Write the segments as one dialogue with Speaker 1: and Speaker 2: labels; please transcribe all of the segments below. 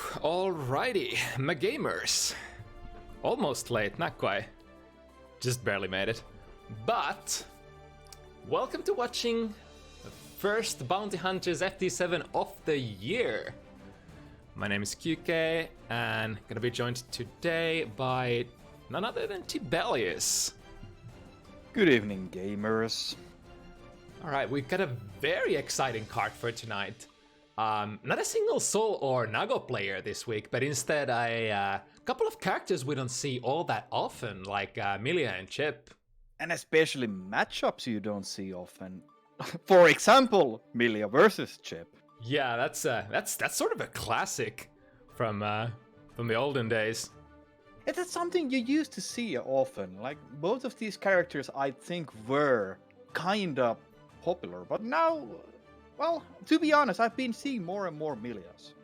Speaker 1: Alrighty, my gamers. Almost late, not quite. Just barely made it. But welcome to watching the first Bounty Hunters FT7 of the year. My name is QK and gonna be joined today by none other than Tibelius.
Speaker 2: Good evening, gamers.
Speaker 1: Alright, we've got a very exciting card for tonight. Not a single Soul or Nago player this week, but instead a couple of characters we don't see all that often, like Milia and Chip.
Speaker 2: And especially matchups you don't see often. For example, Milia versus Chip.
Speaker 1: Yeah, that's sort of a classic from the olden days.
Speaker 2: That's something you used to see often. Like, both of these characters I think were kinda popular, but now, well, to be honest, I've been seeing more and more Milias.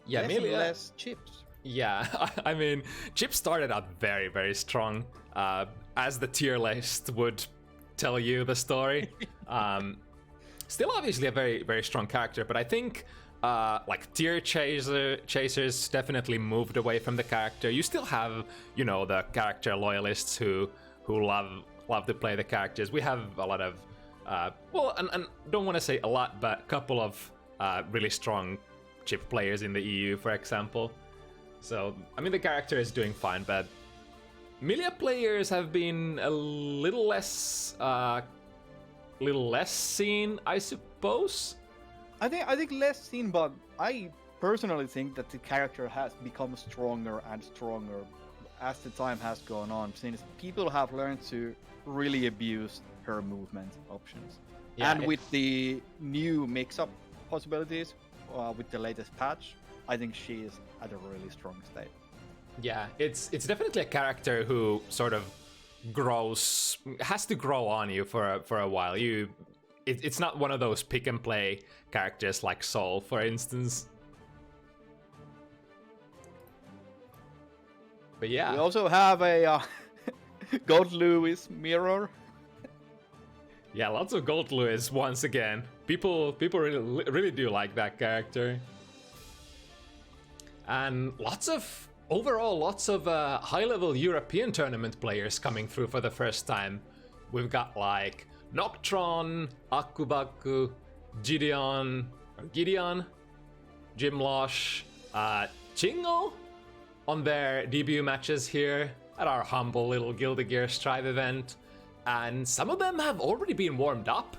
Speaker 1: Yeah,
Speaker 2: less
Speaker 1: Milia.
Speaker 2: and less Chips.
Speaker 1: Yeah, I mean, Chip started out very, very strong, as the tier list would tell you the story. Still obviously a very, very strong character, but I think like tier chasers definitely moved away from the character. You still have, you know, the character loyalists who love to play the characters. We have a lot of, well, and don't want to say a lot, but a couple of really strong Chip players in the EU, for example. So, I mean, the character is doing fine, but Milia players have been a little less seen, I suppose.
Speaker 2: I think less seen, but I personally think that the character has become stronger and stronger as the time has gone on, since people have learned to really abuse her movement options. Yeah, and with the new mix-up possibilities, with the latest patch, I think she is at a really strong state.
Speaker 1: Yeah, it's definitely a character who sort of has to grow on you for a while. It's not one of those pick and play characters like Soul, for instance. But yeah,
Speaker 2: we also have a Gold Lewis mirror.
Speaker 1: Yeah, lots of Gold Lewis once again. People really do like that character. And lots of high-level European tournament players coming through for the first time. We've got like Noktron, AgguBaggu, Gideon, Gymlosh, Chingo on their debut matches here at our humble little Guilty Gear Chive event. And some of them have already been warmed up.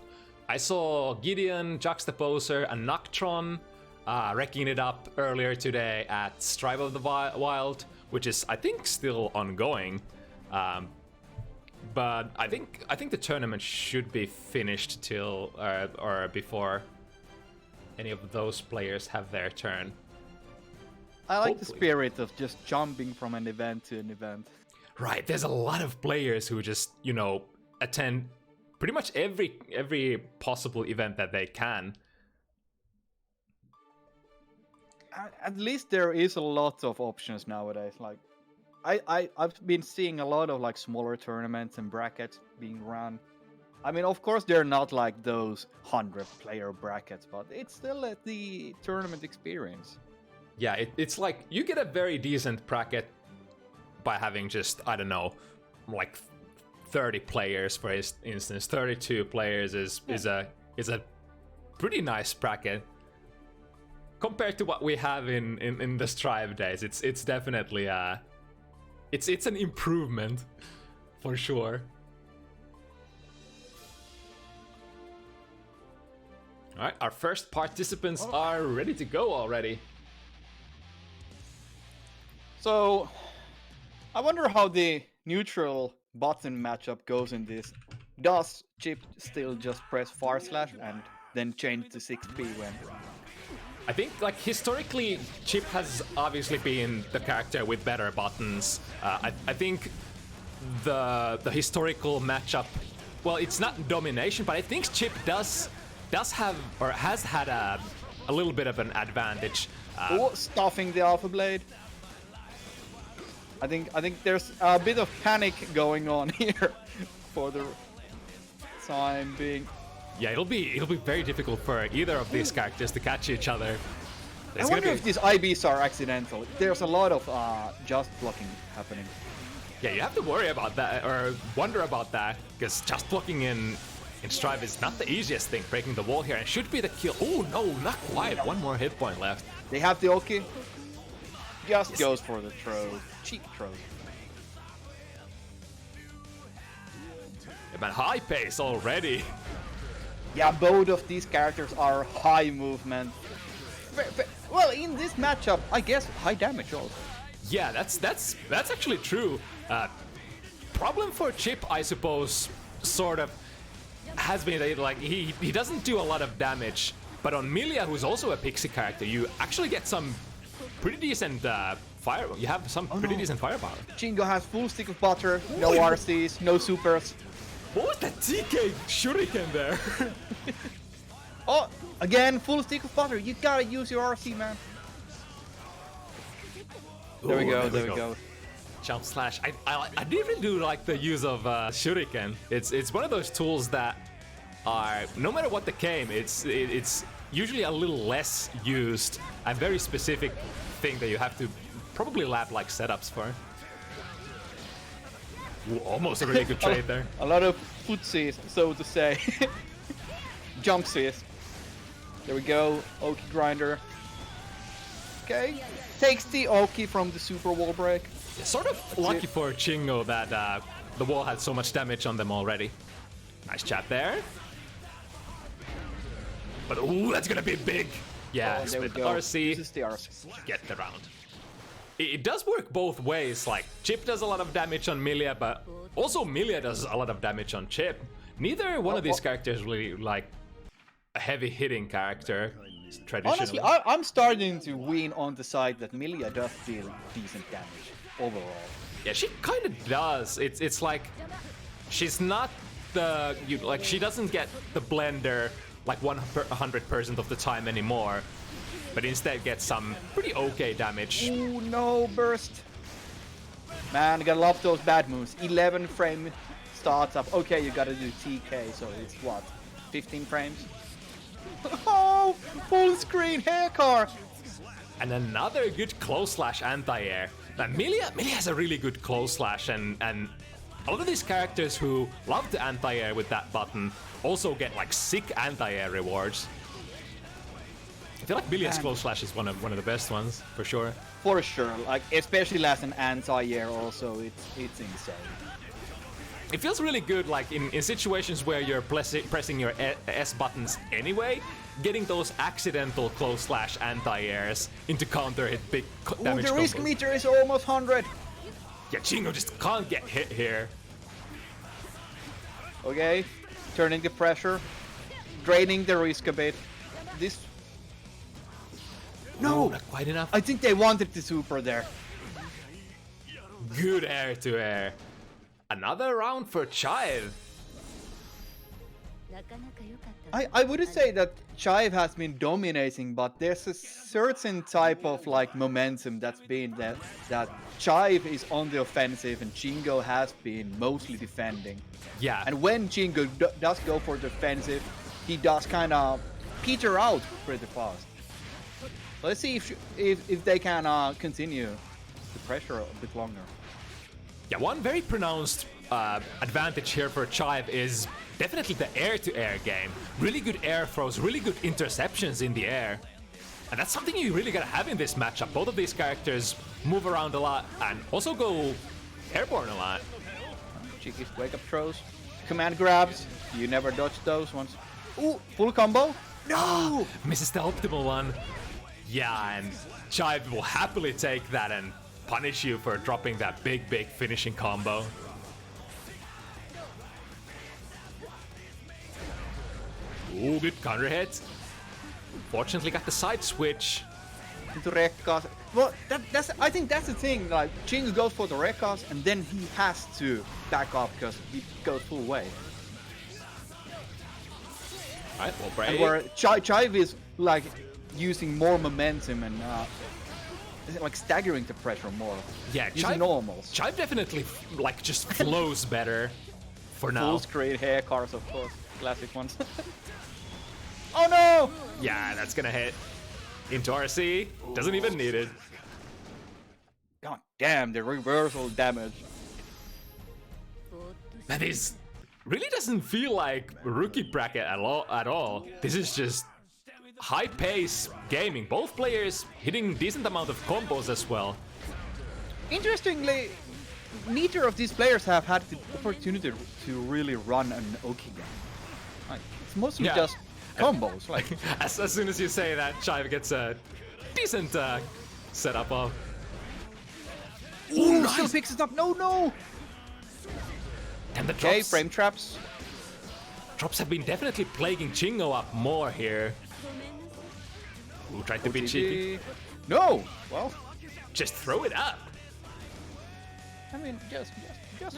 Speaker 1: I saw Gideon, JuxtAPoser, and Noktron wrecking it up earlier today at Strive of the Wild, which is, I think, still ongoing. But I think the tournament should be finished till or before any of those players have their turn.
Speaker 2: I like the spirit of just jumping from an event to an event.
Speaker 1: Right, there's a lot of players who just, you know, attend pretty much every possible event that they can.
Speaker 2: At least there is a lot of options nowadays. Like, I've been seeing a lot of like smaller tournaments and brackets being run. I mean, of course, they're not like those 100-player brackets, but it's still the tournament experience.
Speaker 1: Yeah, it's like you get a very decent bracket by having just, I don't know, like 30 players, for instance. 32 players is a pretty nice bracket compared to what we have in the Strive days. It's definitely it's an improvement for sure. All right, our first participants are ready to go already.
Speaker 2: So, I wonder how the neutral button matchup goes in this. Does Chip still just press // and then change to 6P when?
Speaker 1: I think, like, historically, Chip has obviously been the character with better buttons. I think the historical matchup, well, it's not domination, but I think Chip does have, or has had a little bit of an advantage.
Speaker 2: Stuffing the Alpha Blade. I think there's a bit of panic going on here for the time being.
Speaker 1: Yeah, it'll be very difficult for either of these characters to catch each other.
Speaker 2: I wonder if these IBs are accidental. There's a lot of just blocking happening.
Speaker 1: Yeah, you have to worry about that, or wonder about that, because just blocking in Chive is not the easiest thing, breaking the wall here, and should be the kill. Oh no, not quite. One more hit point left.
Speaker 2: They have the Oki. Just goes for the throw. Cheap throw.
Speaker 1: Yeah, man, high pace already.
Speaker 2: Yeah, both of these characters are high movement. Well, in this matchup, I guess high damage also.
Speaker 1: Yeah, that's actually true. Problem for Chip, I suppose, sort of, has been that, like, he doesn't do a lot of damage, but on Milia, who's also a pixie character, you actually get some pretty decent fire. You have some pretty decent firepower.
Speaker 2: Chingo has full stick of butter, no RCs, no supers.
Speaker 1: What was that TK shuriken there?
Speaker 2: Oh, again, full stick of butter. You gotta use your RC, man. There we go.
Speaker 1: Jump slash. I didn't do like the use of shuriken. It's one of those tools that are, no matter what the game, it's usually a little less used and very specific thing that you have to probably lab like setups for. Ooh, almost a really good trade there.
Speaker 2: A lot of footsies, so to say. Jumpsies. There we go. Oki grinder. Okay. Takes the Oki from the super wall break.
Speaker 1: Sort of lucky for Chingo that the wall had so much damage on them already. Nice chat there. But ooh, that's gonna be big. Yeah, split the RC.
Speaker 2: This is the RC.
Speaker 1: Get the round. It does work both ways. Like, Chip does a lot of damage on Milia, but also Milia does a lot of damage on Chip. Neither one of these characters really like a heavy hitting character traditionally.
Speaker 2: Honestly, I'm starting to wean on the side that Milia does deal decent damage overall.
Speaker 1: Yeah, she kind of does. It's like she's not the like she doesn't get the blender like 100% of the time anymore, but instead gets some pretty okay damage.
Speaker 2: Ooh, no burst. Man, you gotta love those bad moves. 11 frame starts up. Okay, you gotta do TK, so it's what? 15 frames? Oh, full screen hair car.
Speaker 1: And another good close slash anti-air. Now Milia has a really good close slash, and a lot of these characters who love the anti-air with that button also get like sick anti-air rewards. I feel like Milia's close slash is one of the best ones for sure.
Speaker 2: For sure, like especially as an anti-air also, it's insane.
Speaker 1: It feels really good, like in situations where you're pressing your S buttons anyway, getting those accidental close slash anti-airs into counter hit big damage.
Speaker 2: The risk meter is almost 100.
Speaker 1: Yeah, Chingo just can't get hit here.
Speaker 2: Okay, turning the pressure, draining the risk a bit. This. No,
Speaker 1: not quite enough.
Speaker 2: I think they wanted the super there.
Speaker 1: Good air to air. Another round for Chive.
Speaker 2: I wouldn't say that Chive has been dominating, but there's a certain type of like momentum that's been that Chive is on the offensive and Chingo has been mostly defending.
Speaker 1: Yeah.
Speaker 2: And when Chingo does go for the offensive, he does kind of peter out pretty fast. Let's see if they can continue the pressure a bit longer.
Speaker 1: Yeah, one very pronounced advantage here for Chive is definitely the air-to-air game. Really good air throws, really good interceptions in the air. And that's something you really gotta have in this matchup. Both of these characters move around a lot and also go airborne a lot.
Speaker 2: Cheeky wake-up throws. Command grabs. You never dodge those ones. Ooh, full combo. No!
Speaker 1: Misses the optimal one. Yeah, and Chive will happily take that and punish you for dropping that big finishing combo. Ooh, good counter hit. Fortunately got the side switch.
Speaker 2: Into Rekkas. Well, I think that's the thing. Like, Chingo goes for the Rekkas and then he has to back up because he goes full way.
Speaker 1: Alright, well, break.
Speaker 2: And where Chive is like using more momentum and like staggering the pressure more.
Speaker 1: Yeah,
Speaker 2: using normals.
Speaker 1: Chive definitely like just flows better for now.
Speaker 2: Full screen hair cars, of course, classic ones. Oh no!
Speaker 1: Yeah, that's gonna hit. Into RC. Doesn't even need it.
Speaker 2: God damn, the reversal damage.
Speaker 1: That is... really doesn't feel like rookie bracket at all. This is just high pace gaming. Both players hitting decent amount of combos as well.
Speaker 2: Interestingly, neither of these players have had the opportunity to really run an Oki game. Like, it's mostly just combos. Like
Speaker 1: as soon as you say that, Chive gets a decent setup of.
Speaker 2: Ooh, nice. Still picks it up. No.
Speaker 1: And the
Speaker 2: okay,
Speaker 1: drops,
Speaker 2: frame traps.
Speaker 1: Drops have been definitely plaguing Chingo up more here. Ooh, tried to be cheeky.
Speaker 2: No. Well,
Speaker 1: just throw it up.
Speaker 2: I mean, just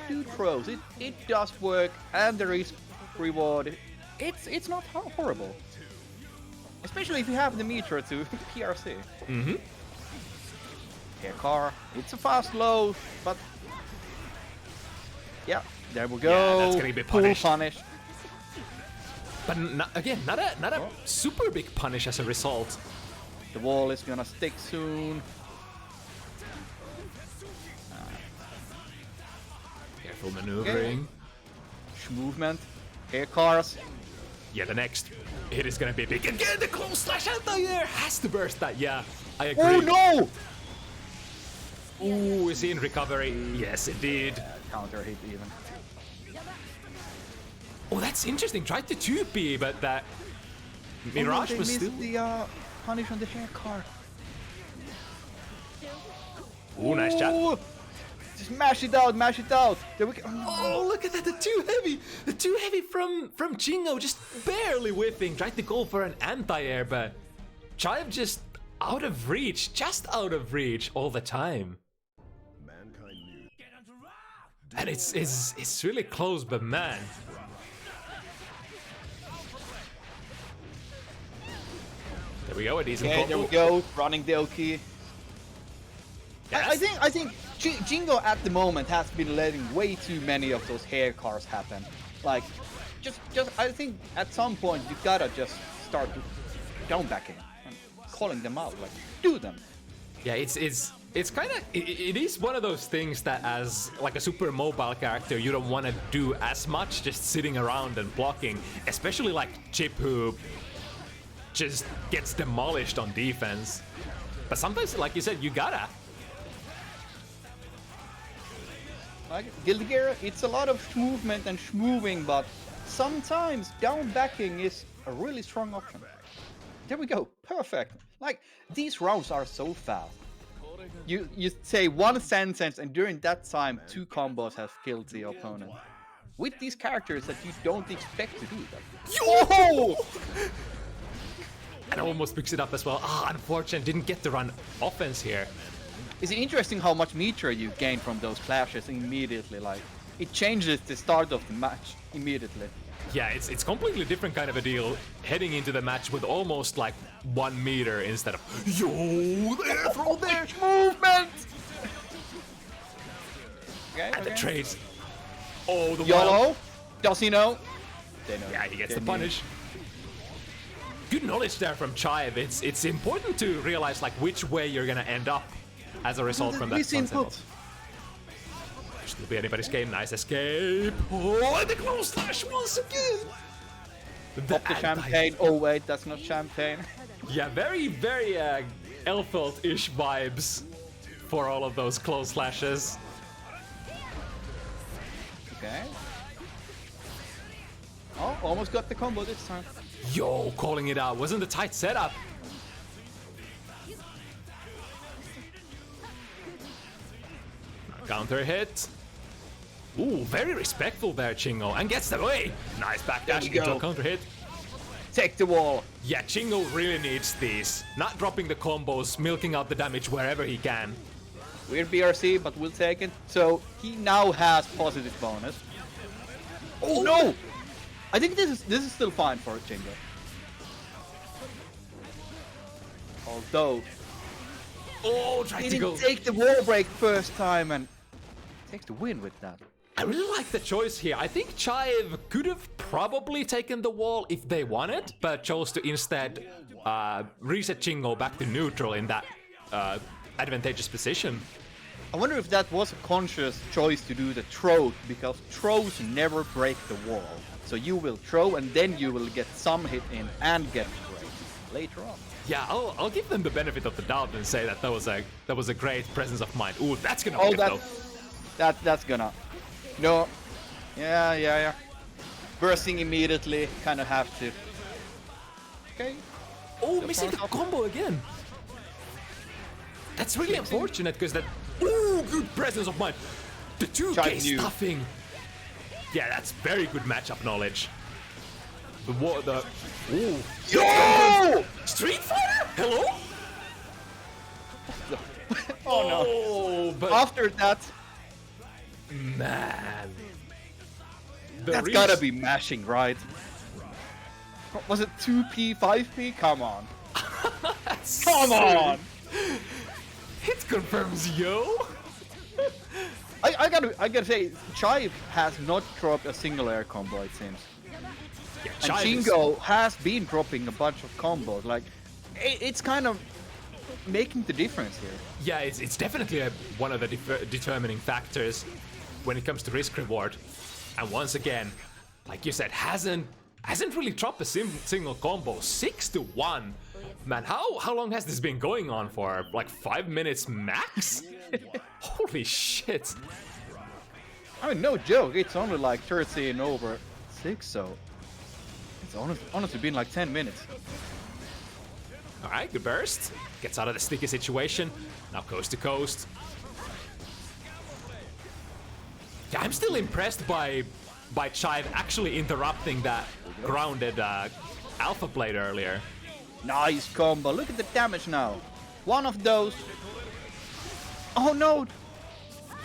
Speaker 2: do throws. It does work, and there is reward. It's not horrible, especially if you have the meter to PRC.
Speaker 1: Mm-hmm.
Speaker 2: Air car. It's a fast low, but yeah, there we go.
Speaker 1: Yeah, that's gonna be punished.
Speaker 2: Full punish.
Speaker 1: But again, not a super big punish as a result.
Speaker 2: The wall is gonna stick soon.
Speaker 1: Careful maneuvering.
Speaker 2: Okay. Movement. Air cars.
Speaker 1: Yeah, the next hit is gonna be big. Again, the close slash anti-air has to burst that. Yeah, I agree.
Speaker 2: Oh no!
Speaker 1: Ooh, is he in recovery? Yes, indeed.
Speaker 2: Counter hit even.
Speaker 1: Oh, that's interesting. Tried to 2P, but that Mirage was still.
Speaker 2: The punish on the hair car.
Speaker 1: Ooh, nice chat.
Speaker 2: Just mash it out. There we go.
Speaker 1: Oh, look at that, the too heavy from Chingo, just barely whiffing. Tried to go for an anti-air, but Chive just out of reach all the time. And it's really close, but man. There we go, a decent combo.
Speaker 2: There we go, running the Oki.
Speaker 1: Yes.
Speaker 2: I think Chingo at the moment has been letting way too many of those hair cars happen. Like, just I think at some point you gotta just start down backing and calling them out. Like, do them.
Speaker 1: Yeah, it's kind of it is one of those things that as like a super mobile character you don't want to do as much, just sitting around and blocking, especially like Chip who just gets demolished on defense. But sometimes, like you said, you gotta.
Speaker 2: Like Guilty Gear, it's a lot of movement and schmoving, but sometimes down backing is a really strong option. There we go, perfect. Like, these rounds are so fast. You say one sentence and during that time 2 combos have killed the opponent. With these characters that you don't expect to do that.
Speaker 1: Yo! And almost picks it up as well. Unfortunate, didn't get to run offense here.
Speaker 2: It's interesting how much meter you gain from those clashes immediately. Like, it changes the start of the match immediately.
Speaker 1: Yeah, it's completely different kind of a deal heading into the match with almost like 1 meter instead of there, throw there,
Speaker 2: movement. Okay,
Speaker 1: and the trades. Oh, the
Speaker 2: YOLO. Does he know? They know.
Speaker 1: Yeah, he gets the punish. Good knowledge there from Chive. It's important to realize like which way you're gonna end up as a result from that input. Should be anybody's game. Nice escape. Oh, and the close slash once again.
Speaker 2: Pop the champagne. Oh wait, that's not champagne.
Speaker 1: Yeah, very Elfelt-ish vibes for all of those close slashes.
Speaker 2: Okay. Oh, almost got the combo this time.
Speaker 1: Yo, calling it out. Wasn't a tight setup. Counter hit. Ooh, very respectful there, Chingo. And gets the way. Nice backdash into a counter hit.
Speaker 2: Take the wall.
Speaker 1: Yeah, Chingo really needs these. Not dropping the combos, milking out the damage wherever he can.
Speaker 2: Weird BRC, but we'll take it. So he now has positive bonus. Oh no! I think this is still fine for Chingo. Although,
Speaker 1: tried to go.
Speaker 2: Take the wall break first time and takes the win with that.
Speaker 1: I really like the choice here. I think Chive could have probably taken the wall if they wanted, but chose to instead reset Chingo back to neutral in that advantageous position.
Speaker 2: I wonder if that was a conscious choice to do the throw, because throws never break the wall. So you will throw and then you will get some hit in and get break later on.
Speaker 1: Yeah, I'll give them the benefit of the doubt and say that that was a great presence of mind. Ooh, that's gonna whiff though.
Speaker 2: That's gonna. No. Yeah. Bursting immediately, kind of have to. Okay.
Speaker 1: Oh, missing the combo again. That's really unfortunate because that. Ooh, good presence of mind. The 2K stuffing. Yeah, that's very good matchup knowledge. Ooh.
Speaker 2: Yo!
Speaker 1: Street Fighter? Hello?
Speaker 2: Oh no.
Speaker 1: But
Speaker 2: after that.
Speaker 1: Man.
Speaker 2: That's gotta be mashing, right? Was it 2P, 5P? Come on. Come on!
Speaker 1: It confirms, yo!
Speaker 2: I gotta say, Chive has not dropped a single air combo, it seems.
Speaker 1: Yeah,
Speaker 2: and Chingo has been dropping a bunch of combos. Like, it's kind of making the difference here.
Speaker 1: Yeah, it's definitely one of the determining factors when it comes to risk reward. And once again, like you said, hasn't really dropped a single combo. 6-1. Man, how long has this been going on for? Like 5 minutes max? Holy shit.
Speaker 2: I mean, no joke, it's only like 13 over 6, so it's honestly been like 10 minutes.
Speaker 1: Alright, good burst. Gets out of the sticky situation. Now coast to coast. Yeah, I'm still impressed by Chive actually interrupting that grounded Alpha Blade earlier.
Speaker 2: Nice combo, look at the damage now. One of those. Oh no!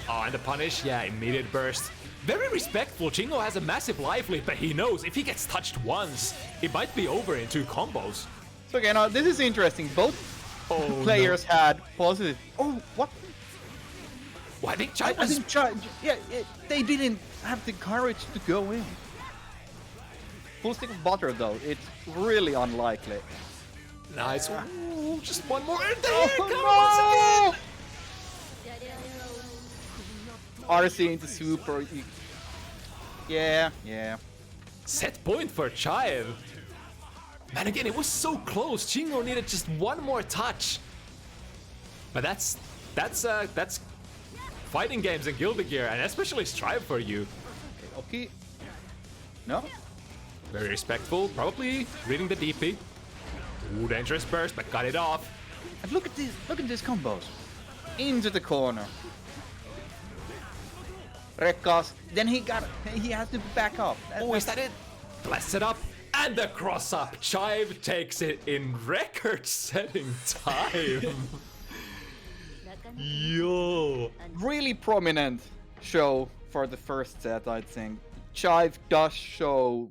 Speaker 1: Oh, and the punish, yeah, immediate burst. Very respectful. Chingo has a massive life lead, but he knows if he gets touched once, it might be over in 2 combos.
Speaker 2: So okay, now this is interesting. Both players had positive. Oh, what?
Speaker 1: Well, I think Chive was...
Speaker 2: Yeah, they didn't have the courage to go in. Full stick of butter, though. It's really unlikely.
Speaker 1: Nice. Ooh, just one more. And
Speaker 2: there
Speaker 1: it comes again!
Speaker 2: RC into super. Yeah.
Speaker 1: Set point for Chive. Man, again, it was so close. Chingo needed just one more touch. But that's fighting games and Guilty Gear, and especially Strive for you.
Speaker 2: Okay. No.
Speaker 1: Very respectful. Probably reading the DP. Ooh, dangerous burst, but got it off.
Speaker 2: And look at this. Look at these combos. Into the corner. Rekas. Then he has to back up.
Speaker 1: Oh, is that it? Bless it up. And the cross up. Chive takes it in record-setting time. Yo.
Speaker 2: Really prominent show for the first set, I think. Chive does show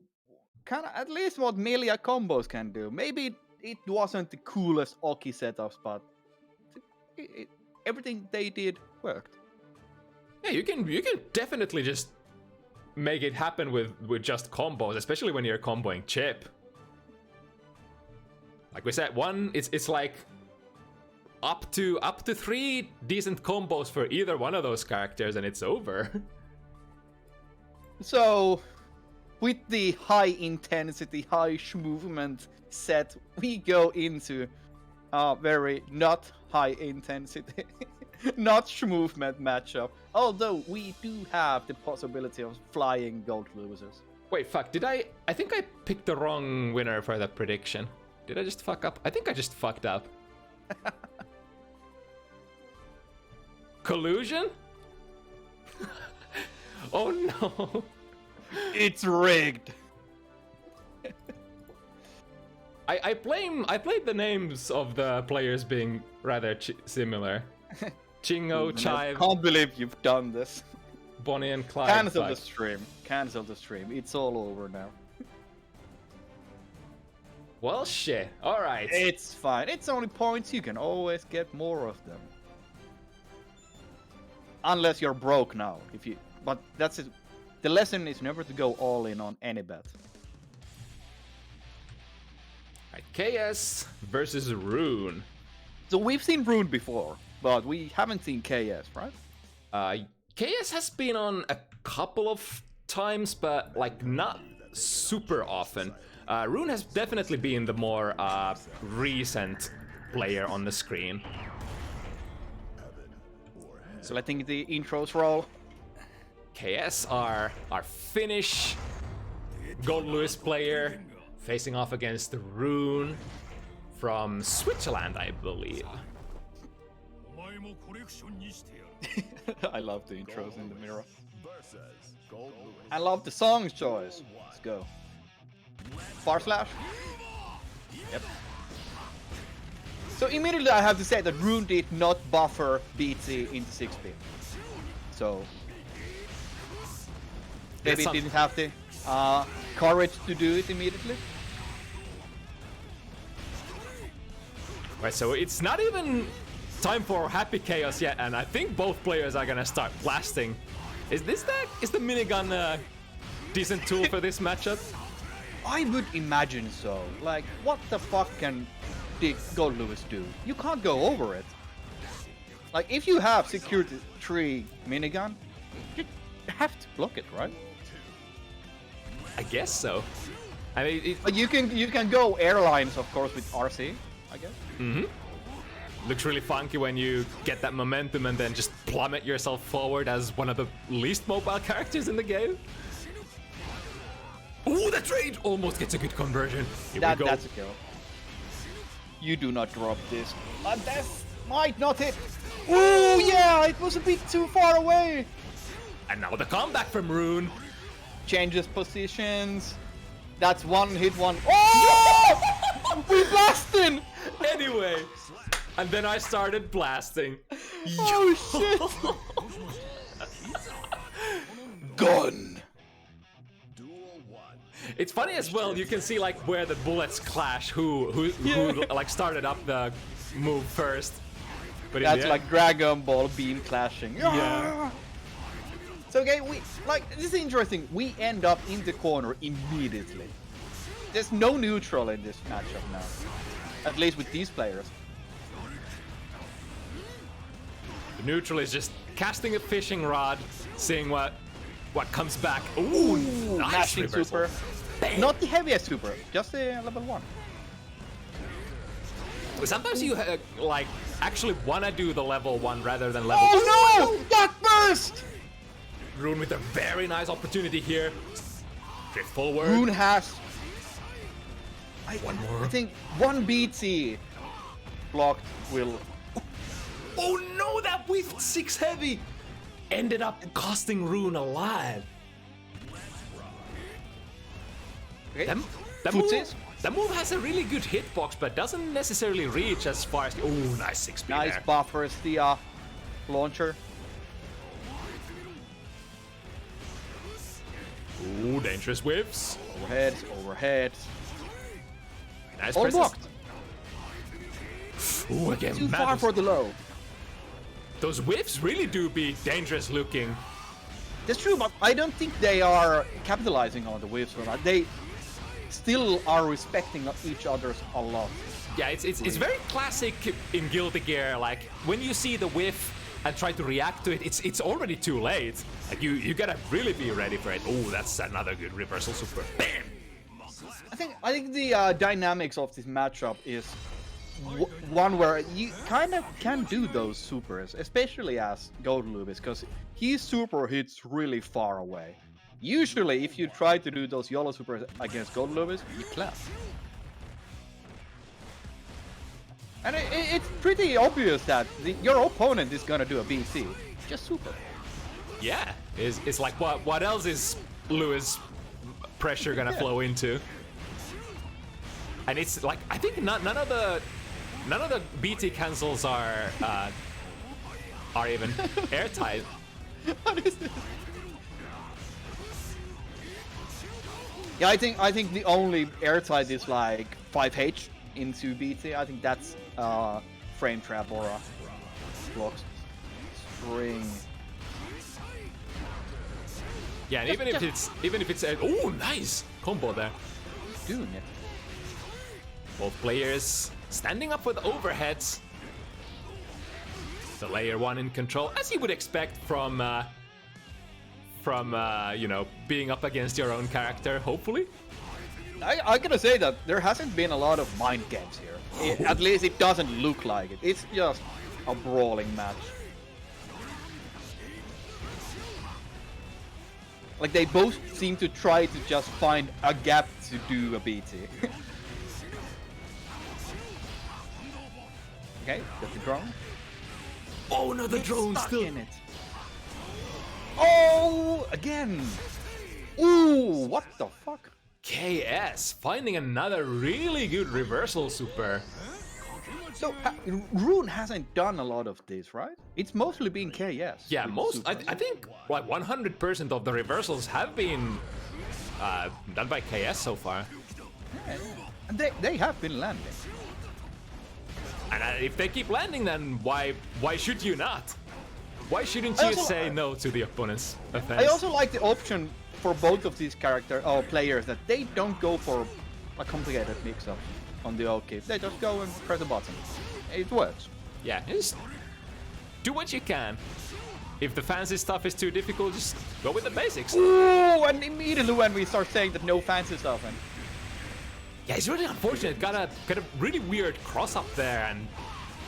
Speaker 2: kind of at least what Melia combos can do. Maybe it wasn't the coolest Oki setups, but everything they did worked.
Speaker 1: Yeah, you can definitely just make it happen with just combos, especially when you're comboing Chip. Like we said, it's like up to 3 decent combos for either one of those characters, and it's over.
Speaker 2: So, with the high intensity, high movement set, we go into a very not high intensity, not movement matchup. Although we do have the possibility of flying gold losers.
Speaker 1: Wait, fuck, I think I picked the wrong winner for that prediction. Did I just fuck up? I think I just fucked up. Collusion? Oh no.
Speaker 2: It's rigged.
Speaker 1: I played the names of the players being rather similar. Chingo, Chive.
Speaker 2: I can't believe you've done this.
Speaker 1: Bonnie and Clyde.
Speaker 2: Cancel the stream. Cancel the stream. It's all over now.
Speaker 1: Well, shit. All right.
Speaker 2: It's fine. It's only points. You can always get more of them. Unless you're broke now. But that's it. the lesson is never to go all in on any bet.
Speaker 1: Right, KS versus Roon.
Speaker 2: So we've seen Roon before, but we haven't seen KS, right?
Speaker 1: KS has been on a couple of times, but like not super often. Roon has definitely been the more recent player on the screen.
Speaker 2: So letting the intros roll.
Speaker 1: KS are our Finnish Gold Lewis player facing off against Roon from Switzerland, I believe.
Speaker 2: I love the intros in the mirror. I love the song choice. Let's go. Bar slash. Yep. So immediately I have to say that Roon did not buffer BT into 6-speed. So maybe it didn't have the courage to do it immediately.
Speaker 1: Right, so it's not even time for happy chaos yet, and I think both players are gonna start blasting. Is the minigun a decent tool for this matchup?
Speaker 2: I would imagine so. Like, what the fuck can the Gold Lewis do? You can't go over it. Like, if you have security 3 minigun, you have to block it, right?
Speaker 1: I guess so. I mean,
Speaker 2: you can go airlines, of course, with RC, I guess.
Speaker 1: Mm-hmm. Looks really funky when you get that momentum and then just plummet yourself forward as one of the least mobile characters in the game. Ooh, the trade almost gets a good conversion. Here we go.
Speaker 2: That's a kill. You do not drop this. Death might not hit. Ooh, yeah, it was a bit too far away.
Speaker 1: And now the comeback from Roon.
Speaker 2: Changes positions. That's one hit, one. Oh! We blasting!
Speaker 1: Anyway. And then I started blasting.
Speaker 2: Oh shit! Gun.
Speaker 1: It's funny as well. You can see like where the bullets clash. Who like started up the move first. But
Speaker 2: that's like Dragon Ball beam clashing.
Speaker 1: Yeah.
Speaker 2: So okay, this is interesting. We end up in the corner immediately. There's no neutral in this matchup now, at least with these players.
Speaker 1: The neutral is just casting a fishing rod, seeing what comes back. Ooh, nice
Speaker 2: super. Bang. Not the heaviest super, just the level 1.
Speaker 1: Sometimes you like actually want to do the level 1 rather than level 2.
Speaker 2: Oh no! That burst!
Speaker 1: Roon with a very nice opportunity here. Drift forward.
Speaker 2: Roon has
Speaker 1: one more.
Speaker 2: I think one BT blocked will.
Speaker 1: Oh no, that whiffed 6 heavy! Ended up costing Roon alive.
Speaker 2: Okay.
Speaker 1: That move has a really good hitbox, but doesn't necessarily reach as far as. Oh, nice 6 speed.
Speaker 2: Nice
Speaker 1: there.
Speaker 2: buffers the launcher.
Speaker 1: Ooh, dangerous whiffs.
Speaker 2: Overhead.
Speaker 1: Nice
Speaker 2: All
Speaker 1: presses.
Speaker 2: blocked.
Speaker 1: Ooh, again,
Speaker 2: Too far for the low.
Speaker 1: Those whiffs really do be dangerous looking.
Speaker 2: That's true, but I don't think they are capitalizing on the whiffs or not. They still are respecting each other a lot.
Speaker 1: Yeah, it's very classic in Guilty Gear. Like when you see the whiff and try to react to it, it's already too late. Like you gotta really be ready for it. Oh, that's another good reversal super. Bam!
Speaker 2: I think the dynamics of this matchup is one where you kind of can do those supers, especially as Gold Lewis, because his super hits really far away. Usually, if you try to do those YOLO supers against Gold Lewis, you clap. And it's pretty obvious that your opponent is gonna do a BT. Just super.
Speaker 1: Yeah, it's like what else is Lewis pressure gonna flow into? And it's like I think none of the BT cancels are even airtight.
Speaker 2: What is this? Yeah, I think the only airtight is like 5H into BT. I think that's frame trap or a block string.
Speaker 1: Yeah, and even if it's a oh nice combo there.
Speaker 2: Doing it.
Speaker 1: Both players standing up with overheads. The layer 1 in control, as you would expect from you know, being up against your own character, hopefully.
Speaker 2: I gotta say that there hasn't been a lot of mind games here. At least it doesn't look like it. It's just a brawling match. Like they both seem to try to just find a gap to do a BT. Okay, got the drone.
Speaker 1: Oh no, the drone still
Speaker 2: in it. Oh, again. Ooh, what the fuck?
Speaker 1: KS finding another really good reversal super.
Speaker 2: So Roon hasn't done a lot of this, right? It's mostly been KS.
Speaker 1: Yeah, I think like 100% of the reversals have been done by KS so far.
Speaker 2: Yeah, and they have been landing.
Speaker 1: And if they keep landing, then why should you not? Why shouldn't you say no to the opponent's offense?
Speaker 2: I also like the option for both of these players that they don't go for a complicated mix-up on the OK. They just go and press a button. It works.
Speaker 1: Yeah, just do what you can. If the fancy stuff is too difficult, just go with the basics.
Speaker 2: Ooh, and immediately when we start saying that no fancy stuff, and
Speaker 1: yeah, it's really unfortunate. Got a really weird cross up there and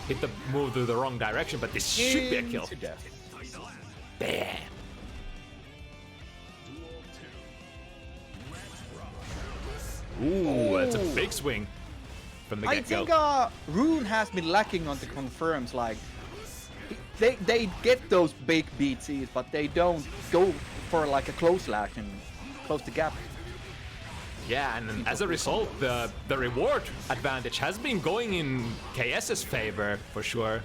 Speaker 1: hit the move to the wrong direction, but this should be a kill. Bam. Ooh, that's a big swing from the get-go.
Speaker 2: I think Roon has been lacking on the confirms. Like they get those big BTs, but they don't go for like a close lash and close the gap.
Speaker 1: Yeah, and as a result, the reward advantage has been going in KS's favor for sure.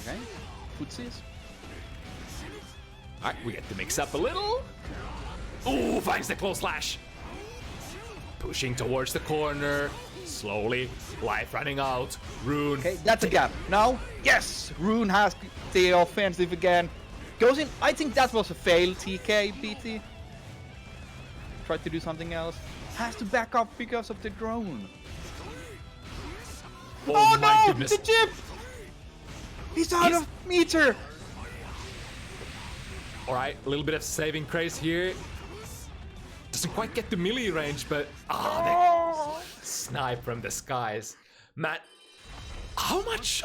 Speaker 2: Okay, footsies.
Speaker 1: Alright, we get to mix up a little. Ooh, finds the close slash. Pushing towards the corner. Slowly, life running out. Roon.
Speaker 2: Okay, that's a gap. Now, yes, Roon has the offensive again. Goes in. I think that was a fail TK BT. Tried to do something else. Has to back up because of the drone.
Speaker 1: Oh my
Speaker 2: no!
Speaker 1: Goodness.
Speaker 2: The chip! He's out of meter!
Speaker 1: Alright, a little bit of saving grace here. Doesn't quite get the melee range, but snipe from the skies. Matt, how much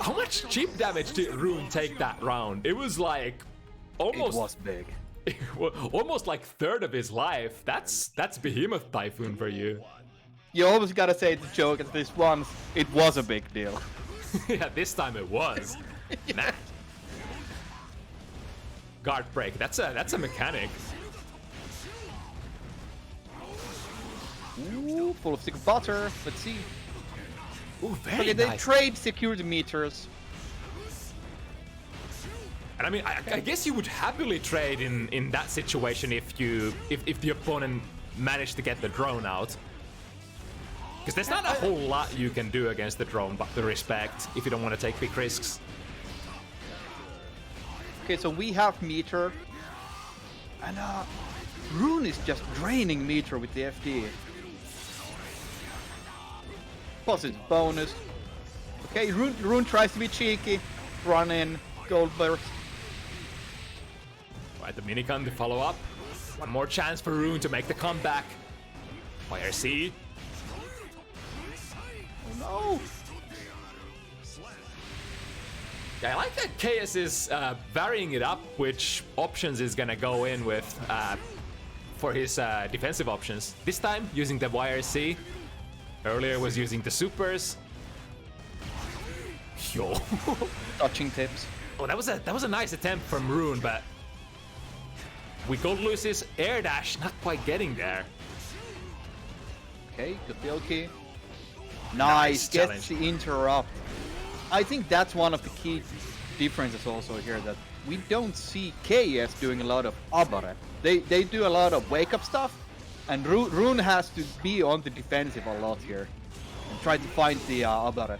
Speaker 1: chip damage did Roon take that round? It was like almost.
Speaker 2: It was big.
Speaker 1: Almost like third of his life. That's behemoth typhoon for you.
Speaker 2: You always gotta say the joke at this once. It was a big deal.
Speaker 1: Yeah, this time it was. Nah. Guard break. That's a mechanic.
Speaker 2: Ooh, full of sick butter. Let's see.
Speaker 1: Ooh, very
Speaker 2: okay, they
Speaker 1: nice.
Speaker 2: trade security meters.
Speaker 1: And I mean, I guess you would happily trade in that situation if the opponent managed to get the drone out. Because there's not a whole lot you can do against the drone, but the respect if you don't want to take big risks.
Speaker 2: Okay, so we have meter. And Roon is just draining meter with the FD. Positive bonus. Okay, Roon tries to be cheeky. Run in, gold burst.
Speaker 1: Right, the minigun to follow up. One more chance for Roon to make the comeback. Fire C.
Speaker 2: Oh no!
Speaker 1: Yeah, I like that KS is varying it up which options is gonna go in with for his defensive options. This time using the YRC. Earlier was using the supers. Yo.
Speaker 2: Touching tips.
Speaker 1: Oh, that was a nice attempt from Roon, but we gold loses air dash, not quite getting there.
Speaker 2: Okay, good Bilky. Nice, gets the interrupt. I think that's one of the key differences also here, that we don't see KS doing a lot of abare. They do a lot of wake up stuff, and Roon has to be on the defensive a lot here and try to find the abare.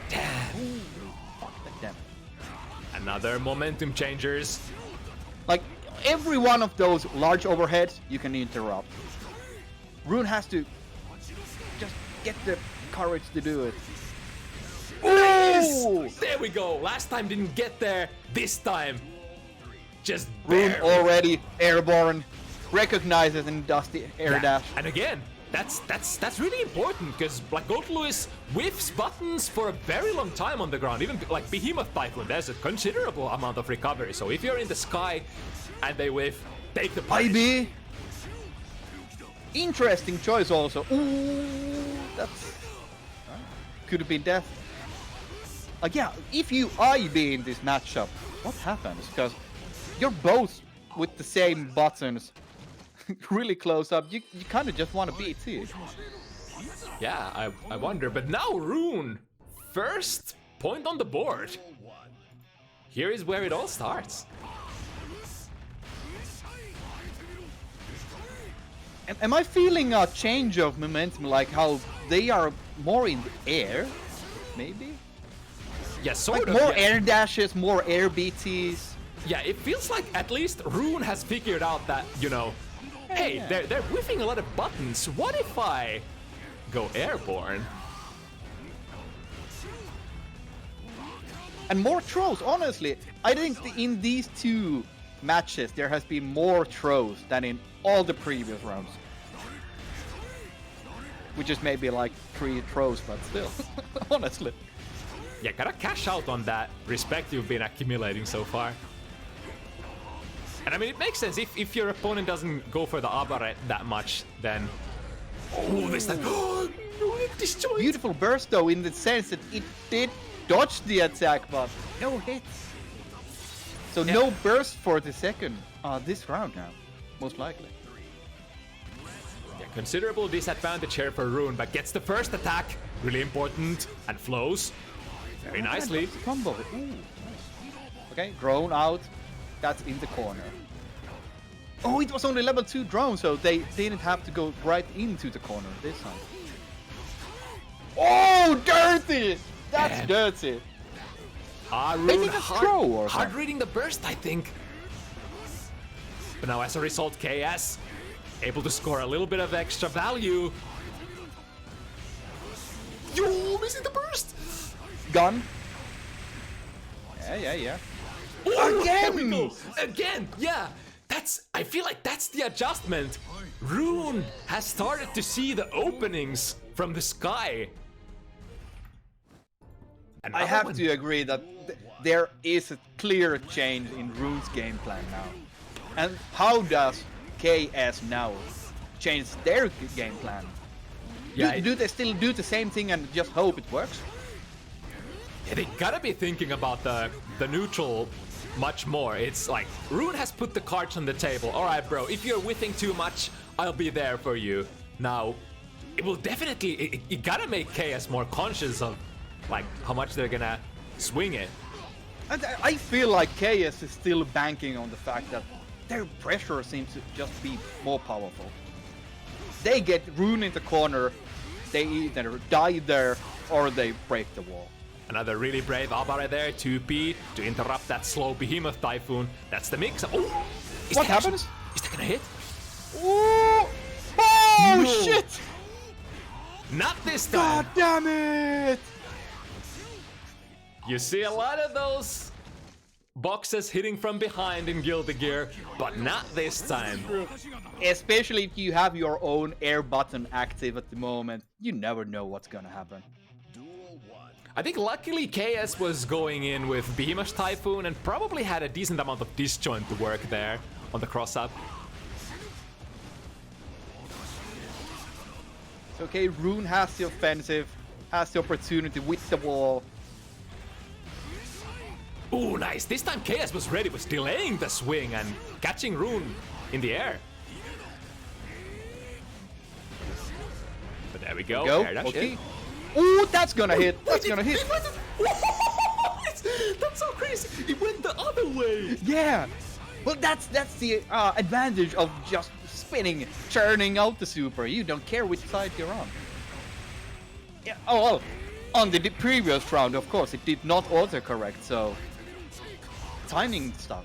Speaker 1: Damn.
Speaker 2: Ooh, fuck that, damn.
Speaker 1: Another momentum changers.
Speaker 2: Like, every one of those large overheads, you can interrupt. Roon has to just get the courage to do it.
Speaker 1: Nice! There we go. Last time didn't get there. This time, just
Speaker 2: Roon
Speaker 1: barely.
Speaker 2: already airborne, recognizes and does the air dash.
Speaker 1: And again, that's really important because like Gold Lewis whiffs buttons for a very long time on the ground. Even like Behemoth Typhoon, there's a considerable amount of recovery. So if you're in the sky and they whiff, take the punish.
Speaker 2: IB. Interesting choice also. Ooh, that's could have been death. Like, yeah, if you IB in this matchup, what happens? Because you're both with the same buttons really close up. You kind of just want to beat it.
Speaker 1: Yeah, I wonder. But now Roon, first point on the board. Here is where it all starts.
Speaker 2: Am I feeling a change of momentum, like how they are more in the air? Maybe?
Speaker 1: Yeah, sort
Speaker 2: like
Speaker 1: of.
Speaker 2: More
Speaker 1: yeah.
Speaker 2: air dashes, more air BTs.
Speaker 1: Yeah, it feels like at least Roon has figured out that, you know, hey,
Speaker 2: yeah.
Speaker 1: they're whiffing a lot of buttons. What if I go airborne?
Speaker 2: And more throws, honestly. I think in these two matches there has been more throws than in all the previous rounds. Which is maybe like 3 throws, but still, honestly.
Speaker 1: Yeah, gotta cash out on that respect you've been accumulating so far. And I mean, it makes sense. If your opponent doesn't go for the Abaret that much, then... Oh, this time... Oh, no, it disjoints.
Speaker 2: Beautiful burst though, in the sense that it did dodge the attack, but no hits. So no burst for the second, this round now, most likely.
Speaker 1: Yeah, considerable disadvantage here for Roon, but gets the first attack. Really important. And flows. Very nicely.
Speaker 2: Combo. Ooh, nice. Okay, drone out. That's in the corner. Oh, it was only level 2 drone, so they didn't have to go right into the corner this time. Oh, dirty! That's
Speaker 1: Man.
Speaker 2: dirty.
Speaker 1: Roon
Speaker 2: hard
Speaker 1: hard reading the burst, I think. But now as a result, KS able to score a little bit of extra value. Yo, missing the burst!
Speaker 2: Gun. Yeah.
Speaker 1: Oh,
Speaker 2: Again!
Speaker 1: there we go. Again, yeah. I feel like that's the adjustment. Roon has started to see the openings from the sky.
Speaker 2: I have to agree that there is a clear change in Roon's game plan now. And how does KS now change their game plan?
Speaker 1: Yeah,
Speaker 2: do they still do the same thing and just hope it works?
Speaker 1: Yeah, they gotta be thinking about the neutral much more. It's like, Roon has put the cards on the table. Alright, bro, if you're whiffing too much, I'll be there for you. Now, it will definitely, it gotta make KS more conscious of like how much they're gonna swing it.
Speaker 2: And I feel like KS is still banking on the fact that their pressure seems to just be more powerful. They get Roon in the corner, they either die there or they break the wall.
Speaker 1: Another really brave Abare there, 2P, to interrupt that slow Behemoth Typhoon. That's the mix. Oh!
Speaker 2: What happens?
Speaker 1: Is that gonna hit?
Speaker 2: Ooh. Oh,
Speaker 1: No.
Speaker 2: shit!
Speaker 1: Not this time!
Speaker 2: God damn it!
Speaker 1: You see a lot of those boxes hitting from behind in Guilty Gear, but not this time.
Speaker 2: Especially if you have your own air button active at the moment, you never know what's gonna happen.
Speaker 1: I think luckily KS was going in with Behemoth Typhoon and probably had a decent amount of disjoint to work there on the cross-up.
Speaker 2: It's okay, Roon has the offensive, has the opportunity with the wall.
Speaker 1: Ooh, nice. This time KS was ready, was delaying the swing and catching Roon in the air. But there we go. Air dash
Speaker 2: Okay.
Speaker 1: in.
Speaker 2: Ooh, that's gonna hit. That's gonna hit.
Speaker 1: That's so crazy. It went the other way.
Speaker 2: Yeah. Well, that's the advantage of just spinning, churning out the super. You don't care which side you're on. Yeah. Oh, well, on the previous round, of course, it did not autocorrect, so timing stuff.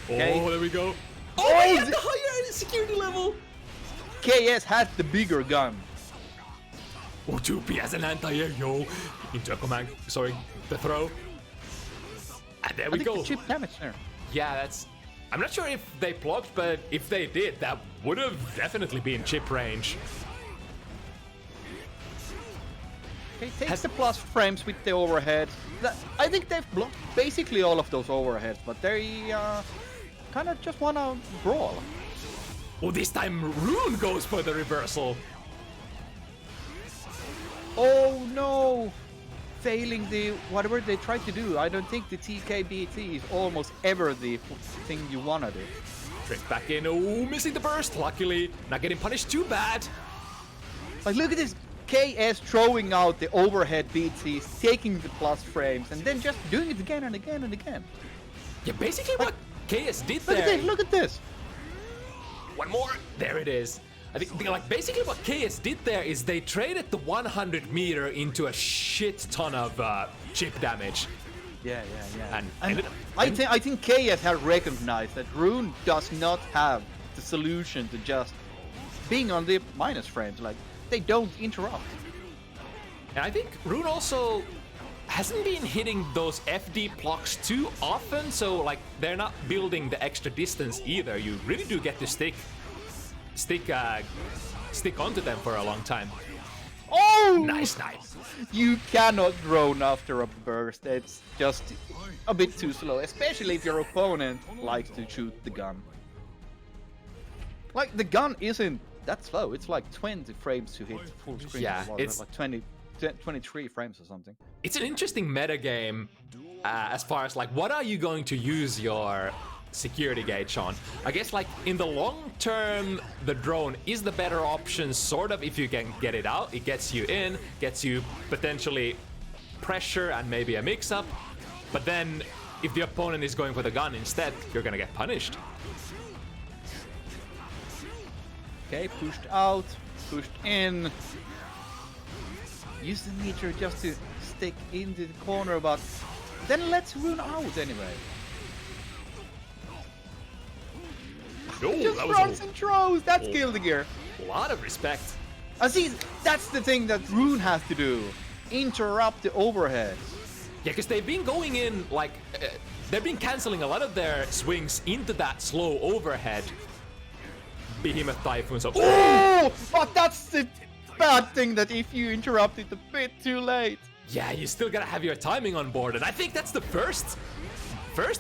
Speaker 2: Okay.
Speaker 1: Oh, there we go. Oh,
Speaker 2: Oh,
Speaker 1: he had the higher security level.
Speaker 2: KS had the bigger gun.
Speaker 1: Oh, 2P has an anti-air, yo. Into a command, sorry, the throw. And there we
Speaker 2: I think
Speaker 1: go.
Speaker 2: the chip damage there.
Speaker 1: Yeah, that's... I'm not sure if they blocked, but if they did, that would have definitely been chip range.
Speaker 2: Okay, takes the plus frames with the overhead. I think they've blocked basically all of those overheads, but they kind of just wanna brawl.
Speaker 1: Oh, this time Roon goes for the reversal.
Speaker 2: Oh no! Failing the whatever they tried to do. I don't think the TKBT is almost ever the thing you wanna do.
Speaker 1: Drift back in. Oh, missing the burst. Luckily, not getting punished too bad.
Speaker 2: Like, look at this. KS throwing out the overhead BTs, taking the plus frames, and then just doing it again and again and again.
Speaker 1: Yeah, basically what KS did
Speaker 2: Look
Speaker 1: there.
Speaker 2: at this, look at this.
Speaker 1: One more. There it is. I think like basically what KS did there is they traded the 100 meter into a shit ton of chip damage.
Speaker 2: Yeah.
Speaker 1: And
Speaker 2: And
Speaker 1: ended up-
Speaker 2: I think KS has recognized that Roon does not have the solution to just being on the minus frames. Like, they don't interrupt.
Speaker 1: And I think Roon also hasn't been hitting those FD blocks too often, so like they're not building the extra distance either. You really do get to stick onto them for a long time.
Speaker 2: Oh!
Speaker 1: Nice.
Speaker 2: You cannot drone after a burst. It's just a bit too slow, especially if your opponent likes to shoot the gun. Like, the gun isn't that slow. It's like 20 frames to hit full screen.
Speaker 1: Yeah,
Speaker 2: Well,
Speaker 1: it's-
Speaker 2: like 23 frames or something.
Speaker 1: It's an interesting meta game as far as like what are you going to use your security gauge on? I guess like in the long term, the drone is the better option, sort of, if you can get it out. It gets you in, gets you potentially pressure and maybe a mix-up. But then if the opponent is going for the gun instead, you're gonna get punished.
Speaker 2: Okay, pushed out, pushed in. Use the meter just to stick into the corner, but then let's run out anyway.
Speaker 1: Oh,
Speaker 2: Just
Speaker 1: that
Speaker 2: runs
Speaker 1: was
Speaker 2: and throws. That's kill the gear.
Speaker 1: a lot of respect.
Speaker 2: I see. That's the thing that Roon has to do. Interrupt the overhead.
Speaker 1: Yeah, because they've been going in like they've been canceling a lot of their swings into that slow overhead Behemoth Typhoon. So
Speaker 2: Oh, but that's the bad thing, that if you interrupt it a bit too late.
Speaker 1: yeah, you still gotta have your timing on board, and I think that's the first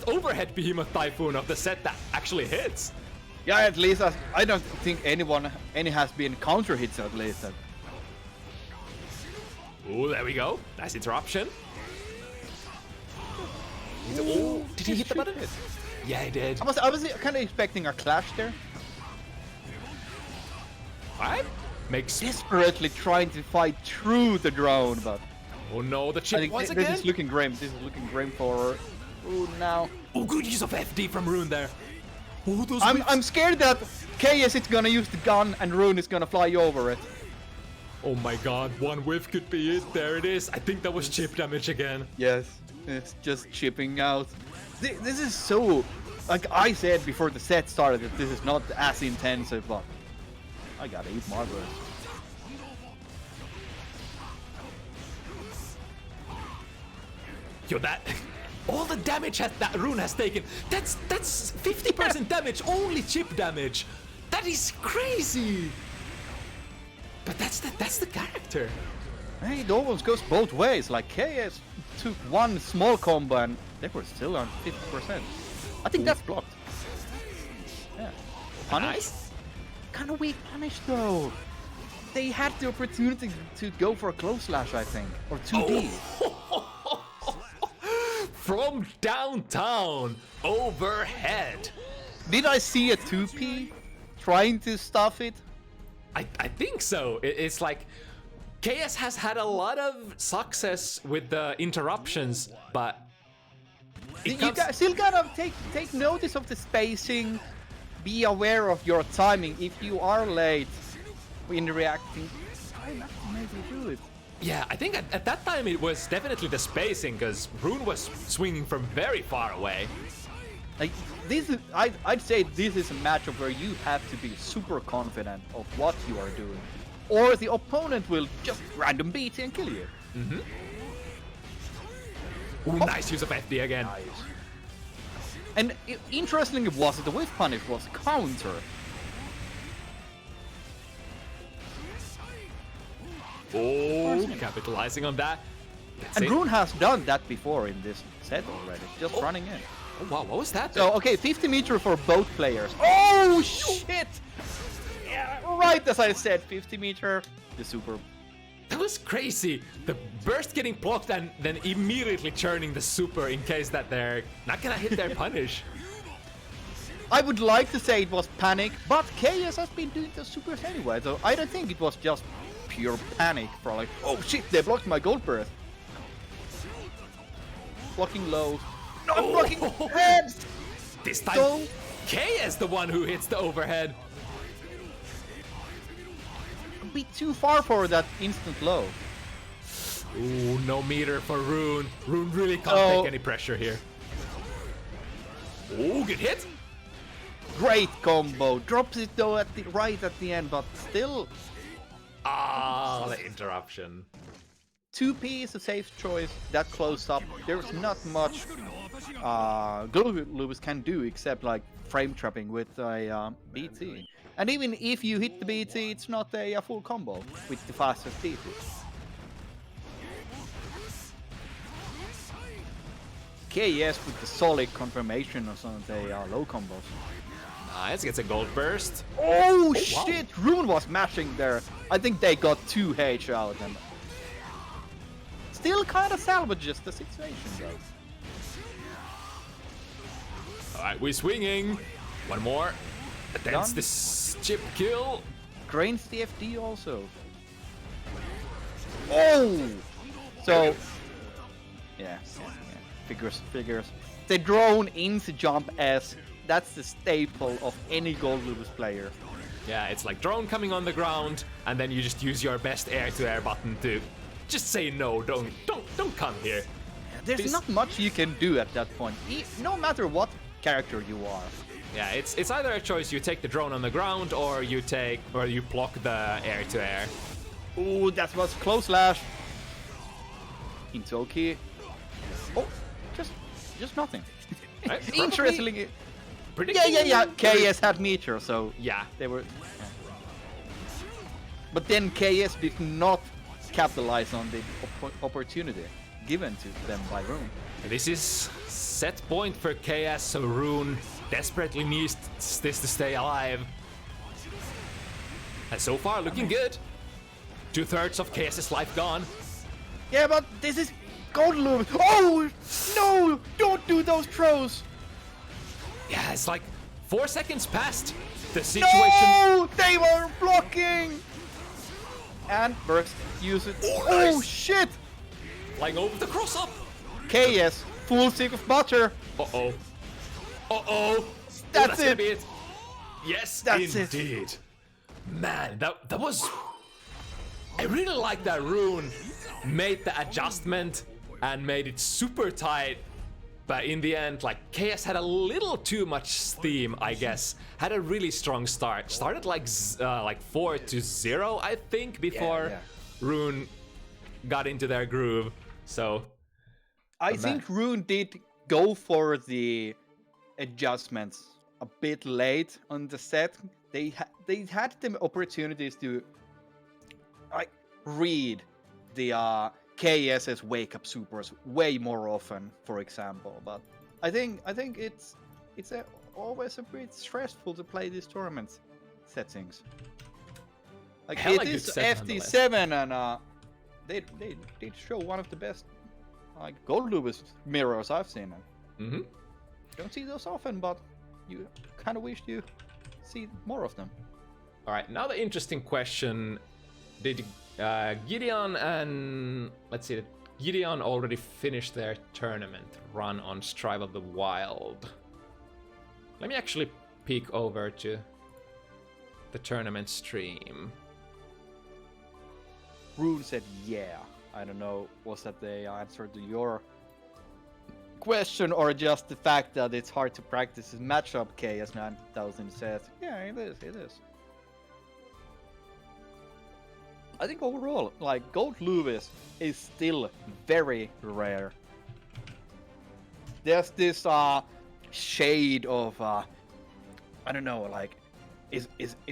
Speaker 1: overhead Behemoth Typhoon of the set that actually hits.
Speaker 2: Yeah, at least I don't think any has been counter hits at least.
Speaker 1: Oh, there we go. Nice interruption. Oh, did he hit the button? Yeah, he did.
Speaker 2: I was kind of expecting a clash there.
Speaker 1: Alright. Makes.
Speaker 2: Desperately trying to fight through the drone, but
Speaker 1: Oh no, the
Speaker 2: I
Speaker 1: chip
Speaker 2: think
Speaker 1: once
Speaker 2: this
Speaker 1: again.
Speaker 2: is looking grim. This is looking grim for. Oh, now.
Speaker 1: Oh, good use of FD from Roon there. Oh, those.
Speaker 2: I'm scared that KS is gonna use the gun and Roon is gonna fly over it.
Speaker 1: Oh my god, one whiff could be it. There it is. I think that was chip damage again.
Speaker 2: Yes, it's just chipping out. This is so. Like I said before the set started, that this is not as intensive, but I gotta eat my burst.
Speaker 1: Yo, that. All the damage that Roon has taken. That's 50% damage, only chip damage. That is crazy. But that's the character.
Speaker 2: Hey, it almost goes both ways. Like KS took one small combo and they were still on 50%. I think that's blocked. Yeah. Punish?
Speaker 1: Nice.
Speaker 2: Kind of weak punish though. They had the opportunity to go for a close slash, I think, or 2D.
Speaker 1: From downtown, overhead.
Speaker 2: Did I see a 2P trying to stuff it?
Speaker 1: I think so. It's like KS has had a lot of success with the interruptions, but
Speaker 2: Still gotta take notice of the spacing. Be aware of your timing. If you are late in reacting, try not to maybe do it.
Speaker 1: yeah, I think at that time it was definitely the spacing because Roon was swinging from very far away.
Speaker 2: Like this is, I'd say this is a matchup where you have to be super confident of what you are doing, or the opponent will just random beat and kill you.
Speaker 1: Mm-hmm. Ooh, nice use of FD again.
Speaker 2: Nice. And interestingly, was the whiff punish was counter.
Speaker 1: Oh, capitalizing on that. That's
Speaker 2: And
Speaker 1: it.
Speaker 2: Roon has done that before in this set already, just running in.
Speaker 1: Oh, wow, what was that?
Speaker 2: So, okay, 50 meter for both players. Oh, shit! Yeah, right as I said, 50 meter, the super.
Speaker 1: That was crazy. The burst getting blocked and then immediately turning the super in case that they're not gonna hit their punish.
Speaker 2: I would like to say it was panic, but KS has been doing the supers anyway, so I don't think it was just pure panic for like, oh shit, they blocked my gold burst. Blocking low. No, blocking heads!
Speaker 1: This time,
Speaker 2: So-
Speaker 1: K is the one who hits the overhead.
Speaker 2: A bit too far for that instant low.
Speaker 1: Ooh, no meter for Roon. Roon really can't
Speaker 2: Oh.
Speaker 1: take any pressure here. Ooh, good hit.
Speaker 2: Great combo. Drops it though at the right at the end, but still
Speaker 1: Ah, the interruption.
Speaker 2: 2P is a safe choice. That close up. There's not much Lewis can do except like frame trapping with a BT. And even if you hit the BT, it's not a full combo with the fastest BT. KS with the solid confirmation of some of the low combos.
Speaker 1: Nice, gets a gold burst.
Speaker 2: Oh,
Speaker 1: wow.
Speaker 2: shit! Roon was mashing there. I think they got 2H out and still kind of salvages the situation though.
Speaker 1: Alright, we're swinging. One more. Attempts
Speaker 2: Done.
Speaker 1: this chip kill.
Speaker 2: Drains the FD also. Oh! So, yeah. Figures. The drone into jump S. That's the staple of any Gold Lupus player.
Speaker 1: Yeah, it's like drone coming on the ground, and then you just use your best air-to-air button to just say no, don't come here.
Speaker 2: There's
Speaker 1: This-
Speaker 2: not much you can do at that point, no matter what character you are.
Speaker 1: Yeah, it's either a choice: you take the drone on the ground, or you block the air-to-air.
Speaker 2: Ooh, that was close slash. Intoki. Oh, just nothing.
Speaker 1: Right,
Speaker 2: Interestingly,
Speaker 1: Predicting-
Speaker 2: yeah. KS had meter, so
Speaker 1: Yeah,
Speaker 2: they were. But then KS did not capitalize on the opportunity given to them by Roon.
Speaker 1: this is set point for KS, so Roon desperately needs this to stay alive. And so far, looking good. 2/3 of KS's life gone.
Speaker 2: Yeah, but this is Gold Lupus. Oh no! Don't do those throws.
Speaker 1: Yeah, it's like 4 seconds past the situation.
Speaker 2: No! They were blocking! And burst, use it.
Speaker 1: Oh,
Speaker 2: Oh
Speaker 1: nice.
Speaker 2: shit!
Speaker 1: Flying over the cross up.
Speaker 2: KS, full stick of butter.
Speaker 1: Uh-oh. Uh-oh.
Speaker 2: That's
Speaker 1: gonna
Speaker 2: it.
Speaker 1: be it. Yes,
Speaker 2: That's it.
Speaker 1: indeed. Man, that was... I really like that Roon made the adjustment and made it super tight. But in the end, like, KS had a little too much steam, I guess. Had a really strong start. Started like 4-0, I think, before
Speaker 2: yeah.
Speaker 1: Roon got into their groove. So,
Speaker 2: I
Speaker 1: man.
Speaker 2: think Roon did go for the adjustments a bit late on the set. They had the opportunities to read the KS's wake up supers way more often, for example. But I think it's always a bit stressful to play these tournament settings. Like
Speaker 1: Hella
Speaker 2: it
Speaker 1: good
Speaker 2: is
Speaker 1: set,
Speaker 2: FT7 and they did show one of the best like Gold Lupus mirrors I've seen.
Speaker 1: mm-hmm.
Speaker 2: Don't see those often, but you kind of wish you see more of them.
Speaker 1: All right, now the interesting question: did Gideon and Gideon already finished their tournament run on Strive of the Wild? Let me actually peek over to the tournament stream.
Speaker 2: Roon said, "Yeah." I don't know. Was that the answer to your question or just the fact that it's hard to practice is matchup chaos 9000 says. Yeah, it is. I think overall, like, Gold Lewis is still very rare. There's this shade of I don't know, like, is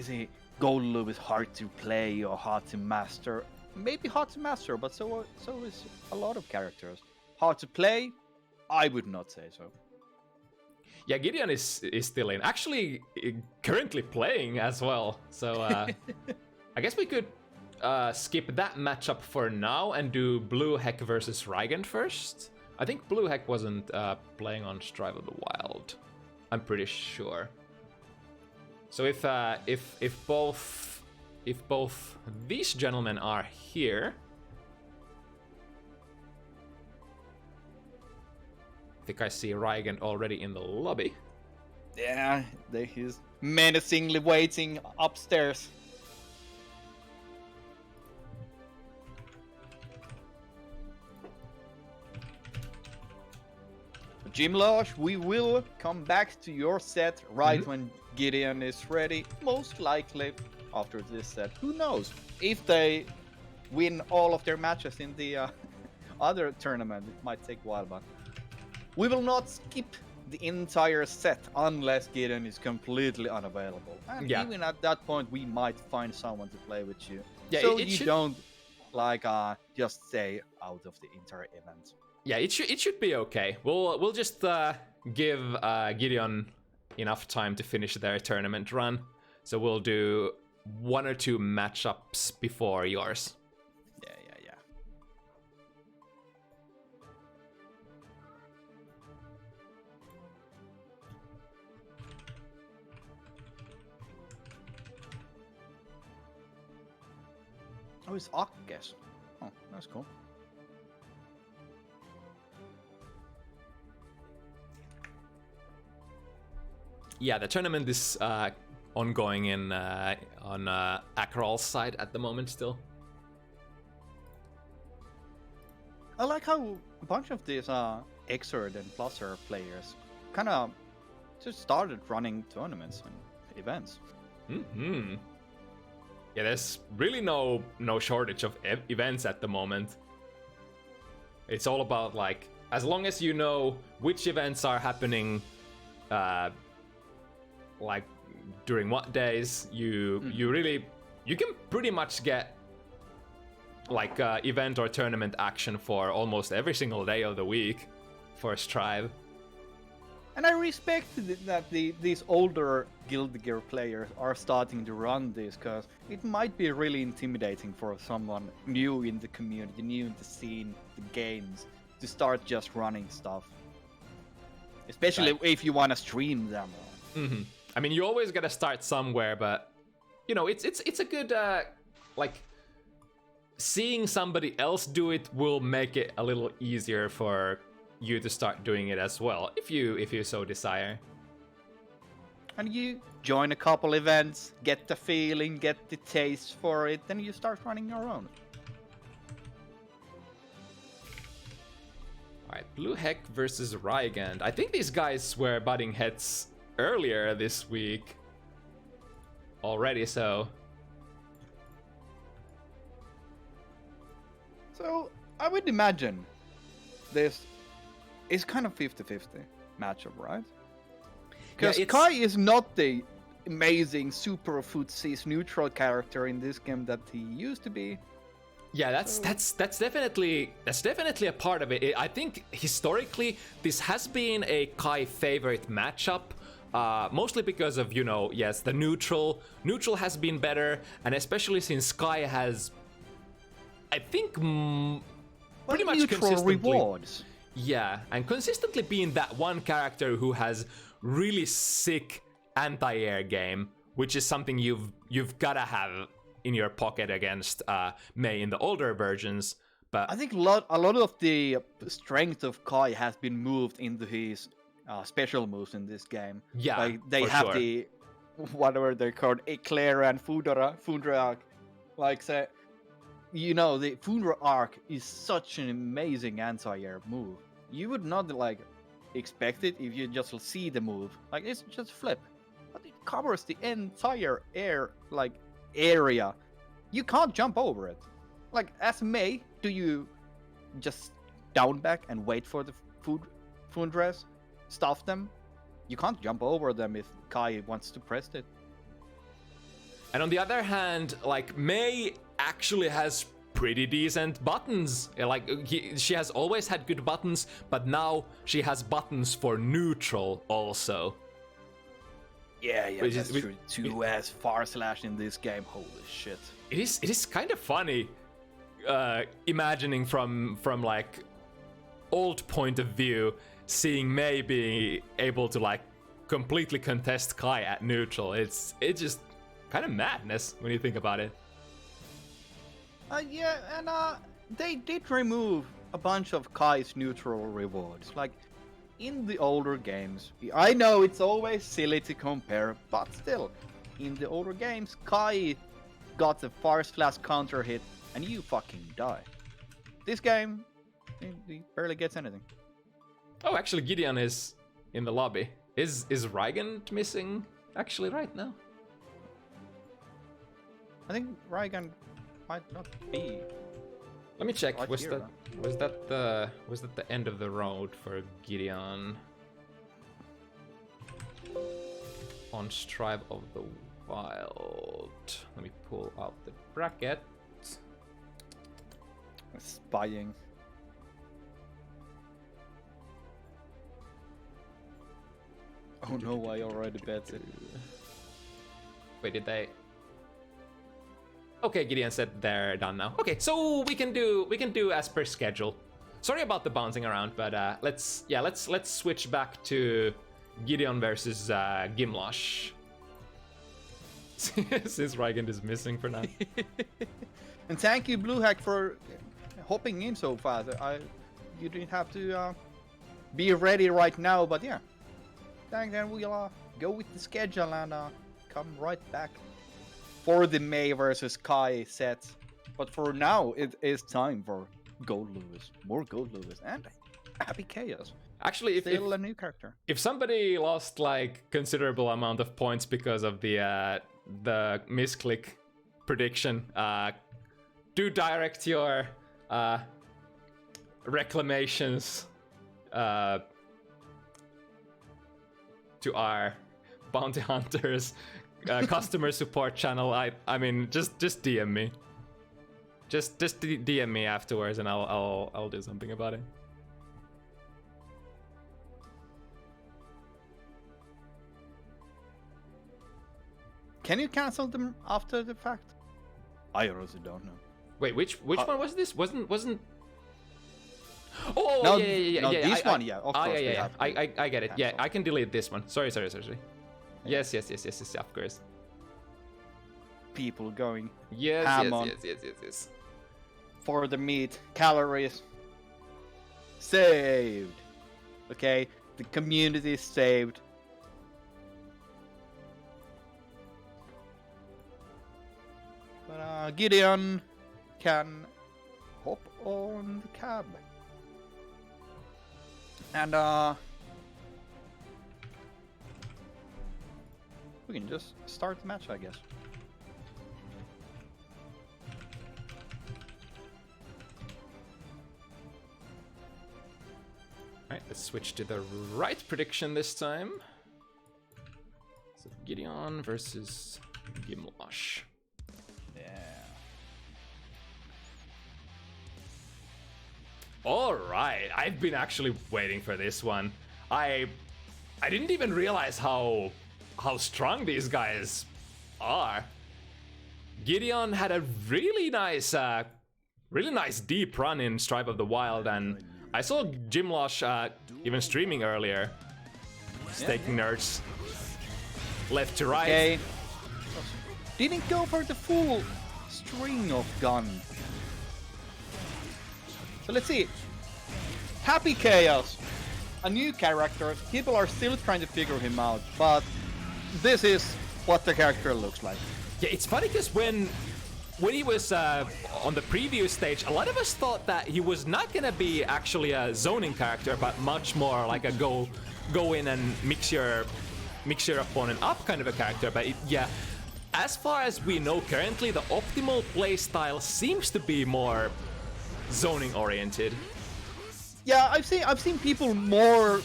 Speaker 2: a Gold Lewis hard to play or hard to master? Maybe hard to master, but so is a lot of characters. Hard to play? I would not say so.
Speaker 1: Yeah, Gideon is still in. Actually, currently playing as well. So I guess we could skip that matchup for now and do Blue Heck versus Rygand first. I think Blue Heck wasn't playing on Strive of the Wild. I'm pretty sure. So if both these gentlemen are here, I think I see Rygand already in the lobby.
Speaker 2: Yeah, he's menacingly waiting upstairs. Gymlosh, we will come back to your set right when Gideon is ready. Most likely after this set. Who knows? If they win all of their matches in the other tournament, it might take a while, but we will not skip the entire set unless Gideon is completely unavailable. And even at that point, we might find someone to play with you. Yeah, so you don't like just stay out of the entire event.
Speaker 1: Yeah, it should be okay. We'll just give Gideon enough time to finish their tournament run. So we'll do 1 or 2 matchups before yours.
Speaker 2: Yeah. Oh, it's Akkes. Oh, that's cool.
Speaker 1: Yeah, the tournament is ongoing in on Akral's side at the moment still.
Speaker 2: I like how a bunch of these Xrd and Plusser players kind of just started running tournaments and events.
Speaker 1: Yeah, there's really no shortage of events at the moment. It's all about, like, as long as you know which events are happening, like during what days, you can pretty much get like event or tournament action for almost every single day of the week for Strive.
Speaker 2: And I respect that these older Guild Gear players are starting to run this, because it might be really intimidating for someone new in the community, new in the scene, the games, to start just running stuff. Especially if you want to stream them.
Speaker 1: I mean, you always gotta start somewhere, but you know, it's a good like seeing somebody else do it will make it a little easier for you to start doing it as well, if you so desire.
Speaker 2: And you join a couple events, get the feeling, get the taste for it, then you start running your own.
Speaker 1: Alright, Blue Heck versus Rygand. I think these guys were butting heads earlier this week already, so...
Speaker 2: So, I would imagine this is kind of 50-50 matchup, right? Because Kai is not the amazing super footsies neutral character in this game that he used to be.
Speaker 1: Yeah, that's definitely a part of it. I think historically this has been a Kai favorite matchup, mostly because of, you know, yes, the neutral has been better, and especially since Kai has, I think, pretty much consistently
Speaker 2: rewards.
Speaker 1: Yeah, and consistently being that one character who has really sick anti-air game, which is something you've gotta have in your pocket against Mei in the older versions. But
Speaker 2: I think a lot of the strength of Kai has been moved into his special moves in this game.
Speaker 1: Yeah,
Speaker 2: like they have the whatever they're called, Eclair and Fundra. Like, say, you know, the Fundra Arc is such an amazing anti-air move. You would not like expect it if you just see the move. Like, it's just flip. But it covers the entire area. You can't jump over it. Like, as Mei, do you just down back and wait for the food dress? Stuff them? You can't jump over them if Kai wants to press it.
Speaker 1: And on the other hand, like, Mei actually has pretty decent buttons. Like, she has always had good buttons, but now she has buttons for neutral also.
Speaker 2: Yeah, that's true. 2S far slash in this game. Holy shit.
Speaker 1: It is kind of funny imagining from like old point of view, seeing Mei being able to like completely contest Kai at neutral. It's just kind of madness when you think about it.
Speaker 2: Yeah, and they did remove a bunch of Kai's neutral rewards. Like, in the older games, I know it's always silly to compare, but still, in the older games, Kai got the first class counter hit, and you fucking die. This game, he barely gets anything.
Speaker 1: Oh, actually, Gideon is in the lobby. Is Rygand missing actually right now?
Speaker 2: I think Rygand might not be.
Speaker 1: Let me check.
Speaker 2: Right
Speaker 1: Was
Speaker 2: here,
Speaker 1: that the end of the road for Gideon on Strive of the Wild? Let me pull out the bracket.
Speaker 2: Spying. Oh no, I already bet it.
Speaker 1: Wait, did they? Okay, Gideon said they're done now. Okay, so we can do as per schedule. Sorry about the bouncing around, but let's switch back to Gideon versus Gymlosh. Since Rygand is missing for now.
Speaker 2: And thank you, Bluehack, for hopping in so fast. You didn't have to be ready right now, but yeah. Thanks, and we'll go with the schedule and come right back for the Mei versus Kai set. But for now, it is time for Gold Lewis, more Gold Lewis, and Happy Chaos.
Speaker 1: Actually,
Speaker 2: still a new character.
Speaker 1: If somebody lost like considerable amount of points because of the misclick prediction, do direct your reclamations to our bounty hunters customer support channel. I mean, just DM me. Just DM me afterwards, and I'll do something about it.
Speaker 2: Can you cancel them after the fact? I honestly don't know.
Speaker 1: Wait, which one was this? Wasn't? Oh,
Speaker 2: no,
Speaker 1: yeah.
Speaker 2: No,
Speaker 1: yeah.
Speaker 2: This one, yeah. Of course,
Speaker 1: yeah. I get it.
Speaker 2: Cancel.
Speaker 1: Yeah, I can delete this one. Sorry. Yes, of course.
Speaker 2: People going
Speaker 1: yes.
Speaker 2: for the meat, calories saved. Okay, the community is saved. But Gideon can hop on the cab. And we can just start the match, I guess.
Speaker 1: Alright, let's switch to the right prediction this time. So Gideon versus Gymlosh. Alright, I've been actually waiting for this one. I didn't even realize how strong these guys are. Gideon had a really nice deep run in Strive of the Wild, and I saw Gymlosh even streaming earlier. Staking nerds left to right.
Speaker 2: Okay. Didn't go for the full string of gun. So let's see. Happy Chaos, a new character. People are still trying to figure him out, but this is what the character looks like.
Speaker 1: Yeah, it's funny because when when he was on the previous stage, a lot of us thought that he was not gonna be actually a zoning character, but much more like a go in and mix your opponent up kind of a character. But yeah, as far as we know currently, the optimal playstyle seems to be more zoning oriented.
Speaker 2: Yeah, I've seen people more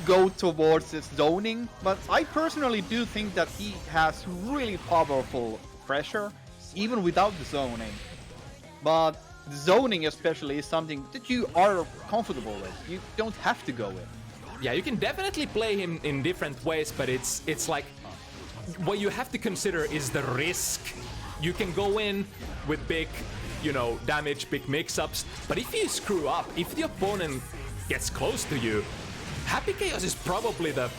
Speaker 2: go towards this zoning, but I personally do think that he has really powerful pressure, even without the zoning. But the zoning especially is something that you are comfortable with. You don't have to go in.
Speaker 1: Yeah, you can definitely play him in different ways, but it's like what you have to consider is the risk. You can go in with big, you know, damage, big mix-ups, but if you screw up, if the opponent gets close to you, Happy Chaos is probably the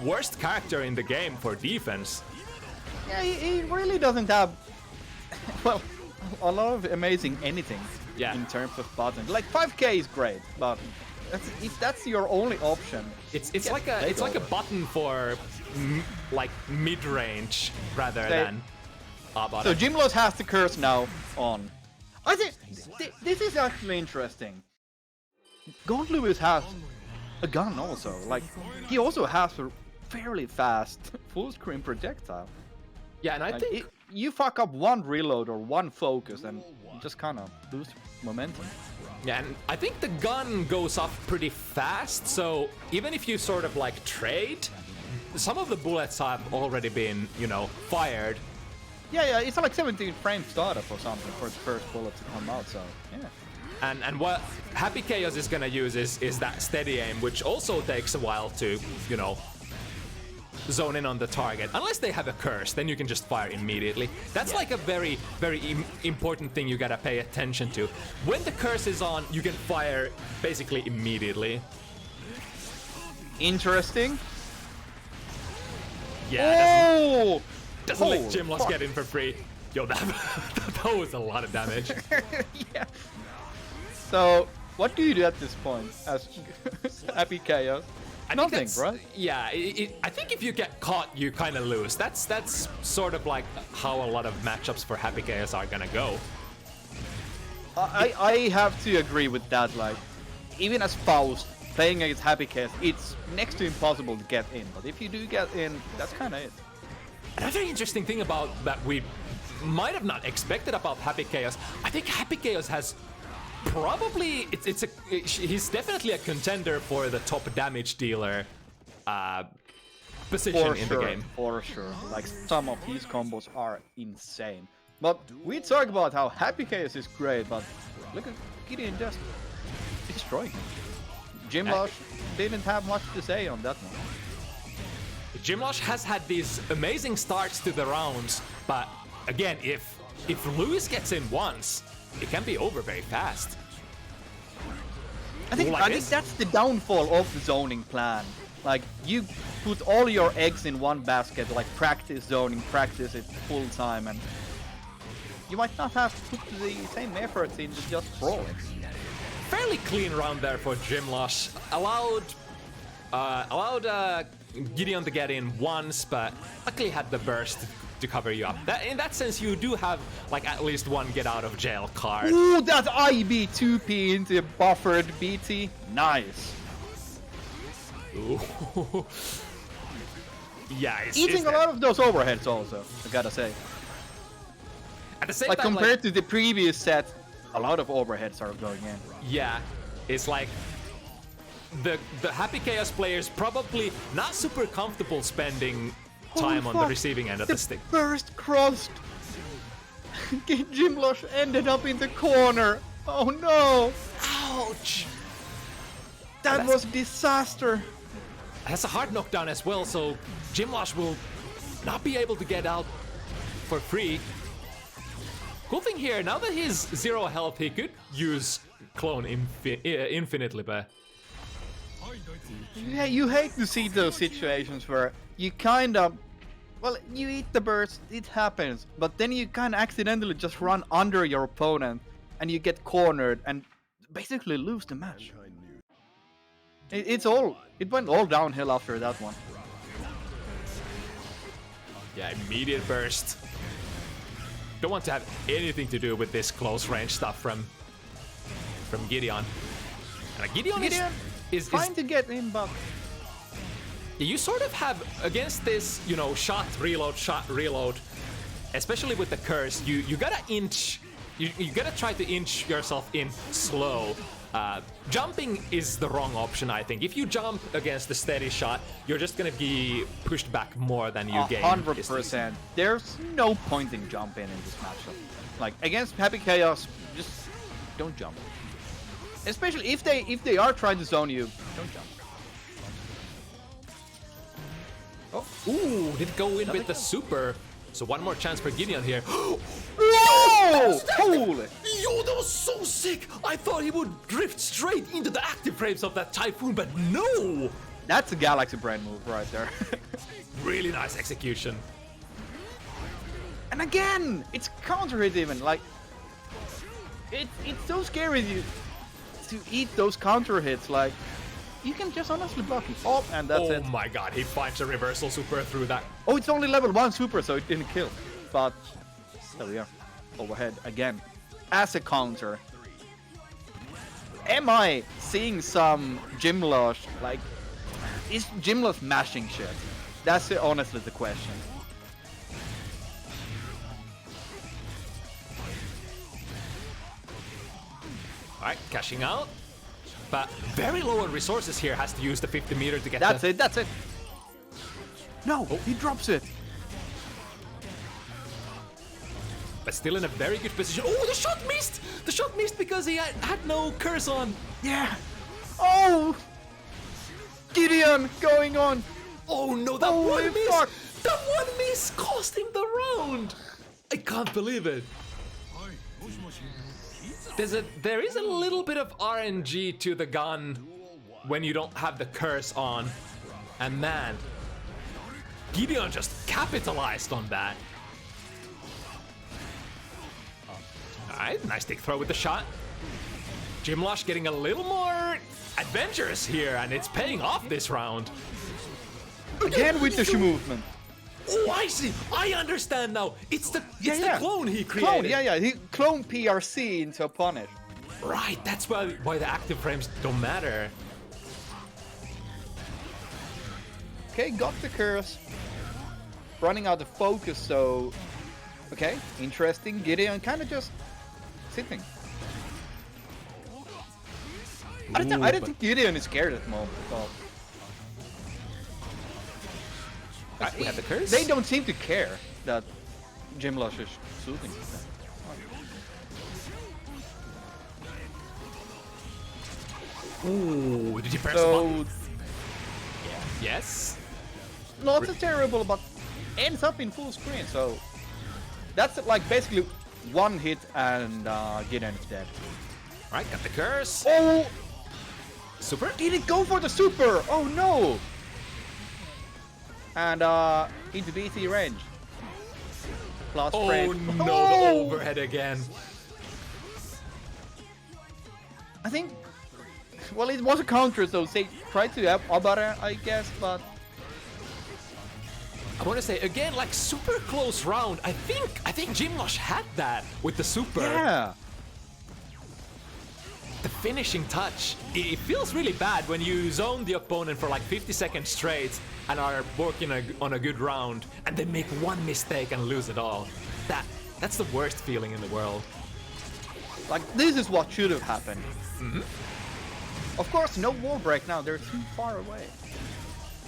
Speaker 1: worst character in the game for defense.
Speaker 2: Yeah, he really doesn't have, well, a lot of amazing anything in terms of buttons. Like 5k is great, but if that's your only option,
Speaker 1: it's like a button for like mid-range rather than a button.
Speaker 2: So Gymlosh has the curse now on. I think this is actually interesting. Gold Lewis has a gun also. Like, he also has a fairly fast full screen projectile.
Speaker 1: Yeah, and I
Speaker 2: like,
Speaker 1: think
Speaker 2: you fuck up one reload or one focus and you just kind of lose momentum.
Speaker 1: Yeah, and I think the gun goes off pretty fast, so even if you sort of like trade, some of the bullets have already been, you know, fired.
Speaker 2: Yeah, it's like 17 frame startup or something for the first bullet to come out, so yeah.
Speaker 1: And what Happy Chaos is gonna use is that steady aim, which also takes a while to, you know, zone in on the target. Unless they have a curse, then you can just fire immediately. That's like a very, very important thing you gotta pay attention to. When the curse is on, you can fire basically immediately.
Speaker 2: Interesting.
Speaker 1: Yeah. Doesn't let Gymlosh get in for free. Yo, that was a lot of damage.
Speaker 2: Yeah. So, what do you do at this point as Happy Chaos? Nothing, right?
Speaker 1: Yeah, I think if you get caught, you kind of lose. That's sort of like how a lot of matchups for Happy Chaos are gonna go.
Speaker 2: I have to agree with that. Like, even as Faust, playing against Happy Chaos, it's next to impossible to get in. But if you do get in, that's kind of it.
Speaker 1: Another interesting thing about that we might have not expected about Happy Chaos, I think Happy Chaos has probably he's definitely a contender for the top damage dealer position in the game.
Speaker 2: For sure. Like, some of his combos are insane. But we talk about how Happy Chaos is great, but look at Gideon just destroying him. Gymlosh didn't have much to say on that one.
Speaker 1: Gymlosh has had these amazing starts to the rounds, but again, if Lewis gets in once, it can be over very fast.
Speaker 2: I think that's the downfall of the zoning plan. Like, you put all your eggs in one basket, like practice zoning, practice it full time, and you might not have put the same effort into just brawling.
Speaker 1: Fairly clean round there for Gymlosh. Allowed Gideon to get in once, but luckily had the burst to cover you up. In that sense, you do have like at least one get out of jail card.
Speaker 2: Ooh, that IB 2P into buffered BT. Nice.
Speaker 1: Ooh. Yeah,
Speaker 2: eating a lot of those overheads also, I gotta say.
Speaker 1: At the same
Speaker 2: time,
Speaker 1: compared
Speaker 2: like, to the previous set, a lot of overheads are going in.
Speaker 1: Yeah, it's like the Happy Chaos players probably not super comfortable spending time on the receiving end of the stick.
Speaker 2: First crossed. Gymlosh ended up in the corner. Oh no!
Speaker 1: Ouch!
Speaker 2: That was disaster.
Speaker 1: That's a hard knockdown as well, so Gymlosh will not be able to get out for free. Cool thing here, now that he's 0 health, he could use Clone infinitely, but...
Speaker 2: Yeah, you hate to see those situations where you kind of... Well, you eat the burst, it happens, but then you kind of accidentally just run under your opponent and you get cornered and basically lose the match. It went all downhill after that one.
Speaker 1: Yeah, immediate burst. don't want to have anything to do with this close range stuff from Gideon. And Gideon is
Speaker 2: trying to get him, but
Speaker 1: you sort of have against this, you know, shot reload, especially with the curse. You gotta inch. You gotta try to inch yourself in slow. Jumping is the wrong option, I think. If you jump against the steady shot, you're just gonna be pushed back more than you gain.
Speaker 2: 100%. There's no point in jumping in this matchup. Like against Happy Chaos, just don't jump. Especially if they are trying to zone you, don't jump.
Speaker 1: Oh, ooh, did go in with the super. So one more chance for Gideon here.
Speaker 2: Whoa! Holy!
Speaker 1: Yo, that was so sick! I thought he would drift straight into the active frames of that Typhoon, but no!
Speaker 2: That's a Galaxy Brain move right there.
Speaker 1: Really nice execution.
Speaker 2: And again, it's counter hit even. Like, it's so scary to eat those counter hits. Like, you can just honestly block it. Oh, and that's it.
Speaker 1: Oh my god, he finds a reversal super through that.
Speaker 2: Oh, it's only level 1 super, so it didn't kill. But there we are. Overhead again. As a counter. Am I seeing some Gymlosh? Like, is Gymlosh mashing shit? That's honestly the question.
Speaker 1: Alright, cashing out. But very low on resources here, has to use the 50 meter to get
Speaker 2: That's it. No, he drops it.
Speaker 1: But still in a very good position. Oh, the shot missed! The shot missed because he had no curse on.
Speaker 2: Yeah. Oh! Gideon going on.
Speaker 1: Oh no, that
Speaker 2: Holy
Speaker 1: one miss!
Speaker 2: fuck.
Speaker 1: That one miss cost him the round! I can't believe it. There is a little bit of RNG to the gun when you don't have the curse on. And man, Gideon just capitalized on that. Alright, nice take throw with the shot. Gymlosh getting a little more adventurous here, and it's paying off this round.
Speaker 2: Again with the movement.
Speaker 1: Oh, I see. I understand now. It's the clone he created.
Speaker 2: Clone, yeah. He cloned PRC into a punish.
Speaker 1: Right, that's why the active frames don't matter.
Speaker 2: Okay, got the curse. Running out of focus, so... Okay, interesting. Gideon kind of just sitting. I don't think Gideon is scared at the moment at all.
Speaker 1: We have the curse.
Speaker 2: They don't seem to care that Gymlosh is shooting.
Speaker 1: Ooh, did you press the
Speaker 2: So,
Speaker 1: button? Yes.
Speaker 2: not so terrible, but ends up in full screen. So that's like basically one hit and Gideon is dead.
Speaker 1: Right, got the curse.
Speaker 2: Oh,
Speaker 1: Super.
Speaker 2: did it go for the super? Oh no! And into BT range. Plus
Speaker 1: Oh
Speaker 2: frame.
Speaker 1: no,
Speaker 2: Oh!
Speaker 1: the overhead again.
Speaker 2: I think, well, it was a counter, so they tried to have Abara, I guess, but
Speaker 1: I want to say again, like super close round. I think Gymlosh had that with the super.
Speaker 2: yeah.
Speaker 1: The finishing touch. It feels really bad when you zone the opponent for like 50 seconds straight and are working on a good round, and they make one mistake and lose it all. That's the worst feeling in the world.
Speaker 2: Like, this is what should have happened.
Speaker 1: Mm-hmm.
Speaker 2: Of course, no wall break now, they're too far away.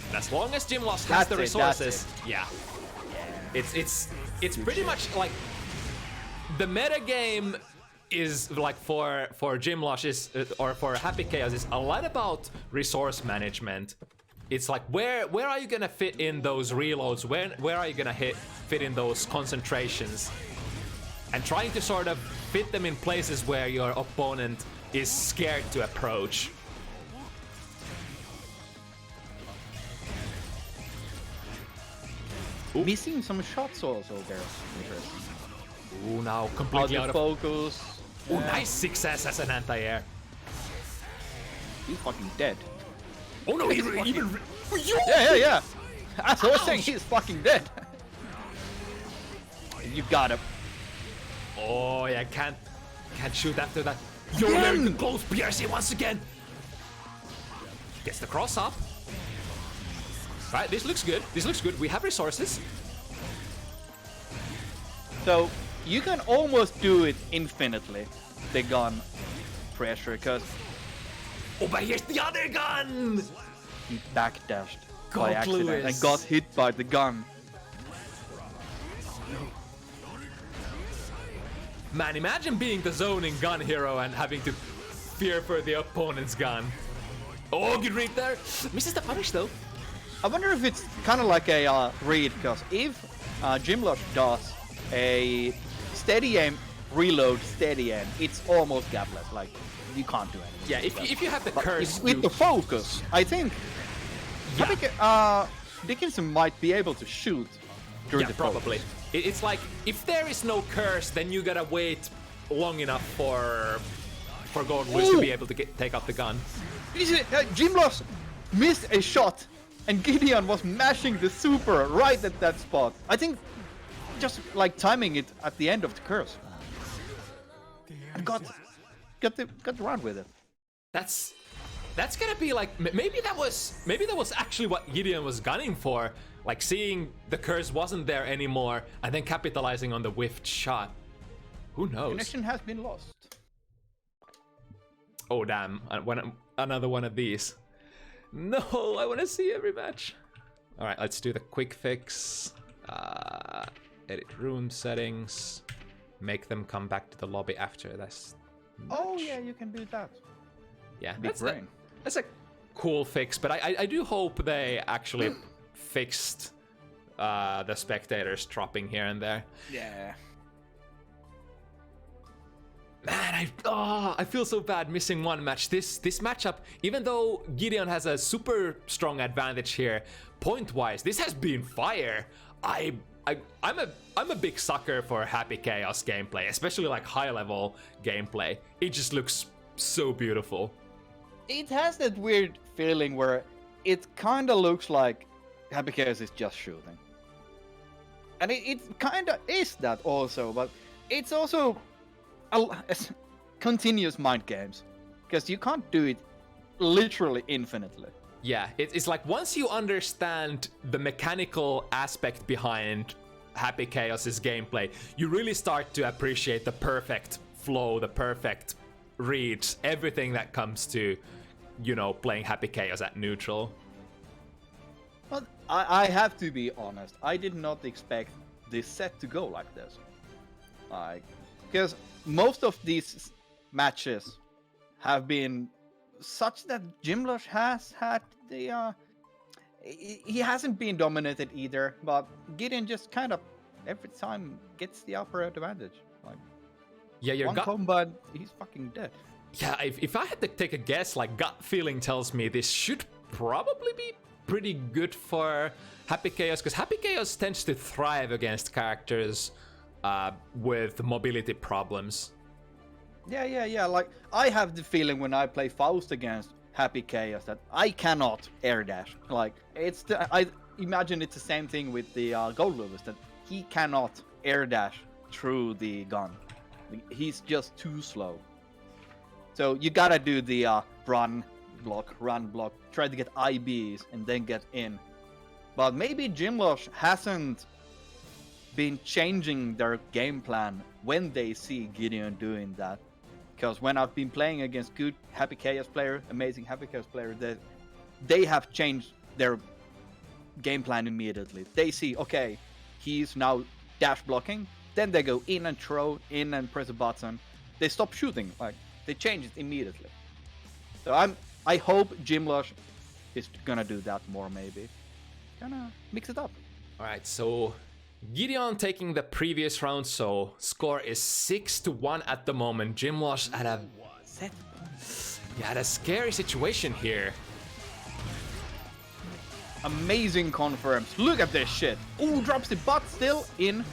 Speaker 1: And as long as Gymlosh has
Speaker 2: That's
Speaker 1: the
Speaker 2: it,
Speaker 1: resources,
Speaker 2: that's
Speaker 1: yeah. It's pretty much like the meta game is like for Gymlosh is or for Happy Chaos is a lot about resource management. It's like where are you gonna fit in those reloads? Where are you gonna fit in those concentrations? And trying to sort of fit them in places where your opponent is scared to approach.
Speaker 2: Ooh. Missing some shots also there. Interesting.
Speaker 1: Ooh, now completely out of
Speaker 2: focus.
Speaker 1: Ooh, nice success as an anti-air.
Speaker 2: He's fucking dead.
Speaker 1: Oh no, he's
Speaker 2: fucking...
Speaker 1: even...
Speaker 2: Yeah. As I was saying, he's fucking dead. You got him.
Speaker 1: Oh yeah, can't shoot after that. Yo, very close. PRC once again. Gets the cross up. Right, this looks good. This looks good. We have resources.
Speaker 2: So you can almost do it infinitely, the gun pressure, because
Speaker 1: Oh, but here's the other gun!
Speaker 2: he backdashed
Speaker 1: God,
Speaker 2: by accident
Speaker 1: Lewis.
Speaker 2: and got hit by the gun.
Speaker 1: Man, imagine being the zoning gun hero and having to fear for the opponent's gun. Oh, good read there. Misses the punish though.
Speaker 2: I wonder if it's kind of like a read, because if Gymlosh does a steady aim, reload, steady aim, it's almost gapless. Like, you can't do anything.
Speaker 1: Yeah, if you have the curse,
Speaker 2: with the focus, I think Dickinson might be able to shoot during the
Speaker 1: probably.
Speaker 2: focus.
Speaker 1: It's like, if there is no curse, then you gotta wait long enough for GoldWiz to be able to take out the gun.
Speaker 2: Gymlosh missed a shot, and Gideon was mashing the super right at that spot. I think just like timing it at the end of the curse. And got the run with it.
Speaker 1: That's gonna be like, maybe that was actually what Gideon was gunning for, like seeing the curse wasn't there anymore and then capitalizing on the whiffed shot. Who knows?
Speaker 2: Connection has been lost.
Speaker 1: Oh damn, another one of these. No, I want to see every match. All right, let's do the quick fix. Edit room settings. Make them come back to the lobby after this match.
Speaker 2: Oh yeah, you can do that.
Speaker 1: Yeah,
Speaker 2: That's
Speaker 1: a cool fix, but I do hope they actually fixed the spectators dropping here and there.
Speaker 2: Yeah.
Speaker 1: Man, I feel so bad missing one match. This matchup, even though Gideon has a super strong advantage here, point-wise, this has been fire. I'm a big sucker for Happy Chaos gameplay, especially like high-level gameplay. It just looks so beautiful.
Speaker 2: It has that weird feeling where it kind of looks like Happy Chaos is just shooting. And it kind of is that also, but it's also continuous mind games, because you can't do it literally infinitely.
Speaker 1: Yeah, it's like once you understand the mechanical aspect behind Happy Chaos's gameplay, you really start to appreciate the perfect flow, the perfect reads, everything that comes to, you know, playing Happy Chaos at neutral.
Speaker 2: But I have to be honest, I did not expect this set to go like this. Like, because most of these matches have been such that Gymlosh has had the he hasn't been dominated either, but Gideon just kind of every time gets the upper advantage. Like,
Speaker 1: yeah, your
Speaker 2: one combat, he's fucking dead.
Speaker 1: Yeah, if I had to take a guess, like gut feeling tells me this should probably be pretty good for Happy Chaos, because Happy Chaos tends to thrive against characters with mobility problems.
Speaker 2: Yeah. Like, I have the feeling when I play Faust against Happy Chaos that I cannot air dash. Like, I imagine it's the same thing with the GoldWiz, that he cannot air dash through the gun. He's just too slow. So you gotta do the run, block, try to get IBs and then get in. But maybe Gymlosh hasn't been changing their game plan when they see Gideon doing that. Because when I've been playing against good Happy Chaos player, amazing Happy Chaos player, they have changed their game plan immediately. They see, okay, he's now dash blocking, then they go in and throw, in and press a button. They stop shooting, like, they change it immediately. So I hope Gymlosh is gonna do that more, maybe. Gonna mix it up.
Speaker 1: Alright, so Gideon taking the previous round, so score is 6-1 at the moment. Gymlosh at a scary situation here.
Speaker 2: Amazing confirms. Look at this shit. Ooh, drops the butt, still in.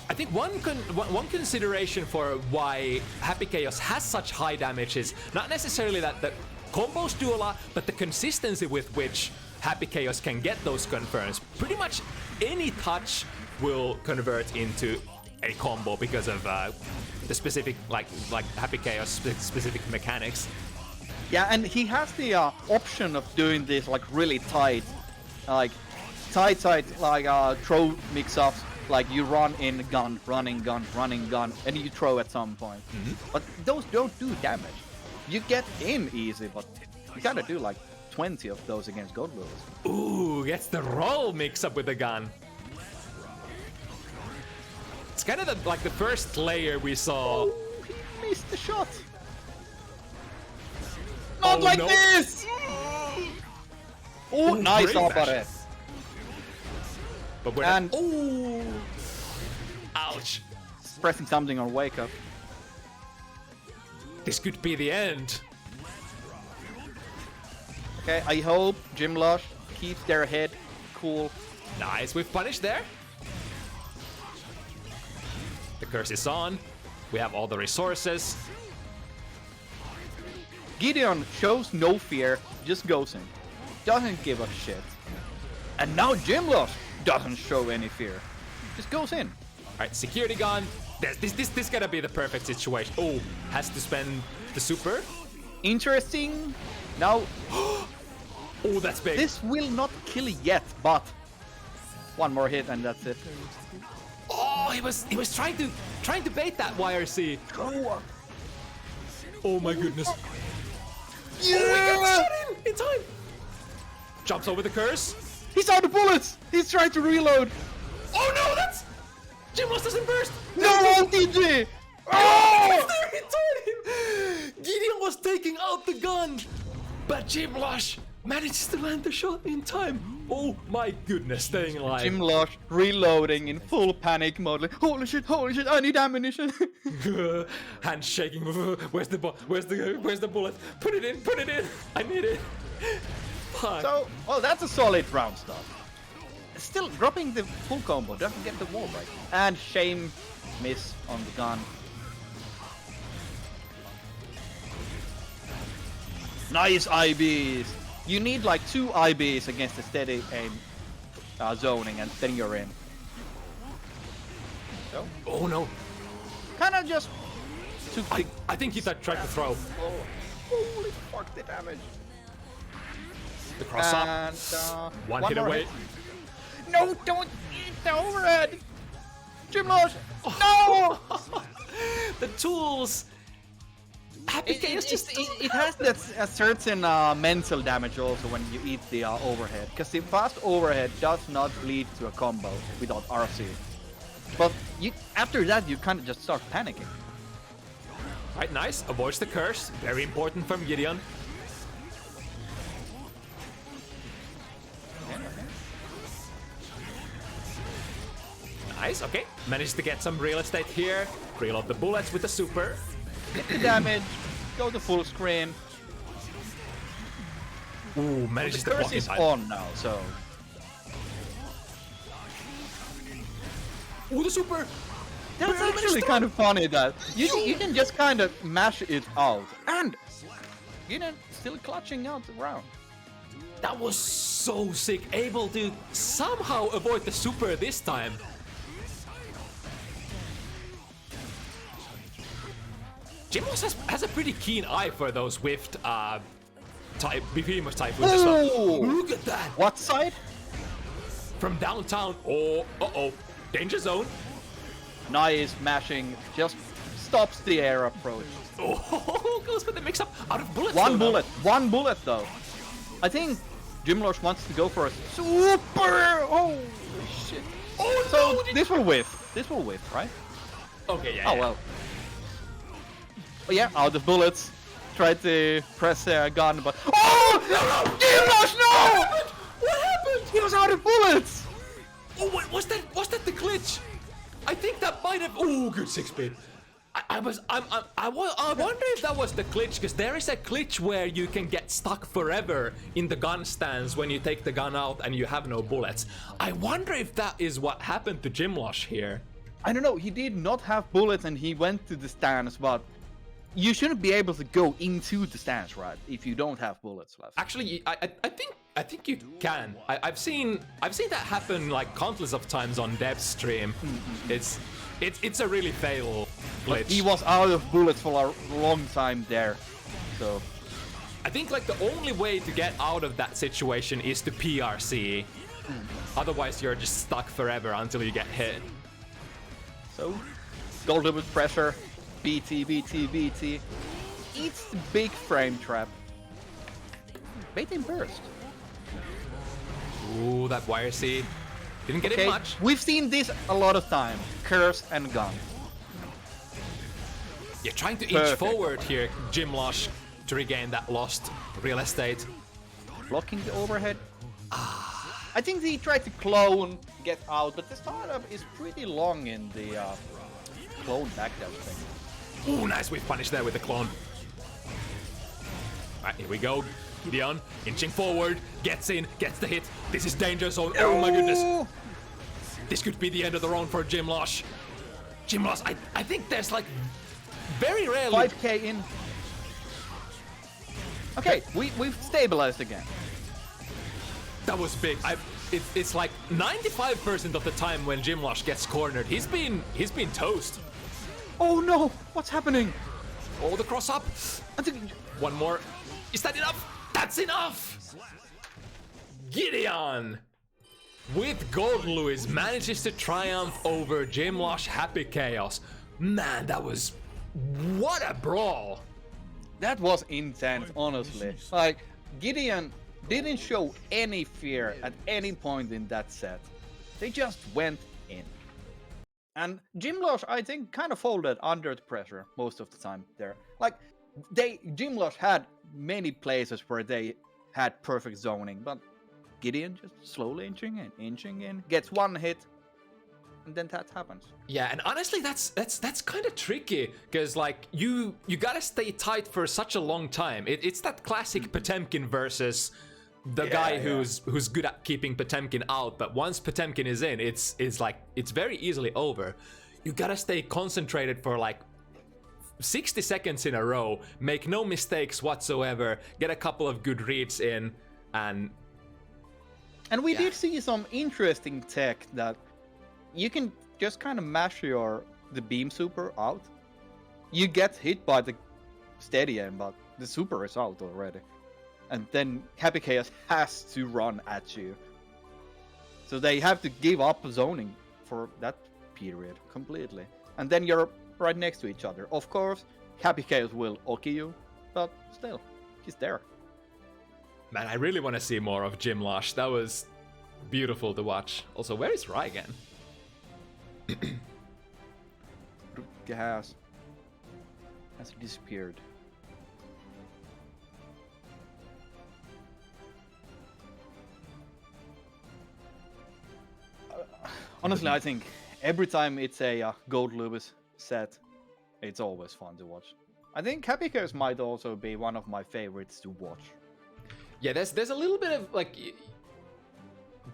Speaker 1: I think one consideration for why Happy Chaos has such high damage is not necessarily that the combos do a lot, but the consistency with which Happy Chaos can get those confirms. Pretty much any touch will convert into a combo because of the specific like Happy Chaos specific mechanics.
Speaker 2: Yeah, and he has the option of doing this like really tight, like throw mix-ups. Like you run in gun, running gun, and you throw at some point. But those don't do damage. You get in easy, but you gotta do like 20 of those against God Wills.
Speaker 1: Ooh, gets the roll mix up with the gun. It's kind of the first layer we saw.
Speaker 2: Oh, he missed the shot. Not like this! Oh, nice up at it.
Speaker 1: But we're
Speaker 2: and
Speaker 1: ooh, ouch!
Speaker 2: Pressing something on wake up.
Speaker 1: This could be the end.
Speaker 2: Okay, I hope Gymlosh keeps their head cool.
Speaker 1: Nice, we've punished there. The curse is on. We have all the resources.
Speaker 2: Gideon shows no fear, just goes in. Doesn't give a shit. And now Gymlosh doesn't show any fear. Just goes in.
Speaker 1: Alright, security gone. This gotta be the perfect situation. Oh, has to spend the super.
Speaker 2: Interesting. Now
Speaker 1: Oh, that's big.
Speaker 2: this will not kill yet, but one more hit and that's it.
Speaker 1: Oh, he was trying to bait that YRC. Oh my goodness.
Speaker 2: Yeah!
Speaker 1: Oh, he got shot in time. Jumps over the curse.
Speaker 2: He's out of bullets! He's trying to reload!
Speaker 1: Oh no, that's Gymlosh doesn't burst.
Speaker 2: No, TG!
Speaker 1: Oh! He told him. Gideon was taking out the gun, but Gymlosh manages to land the shot in time. Oh my goodness, staying alive.
Speaker 2: Gymlosh reloading in full panic mode. Like, holy shit, I need ammunition.
Speaker 1: Hands shaking. Where's the bullet? Put it in. I need it. Fuck.
Speaker 2: So, well, that's a solid round start. Still, dropping the full combo doesn't get the wall break. And shame miss on the gun. Nice IBs. You need like 2 IBs against a steady aim zoning, and then you're in. So,
Speaker 1: Oh no.
Speaker 2: kind of just took the...
Speaker 1: I think he tried to throw.
Speaker 2: Oh, holy fuck, the damage.
Speaker 1: The cross up.
Speaker 2: And,
Speaker 1: One hit
Speaker 2: more
Speaker 1: away.
Speaker 2: hit. No, don't eat the overhead! Gymlosh! No!
Speaker 1: The tools. Happy Chaos
Speaker 2: It has that a certain mental damage also when you eat the overhead, because the fast overhead does not lead to a combo without RC. But after that, you kind of just start panicking.
Speaker 1: Right, nice. Avoids the curse. Very important from Gideon. Nice, okay. Managed to get some real estate here. Reload the bullets with the super.
Speaker 2: Get the damage, go to full screen.
Speaker 1: Ooh,
Speaker 2: The
Speaker 1: manages to
Speaker 2: curse
Speaker 1: block
Speaker 2: is
Speaker 1: it.
Speaker 2: on now, so...
Speaker 1: Ooh, the super.
Speaker 2: That's
Speaker 1: Barely
Speaker 2: actually
Speaker 1: managed to-
Speaker 2: kind of funny that you can just kind of mash it out. And Gideon still clutching out the round.
Speaker 1: That was so sick. Able to somehow avoid the super this time. Gymlosh has a pretty keen eye for those whiffed behemoth typhoons as well.
Speaker 2: Ooh.
Speaker 1: Look at that!
Speaker 2: What side?
Speaker 1: From downtown. Oh, uh-oh. Danger zone.
Speaker 2: Nice mashing, just stops the air approach.
Speaker 1: Oh, goes for the mix-up. Out of bullets.
Speaker 2: One
Speaker 1: though,
Speaker 2: bullet, one bullet though. I think Gymlosh wants to go for a super. Holy shit!
Speaker 1: Oh
Speaker 2: So
Speaker 1: no!
Speaker 2: this will whiff. This will whiff, right?
Speaker 1: Okay, yeah.
Speaker 2: Oh
Speaker 1: yeah.
Speaker 2: well. Oh yeah, out of bullets. Tried to press a gun, but oh! Gymlosh, no!
Speaker 1: What happened?
Speaker 2: He was out of bullets.
Speaker 1: Oh, wait, was that the glitch? I think that might have. Oh, good 6-bit. I wonder if that was the glitch, because there is a glitch where you can get stuck forever in the gun stance when you take the gun out and you have no bullets. I wonder if that is what happened to Gymlosh here.
Speaker 2: I don't know. He did not have bullets, and he went to the stance, but you shouldn't be able to go into the stance, right? If you don't have bullets left.
Speaker 1: Actually, I think you can. I've seen that happen like countless of times on Dev's stream. It's It's a really fail glitch.
Speaker 2: He was out of bullets for a long time there, so...
Speaker 1: I think like the only way to get out of that situation is to PRC. Otherwise, you're just stuck forever until you get hit.
Speaker 2: So, Gold with pressure, BT, BT, BT. Eats the big frame trap. Bait and burst.
Speaker 1: Ooh, that wire seed. Didn't get it much.
Speaker 2: We've seen this a lot of time. Curse and gun.
Speaker 1: You're trying to inch forward here, Gymlosh, to regain that lost real estate.
Speaker 2: Blocking the overhead. I think he tried to clone, get out, but the startup is pretty long in the clone backdash thing.
Speaker 1: Ooh, nice whiff punish there with the clone. Alright, here we go. Gideon inching forward, gets in, gets the hit. This is danger zone. Oh my goodness. This could be the end of the round for Gymlosh. Gymlosh, I think there's like very rarely
Speaker 2: 5k in. Okay, we've stabilized again.
Speaker 1: That was big. It's like 95% of the time when Gymlosh gets cornered, he's been toast.
Speaker 2: Oh no, what's happening?
Speaker 1: Oh, the cross up. One more. Is that enough? That's enough! Gideon, with Gold Lewis, manages to triumph over Gymlosh Happy Chaos. Man, that was... what a brawl!
Speaker 2: That was intense, honestly. Like, Gideon didn't show any fear at any point in that set. They just went in. And Gymlosh, I think, kind of folded under the pressure most of the time there. Like, Gymlosh had many places where they had perfect zoning, but Gideon just slowly inching in, gets one hit, and then that happens.
Speaker 1: Yeah, and honestly, that's kind of tricky, because like you gotta stay tight for such a long time. It's that classic Potemkin versus the guy who's good at keeping Potemkin out, but once Potemkin is in, it's very easily over. You gotta stay concentrated for like 60 seconds in a row, make no mistakes whatsoever, get a couple of good reads in, and
Speaker 2: we did see some interesting tech that you can just kind of mash the beam super out. You get hit by the steady aim, but the super is out already, and then Happy Chaos has to run at you, so they have to give up zoning for that period completely, and then you're right next to each other. Of course, Happy Chaos will oki you, but still, he's there.
Speaker 1: Man, I really want to see more of Gymlosh. That was beautiful to watch. Also, where is Rygand?
Speaker 2: has disappeared. Honestly, I think every time it's a Gold Lewis set, it's always fun to watch. I think Happy Chaos might also be one of my favorites to watch.
Speaker 1: Yeah, there's a little bit of like,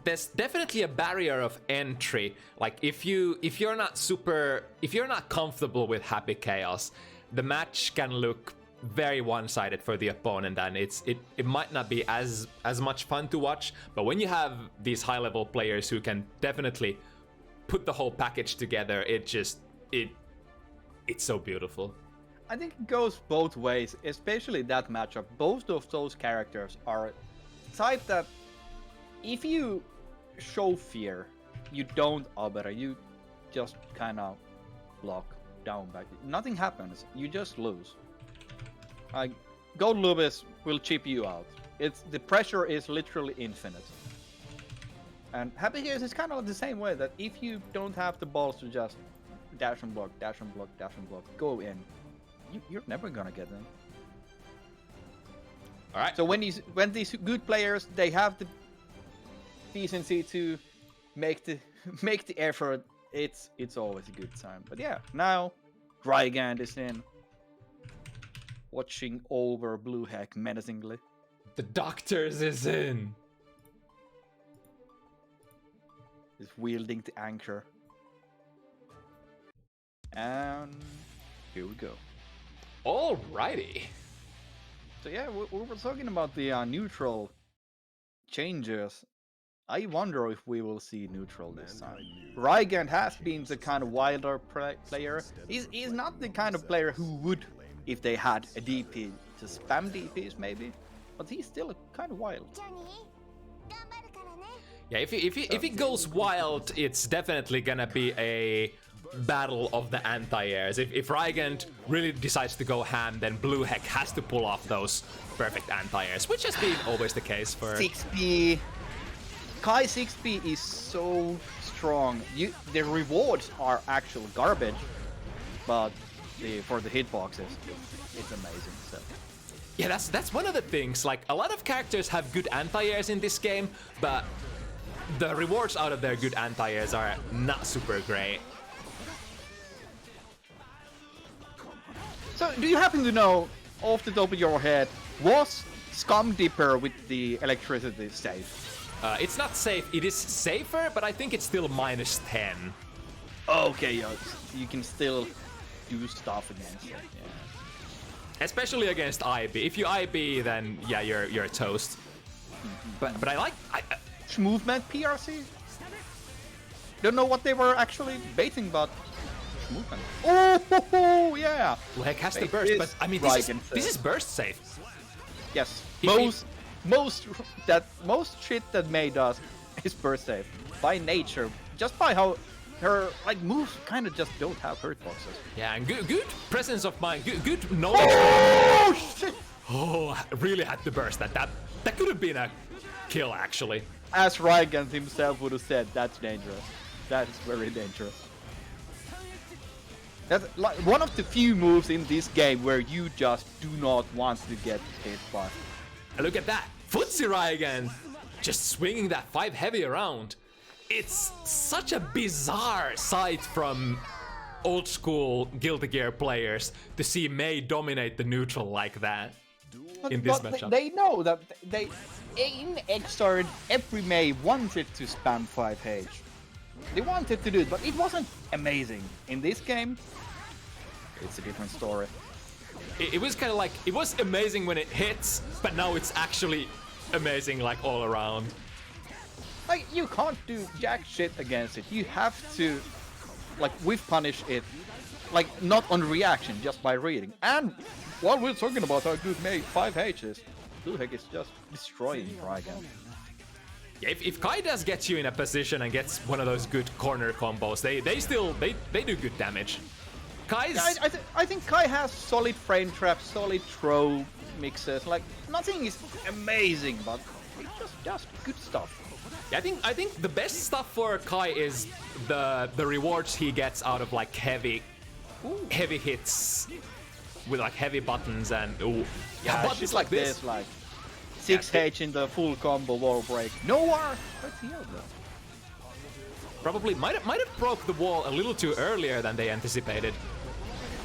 Speaker 1: there's definitely a barrier of entry. Like if you're not comfortable with Happy Chaos, the match can look very one-sided for the opponent, and it might not be as much fun to watch. But when you have these high-level players who can definitely put the whole package together, it's so beautiful.
Speaker 2: I think it goes both ways, especially that matchup. Both of those characters are the type that if you show fear, you don't Abera, you just kind of block down back. Nothing happens, you just lose. Gold Lewis will chip you out. The pressure is literally infinite. And Happy Chaos is kind of the same way, that if you don't have the balls to just dash and block, dash and block, dash and block, go in, you're never gonna get in.
Speaker 1: All right.
Speaker 2: So when these good players, they have the decency to make the effort, it's always a good time. But yeah, now Rygand is in, watching over Blue Heck menacingly.
Speaker 1: The Doctors is in.
Speaker 2: Is wielding the anchor. And here we go.
Speaker 1: Alrighty.
Speaker 2: So yeah, we were talking about the neutral changes I wonder if we will see neutral this time. Rygand has been the kind of wilder player. He's not the kind of player who would, if they had a DP, to spam DPs maybe, but he's still kind of wild.
Speaker 1: Yeah, if he goes wild, it's definitely gonna be a battle of the anti-airs. If Rygand really decides to go ham, then Blue Heck has to pull off those perfect anti-airs, which has been always the case for
Speaker 2: 6P. Kai 6P is so strong. The rewards are actual garbage, but for the hitboxes, it's amazing. So.
Speaker 1: Yeah, that's one of the things. Like, a lot of characters have good anti-airs in this game, but the rewards out of their good anti-airs are not super great.
Speaker 2: So, do you happen to know, off the top of your head, was Scum Dipper with the electricity safe?
Speaker 1: It's not safe. It is safer, but I think it's still -10.
Speaker 2: Okay, yeah, you can still do stuff against it. Yeah.
Speaker 1: Especially against IB. If you IB, then yeah, you're toast. But I like
Speaker 2: Movement PRC. Don't know what they were actually baiting, but movement. Oh yeah.
Speaker 1: Well, Heck has to burst, but I mean this is burst safe.
Speaker 2: Yes. Most shit that May does is burst safe by nature, just by how her moves kind of just don't have hurt boxes.
Speaker 1: Yeah, and good presence of mind, good knowledge.
Speaker 2: Oh shit!
Speaker 1: Oh, really had to burst that. That could have been a kill actually.
Speaker 2: As Rygand himself would have said, that's dangerous. That is very dangerous. That's like one of the few moves in this game where you just do not want to get hit by.
Speaker 1: And look at that, Footsie Rygand, just swinging that 5 heavy around. It's such a bizarre sight from old school Guilty Gear players to see May dominate the neutral like that in this matchup.
Speaker 2: They know that in Xrd, every May wanted to spam 5H. They wanted to do it, but it wasn't amazing. In this game, it's a different story.
Speaker 1: It was kind of like, it was amazing when it hits, but now it's actually amazing like all around.
Speaker 2: Like, you can't do jack shit against it. You have to, whiff punish it, not on reaction, just by reading. And while we're talking about how good May 5H is, Blue Heck is just destroying Rygand.
Speaker 1: Yeah, if Kai does get you in a position and gets one of those good corner combos, they do good damage. Kai's...
Speaker 2: Yeah, I think Kai has solid frame traps, solid throw mixes. Nothing is amazing, but it's just good stuff.
Speaker 1: Yeah, I think the best stuff for Kai is the rewards he gets out of heavy hits with heavy buttons and
Speaker 2: yeah,
Speaker 1: buttons like this.
Speaker 2: 6H in the full combo wall break. No R. What's the Elda?
Speaker 1: Probably might have broke the wall a little too earlier than they anticipated.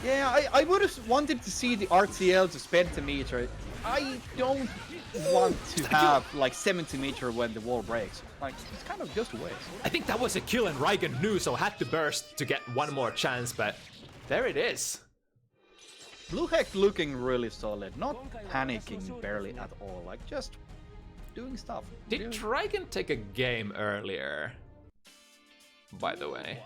Speaker 2: Yeah, I would have wanted to see the RTL to Spentimeter. I don't want to have 70 meter when the wall breaks. It's kind of just a waste.
Speaker 1: I think that was a kill and Rygand knew, so had to burst to get one more chance, but there it is.
Speaker 2: Blue Heck looking really solid, not panicking barely at all, just doing stuff.
Speaker 1: Did Rygand take a game earlier? By the way,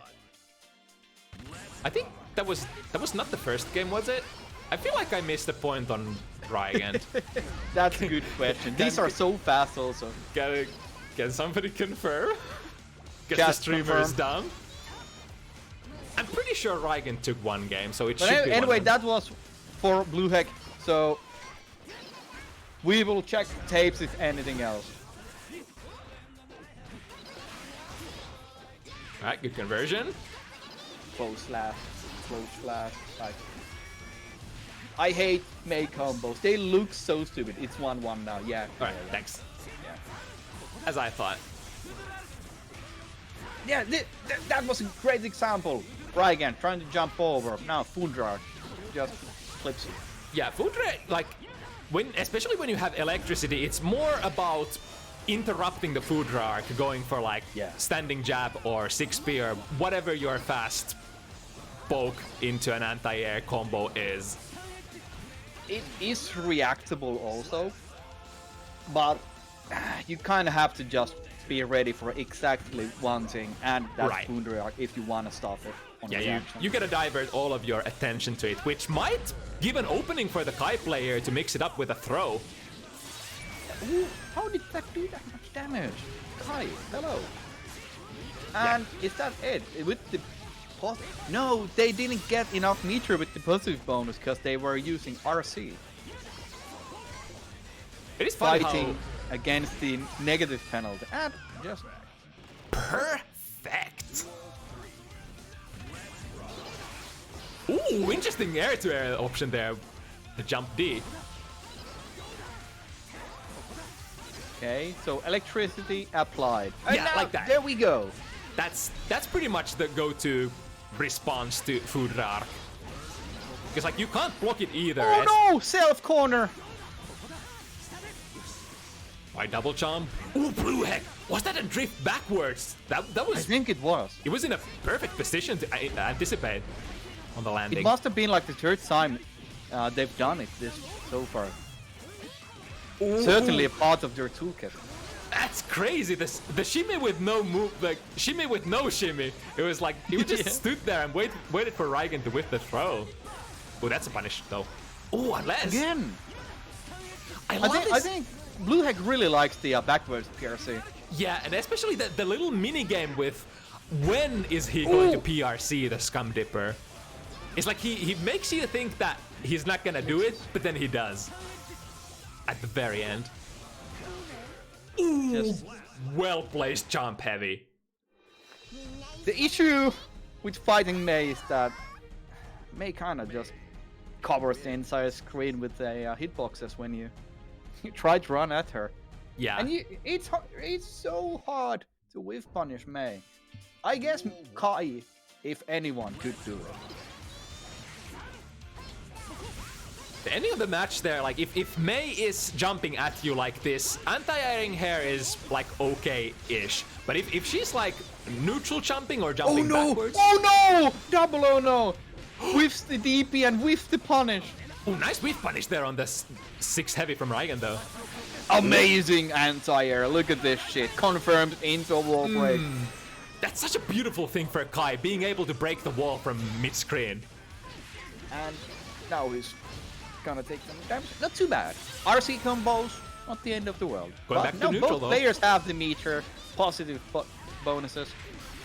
Speaker 1: I think that was not the first game, was it? I feel like I missed a point on Rygand.
Speaker 2: That's a good question. These are so fast also.
Speaker 1: Can somebody confirm? Guess the streamer is down. I'm pretty sure Rygand took one game, so it should be
Speaker 2: anyway, that was for Blue Heck, so we will check tapes if anything else.
Speaker 1: Alright, good conversion.
Speaker 2: Close slash. I hate May combos. They look so stupid. It's 1-1 now. Yeah.
Speaker 1: Alright, thanks.
Speaker 2: Yeah.
Speaker 1: As I thought.
Speaker 2: Yeah, that was a great example. Rygand trying to jump over. Now Fundra just flips it.
Speaker 1: Yeah, Fundra, especially when you have electricity, it's more about interrupting the Fundra arc, going for standing jab or 6P or whatever your fast poke into an anti-air combo is.
Speaker 2: It is reactable also, but you kind of have to just be ready for exactly one thing, and that's
Speaker 1: Right.
Speaker 2: Boonderark if you want to stop it. On
Speaker 1: Yeah,
Speaker 2: reaction.
Speaker 1: you gotta divert all of your attention to it, which might give an opening for the Kai player to mix it up with a throw.
Speaker 2: Ooh, how did that do that much damage? Kai, hello. And is that it? With the no, they didn't get enough meter with the positive bonus because they were using RC.
Speaker 1: It is fun
Speaker 2: Fighting against the negative penalty. And just
Speaker 1: perfect. Ooh, interesting air-to-air option there. The jump D.
Speaker 2: okay, so electricity applied. And
Speaker 1: Yeah,
Speaker 2: now,
Speaker 1: like that.
Speaker 2: There we go.
Speaker 1: That's pretty much the go-to response to Food Arc. Because like you can't block it either.
Speaker 2: Oh no! Self corner!
Speaker 1: Why double jump? Ooh, Blue Heck! Was that a drift backwards? That
Speaker 2: I
Speaker 1: was.
Speaker 2: think it was.
Speaker 1: It was in a perfect position to anticipate on the landing.
Speaker 2: It must have been like the third time they've done it this so far.
Speaker 1: Ooh,
Speaker 2: Certainly a part of their toolkit.
Speaker 1: That's crazy. The shimmy with no move, like shimmy with no shimmy. It was like he just
Speaker 2: Yeah.
Speaker 1: stood there and waited for Rygand to whip the throw. Oh, that's a punish though. Oh, unless
Speaker 2: Again!
Speaker 1: I love this.
Speaker 2: I think Blue Heck really likes the backwards PRC.
Speaker 1: Yeah, and especially the little mini game with when is he going to PRC the Scum Dipper. It's like he makes you think that he's not gonna do it, but then he does. At the very end. Ooh,
Speaker 2: Just-
Speaker 1: well placed jump heavy.
Speaker 2: The issue with fighting Mei is that Mei kind of just covers the entire screen with the hitboxes when you try to run at her.
Speaker 1: Yeah.
Speaker 2: And it's so hard to whiff punish Mei. I guess Kai, if anyone, could do it.
Speaker 1: The ending of the match there, like if Mei is jumping at you like this, anti-airing hair is like okay-ish. But if she's like neutral jumping or jumping backwards.
Speaker 2: Oh no! Double oh no! Whiffs the DP and whiffs the punish.
Speaker 1: Oh, nice whiff punish there on the 6 heavy from Rygand though.
Speaker 2: Amazing anti-air. Look at this shit. Confirmed into a wall break.
Speaker 1: That's such a beautiful thing for Kai, being able to break the wall from mid-screen.
Speaker 2: And now he's gonna take some damage. Not too bad. RC combos, not the end of the world.
Speaker 1: Going
Speaker 2: But
Speaker 1: back to
Speaker 2: now
Speaker 1: neutral,
Speaker 2: both
Speaker 1: though.
Speaker 2: players have the meter, positive bonuses.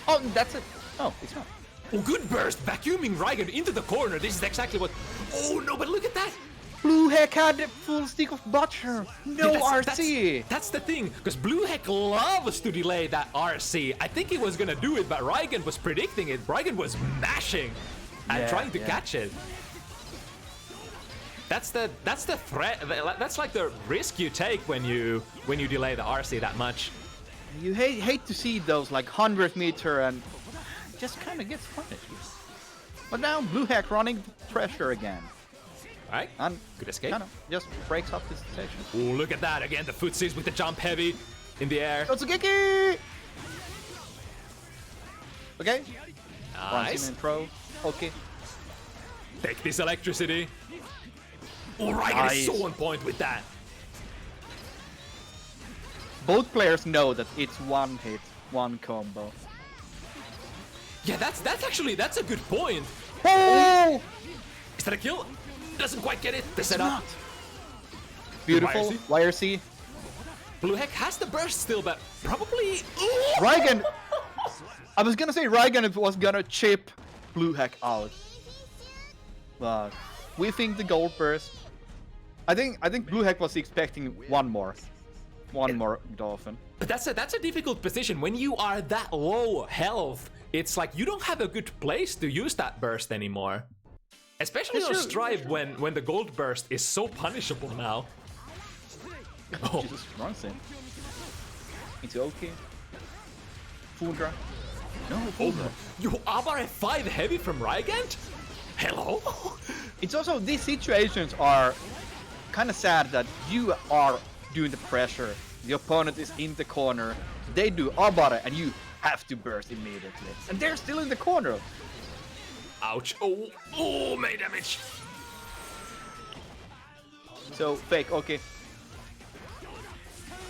Speaker 2: Oh, that's it. Oh, it's not.
Speaker 1: Oh, good burst, vacuuming Rygand into the corner. This is exactly what... Oh no, but look at that!
Speaker 2: Blue Heck had the full stick of butcher. No
Speaker 1: Yeah,
Speaker 2: RC.
Speaker 1: That's the thing, because Blue Heck loves to delay that RC. I think he was gonna do it, but Rygand was predicting it. Rygand was mashing and
Speaker 2: Yeah,
Speaker 1: trying to
Speaker 2: yeah.
Speaker 1: catch it. That's the threat. That's like the risk you take when you delay the RC that much.
Speaker 2: You hate to see those like 100-meter and just kind of gets punished. But now Blue Heck running pressure again.
Speaker 1: All right,
Speaker 2: And
Speaker 1: good escape.
Speaker 2: kind of just breaks up the situation.
Speaker 1: Oh, look at that again. The footsies with the jump heavy in the air.
Speaker 2: Otsugeki! Okay.
Speaker 1: Nice.
Speaker 2: In throw. Okay.
Speaker 1: Take this electricity. Oh, Rygand is
Speaker 2: Nice.
Speaker 1: so on point with that.
Speaker 2: Both players know that it's one hit, one combo.
Speaker 1: Yeah, that's a good point.
Speaker 2: Oh!
Speaker 1: Is that a kill? Doesn't quite get it. The setup.
Speaker 2: Not. Beautiful. YRC.
Speaker 1: Blue Heck has the burst still, but probably. Ooh!
Speaker 2: Rygand. I was gonna say Rygand was gonna chip Blue Heck out. But whiffing the gold burst. I think Blue Heck was expecting one more dolphin.
Speaker 1: But that's a difficult position when you are that low health. It's like you don't have a good place to use that burst anymore. Especially on Strive when the gold burst is so punishable now. Oh,
Speaker 2: Just runs in. Into OK. Fundra. No, Fundra.
Speaker 1: you Abare 5 heavy from Rygand? Hello?
Speaker 2: It's also, these situations are kind of sad that you are doing the pressure. The opponent is in the corner. They do Abare and you have to burst immediately. And they're still in the corner.
Speaker 1: Ouch. Oh, May damage.
Speaker 2: So, fake, okay.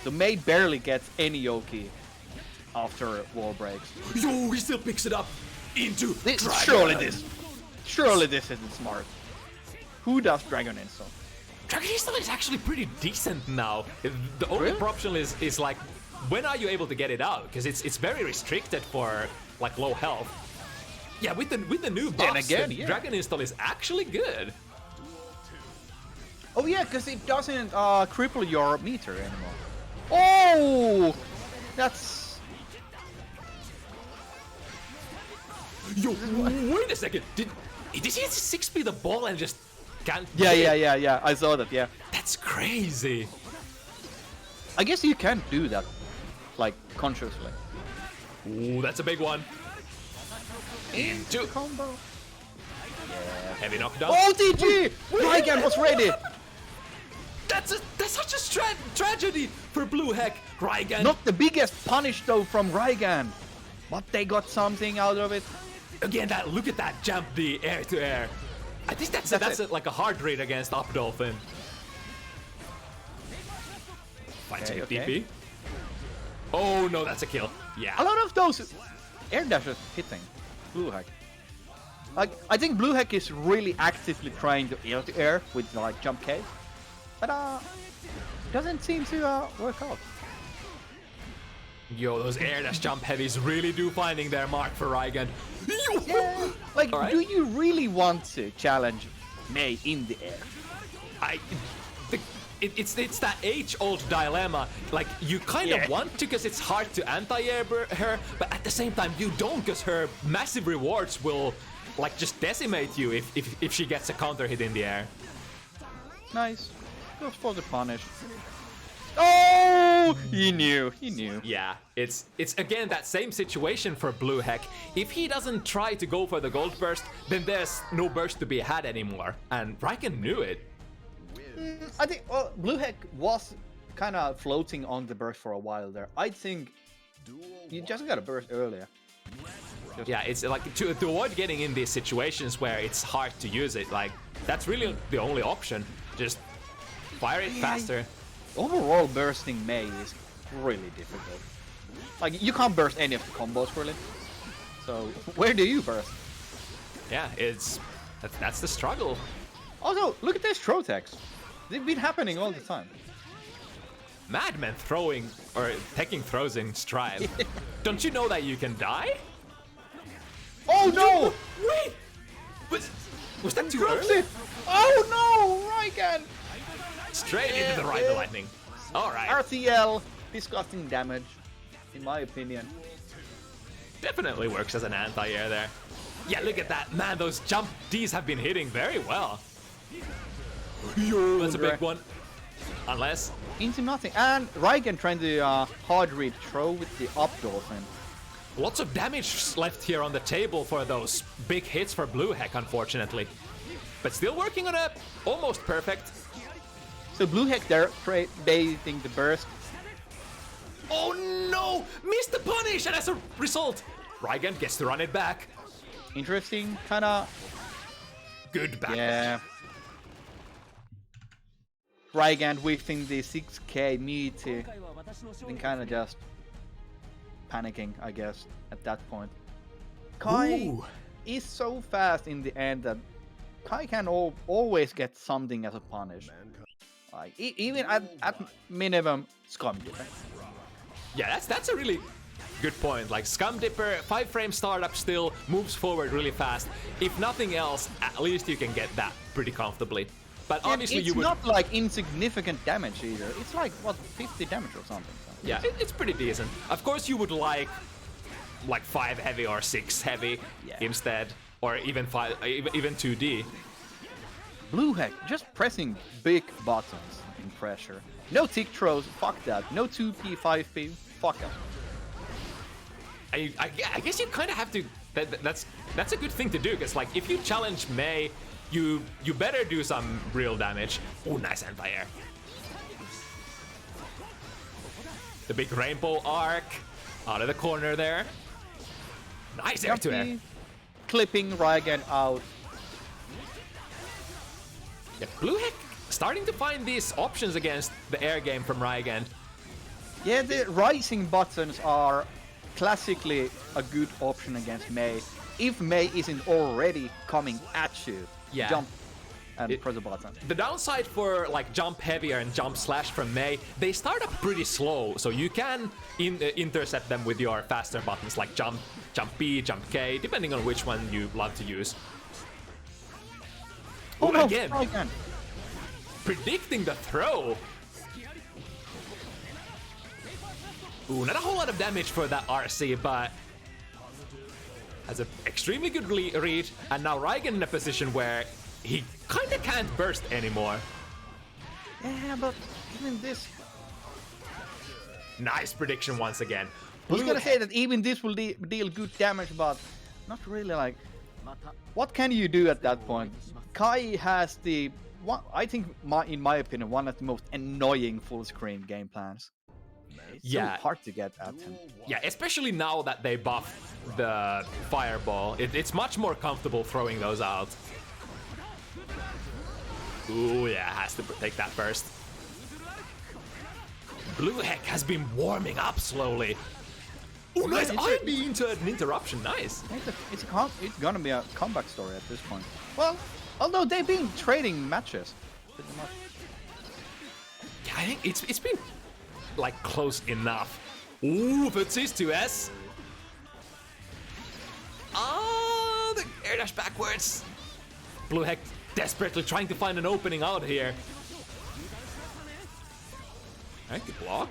Speaker 2: So May barely gets any Yoki. after wall breaks.
Speaker 1: Yo, he still picks it up into Dragon.
Speaker 2: Surely this isn't smart. Who does Dragon Install?
Speaker 1: Dragon Install is actually pretty decent now. The only problem is like, when are you able to get it out? Because it's very restricted for like low health. Yeah, with the new buffs, the Dragon Install is actually good.
Speaker 2: Oh yeah, because it doesn't cripple your meter anymore. Oh, that's.
Speaker 1: Yo, wait a second. Did he just 6p the ball and just can't?
Speaker 2: Yeah. I saw that. Yeah.
Speaker 1: That's crazy.
Speaker 2: I guess you can't do that, like consciously.
Speaker 1: Ooh, that's a big one. Into
Speaker 2: combo.
Speaker 1: Yeah. Heavy knockdown.
Speaker 2: Oh, DG! Rygand was ready.
Speaker 1: That's such a tragedy for Blue Heck. Rygand.
Speaker 2: Not the biggest punish though from Rygand, but they got something out of it.
Speaker 1: Again, look at that jump, the air to air. I think that's like a hard read against Up Dolphin. Fighting DP. Oh no, that's a kill. Yeah.
Speaker 2: A lot of those air dashes hitting Blue Heck. Like, I think Blue Heck is really actively trying to air with like jump K, but doesn't seem to work out.
Speaker 1: Yo, those air dash jump heavies really do finding their mark for Rygand.
Speaker 2: Yeah. Like, do you really want to challenge Mei in the air?
Speaker 1: It's that age-old dilemma. Like, you kind of want to because it's hard to anti-air her, but at the same time you don't because her massive rewards will like just decimate you if she gets a counter hit in the air.
Speaker 2: Nice. Goes for the punish. Oh! He knew.
Speaker 1: Yeah, it's again that same situation for Blue Heck. If he doesn't try to go for the gold burst, then there's no burst to be had anymore. And Rygand knew it.
Speaker 2: I think Blue Heck was kind of floating on the burst for a while there. I think you just gotta burst earlier.
Speaker 1: Yeah, it's like to avoid getting in these situations where it's hard to use it. Like, that's really the only option. Just fire it faster.
Speaker 2: Overall, bursting Mei is really difficult. Like, you can't burst any of the combos really. So where do you burst?
Speaker 1: Yeah, that's the struggle.
Speaker 2: Also, look at this Trotex. They've been happening all the time.
Speaker 1: Madman throwing or taking throws in stride. Don't you know that you can die?
Speaker 2: Oh no!
Speaker 1: Wait! Was that too early?
Speaker 2: Oh no! Rygand!
Speaker 1: Straight into the right lightning. Alright.
Speaker 2: RCL, disgusting damage, in my opinion.
Speaker 1: Definitely works as an anti-air there. Yeah, look at that. Man, those jump Ds have been hitting very well. Yo, that's a big one. Unless...
Speaker 2: Into nothing. And Rygand trying to hard read throw with the up dolphin.
Speaker 1: Lots of damage left here on the table for those big hits for Blue Heck, unfortunately. But still working on a almost perfect.
Speaker 2: So Blue Heck there baiting the burst.
Speaker 1: Oh no! Missed the punish, and as a result, Rygand gets to run it back.
Speaker 2: Interesting, kinda...
Speaker 1: Good back.
Speaker 2: Yeah. Rygand whiffing the 6k meter. And kinda just panicking, I guess, at that point. Kai is so fast in the end that Kai can always get something as a punish. Like, even at minimum, Scum Dipper.
Speaker 1: Yeah, that's a really good point. Like, Scum Dipper, 5-frame startup still, moves forward really fast. If nothing else, at least you can get that pretty comfortably. But obviously
Speaker 2: it's not like insignificant damage either. It's like, what, 50 damage or something. So.
Speaker 1: Yeah, it's pretty decent. Of course you would like 5 heavy or 6 heavy instead. Or even 2D.
Speaker 2: Blue Heck just pressing big buttons in pressure. No tick throws, fuck that. No 2p, 5p, fuck it.
Speaker 1: I guess you kind of have to. That's a good thing to do, because like if you challenge Mei, you better do some real damage. Oh, nice anti-air. The big rainbow arc out of the corner there. Nice air to air.
Speaker 2: Clipping Rygand out.
Speaker 1: Yeah, Blue Heck starting to find these options against the air game from Rygand.
Speaker 2: Yeah, the rising buttons are classically a good option against Mei. If Mei isn't already coming at you,
Speaker 1: Yeah.
Speaker 2: jump and press the button.
Speaker 1: The downside for like jump heavier and jump slash from Mei, they start up pretty slow, so you can intercept them with your faster buttons like jump B, jump K, depending on which one you love to use.
Speaker 2: Oh no,
Speaker 1: again,
Speaker 2: Rygand.
Speaker 1: predicting the throw. Ooh, not a whole lot of damage for that RC, but has an extremely good read, and now Rygand in a position where he kinda can't burst anymore.
Speaker 2: Yeah, but even this...
Speaker 1: Nice prediction once again.
Speaker 2: I was gonna say that even this will deal good damage, but not really like... What can you do at that point? Kai has the... I think, in my opinion, one of the most annoying full-screen game plans. It's so hard to get at him.
Speaker 1: Yeah, especially now that they buff the fireball. It's much more comfortable throwing those out. Ooh, yeah, has to take that first. Blue Heck has been warming up slowly. Ooh, nice IB into an interruption, nice.
Speaker 2: It's gonna be a comeback story at this point. Well, although they've been trading matches. Pretty much.
Speaker 1: Yeah, I think it's been like close enough. Ooh, Footsies 2S. Oh, the air dash backwards. Blue Heck desperately trying to find an opening out here. Alright, good block.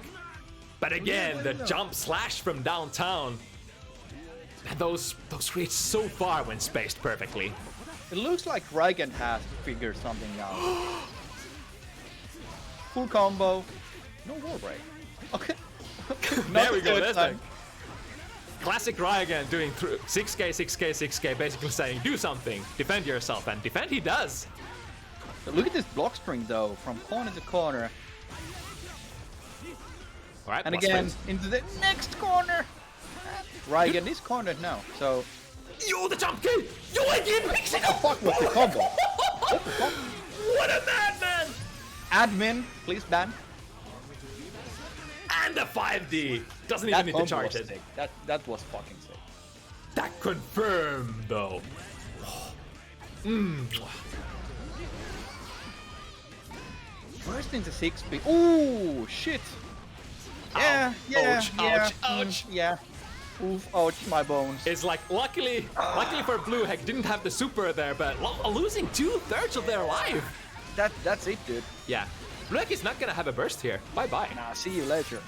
Speaker 1: But again, the jump slash from downtown. And those reach so far when spaced perfectly.
Speaker 2: It looks like Rygand has figured something out. Full combo. No wall break. Okay.
Speaker 1: There we go, that's like classic Rygand doing 6k, 6k, 6k, basically saying do something, defend yourself, and defend he does.
Speaker 2: But look at this block string though, from corner to corner.
Speaker 1: Alright,
Speaker 2: and again, into the next corner. Rygand is cornered now, so...
Speaker 1: Yo, the jump kick! Yo, again, mixing up!
Speaker 2: What the fuck was the combo?
Speaker 1: What a madman!
Speaker 2: Admin, please ban.
Speaker 1: And the 5D! Doesn't even need to charge it.
Speaker 2: That was fucking sick.
Speaker 1: That confirmed, though.
Speaker 2: First into 6-speed. Ooh, shit. Yeah,
Speaker 1: ouch.
Speaker 2: Yeah. Oof, ouch, my bones.
Speaker 1: It's like, luckily for Blue Heck, didn't have the super there, but losing 2/3 of their life.
Speaker 2: That's it, dude.
Speaker 1: Yeah. Blue Heck is not gonna have a burst here. Bye-bye.
Speaker 2: Nah, see you later.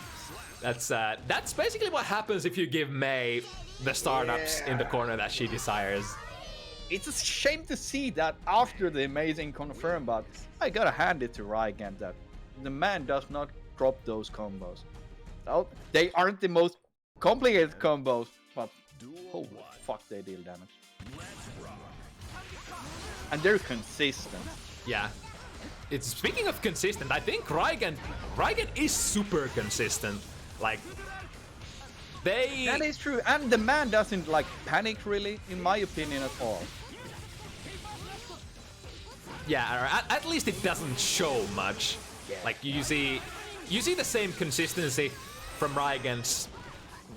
Speaker 1: That's basically what happens if you give Mei the startups in the corner that she desires.
Speaker 2: It's a shame to see that after the amazing confirm, but I gotta hand it to Rygand that the man does not drop those combos. Oh, they aren't the most complicated combos, but holy fuck, they deal damage. And they're consistent.
Speaker 1: Yeah. It's speaking of consistent, I think Rygand is super consistent. Like
Speaker 2: That is true, and the man doesn't like panic really, in my opinion, at all.
Speaker 1: Yeah, or at least it doesn't show much.
Speaker 2: Yeah.
Speaker 1: Like you see the same consistency from Rygand's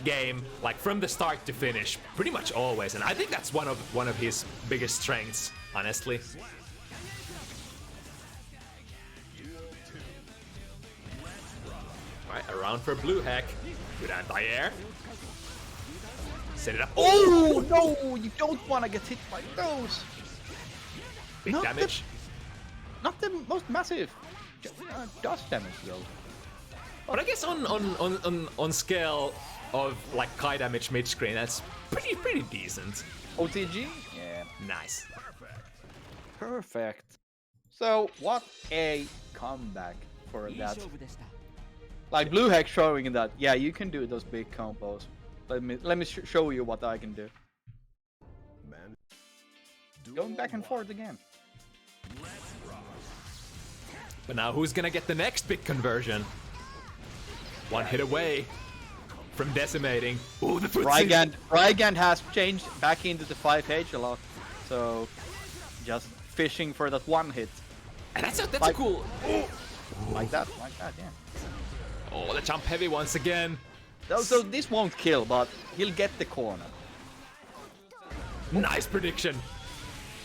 Speaker 1: game, like from the start to finish, pretty much always, and I think that's one of his biggest strengths, honestly. Alright, around for Blue Heck. Good anti-air. Set it up.
Speaker 2: Oh no, you don't want to get hit by those.
Speaker 1: Big damage.
Speaker 2: Not the most massive dust damage though.
Speaker 1: But I guess on scale of like Kai damage mid screen, that's pretty decent.
Speaker 2: OTG? Yeah.
Speaker 1: Nice.
Speaker 2: Perfect. So what a comeback for that. Like Blue Heck showing that, yeah, you can do those big combos. Let me show you what I can do. Going back and forth again.
Speaker 1: But now who's gonna get the next big conversion? One hit away from decimating. Ooh, the footsie.
Speaker 2: Rygand has changed back into the 5H a lot. So just fishing for that one hit.
Speaker 1: And that's a cool.
Speaker 2: Like that, yeah.
Speaker 1: Oh, the jump heavy once again.
Speaker 2: So this won't kill, but he'll get the corner.
Speaker 1: Nice prediction.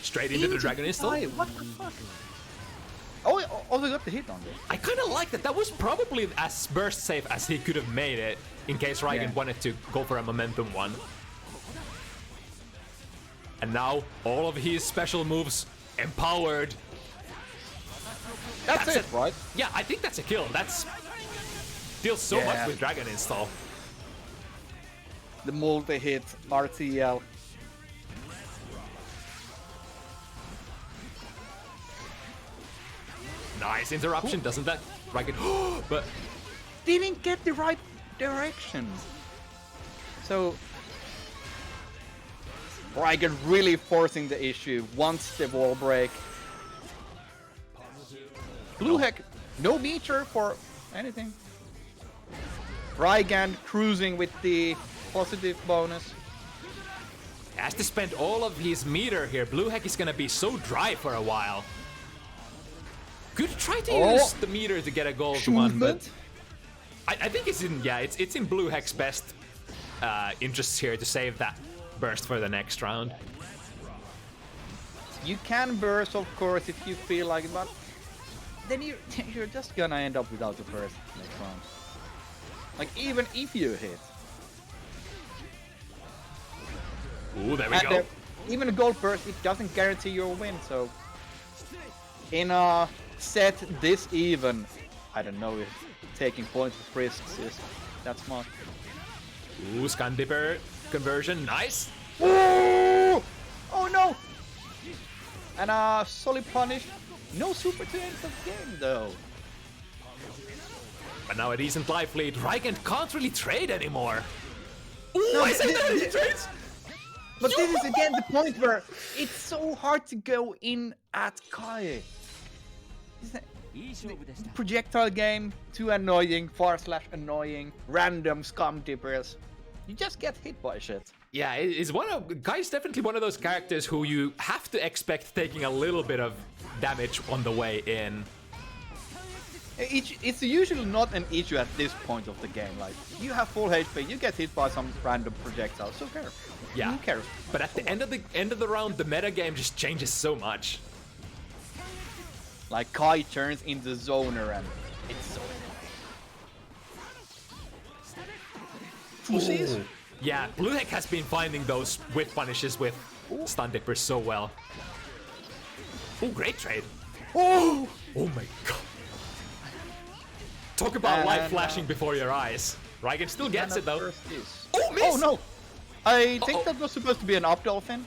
Speaker 1: Straight into the Dragon Install.
Speaker 2: What the fuck? Oh, he also got the hit on this.
Speaker 1: I kind of like that. That was probably as burst safe as he could have made it in case Rygand wanted to go for a momentum one. And now all of his special moves empowered.
Speaker 2: That's it, right?
Speaker 1: Yeah, I think that's a kill. That's deals so much with Dragon Install.
Speaker 2: The multi-hit RTL.
Speaker 1: Nice interruption, doesn't that? Rygand, but
Speaker 2: didn't get the right direction. So Rygand really forcing the issue. Wants the wall break. Blue Heck, no meter for anything. Rygand cruising with the positive bonus.
Speaker 1: has to spend all of his meter here. Blue Heck is gonna be so dry for a while. Could try to use the meter to get a gold one, but I think it's in it's in Blue Heck's best interests here to save that burst for the next round.
Speaker 2: You can burst, of course, if you feel like it, but then you're just gonna end up without the burst next round. Like even if you hit.
Speaker 1: Ooh, there we go.
Speaker 2: Even a gold burst, it doesn't guarantee your win. So in a set this even, I don't know if taking points with risks is that smart.
Speaker 1: Ooh, Skandipper conversion, nice.
Speaker 2: Ooh! Oh no! And solid punish. No super to end the game though.
Speaker 1: But now a decent life lead. Rygand can't really trade anymore. Ooh,
Speaker 2: No,
Speaker 1: I said that he trades.
Speaker 2: But this is again the point where it's so hard to go in at Kai. The projectile game, too annoying, /annoying, random scum dippers. You just get hit by shit.
Speaker 1: Yeah, it's Kai's definitely one of those characters who you have to expect taking a little bit of damage on the way in.
Speaker 2: It's usually not an issue at this point of the game. Like, you have full HP, you get hit by some random projectile, so care.
Speaker 1: Yeah,
Speaker 2: who cares?
Speaker 1: But at the end of the round, the meta game just changes so much.
Speaker 2: Like Kai turns into zoner and it's so annoying. Pussies?
Speaker 1: Yeah, Blue Heck has been finding those whiff punishes with stun dippers so well. Oh, great trade.
Speaker 2: Oh!
Speaker 1: Oh my god. Talk about light flashing before your eyes. Rygand still gets it though. Oh, miss!
Speaker 2: Oh no! I think that was supposed to be an up dolphin.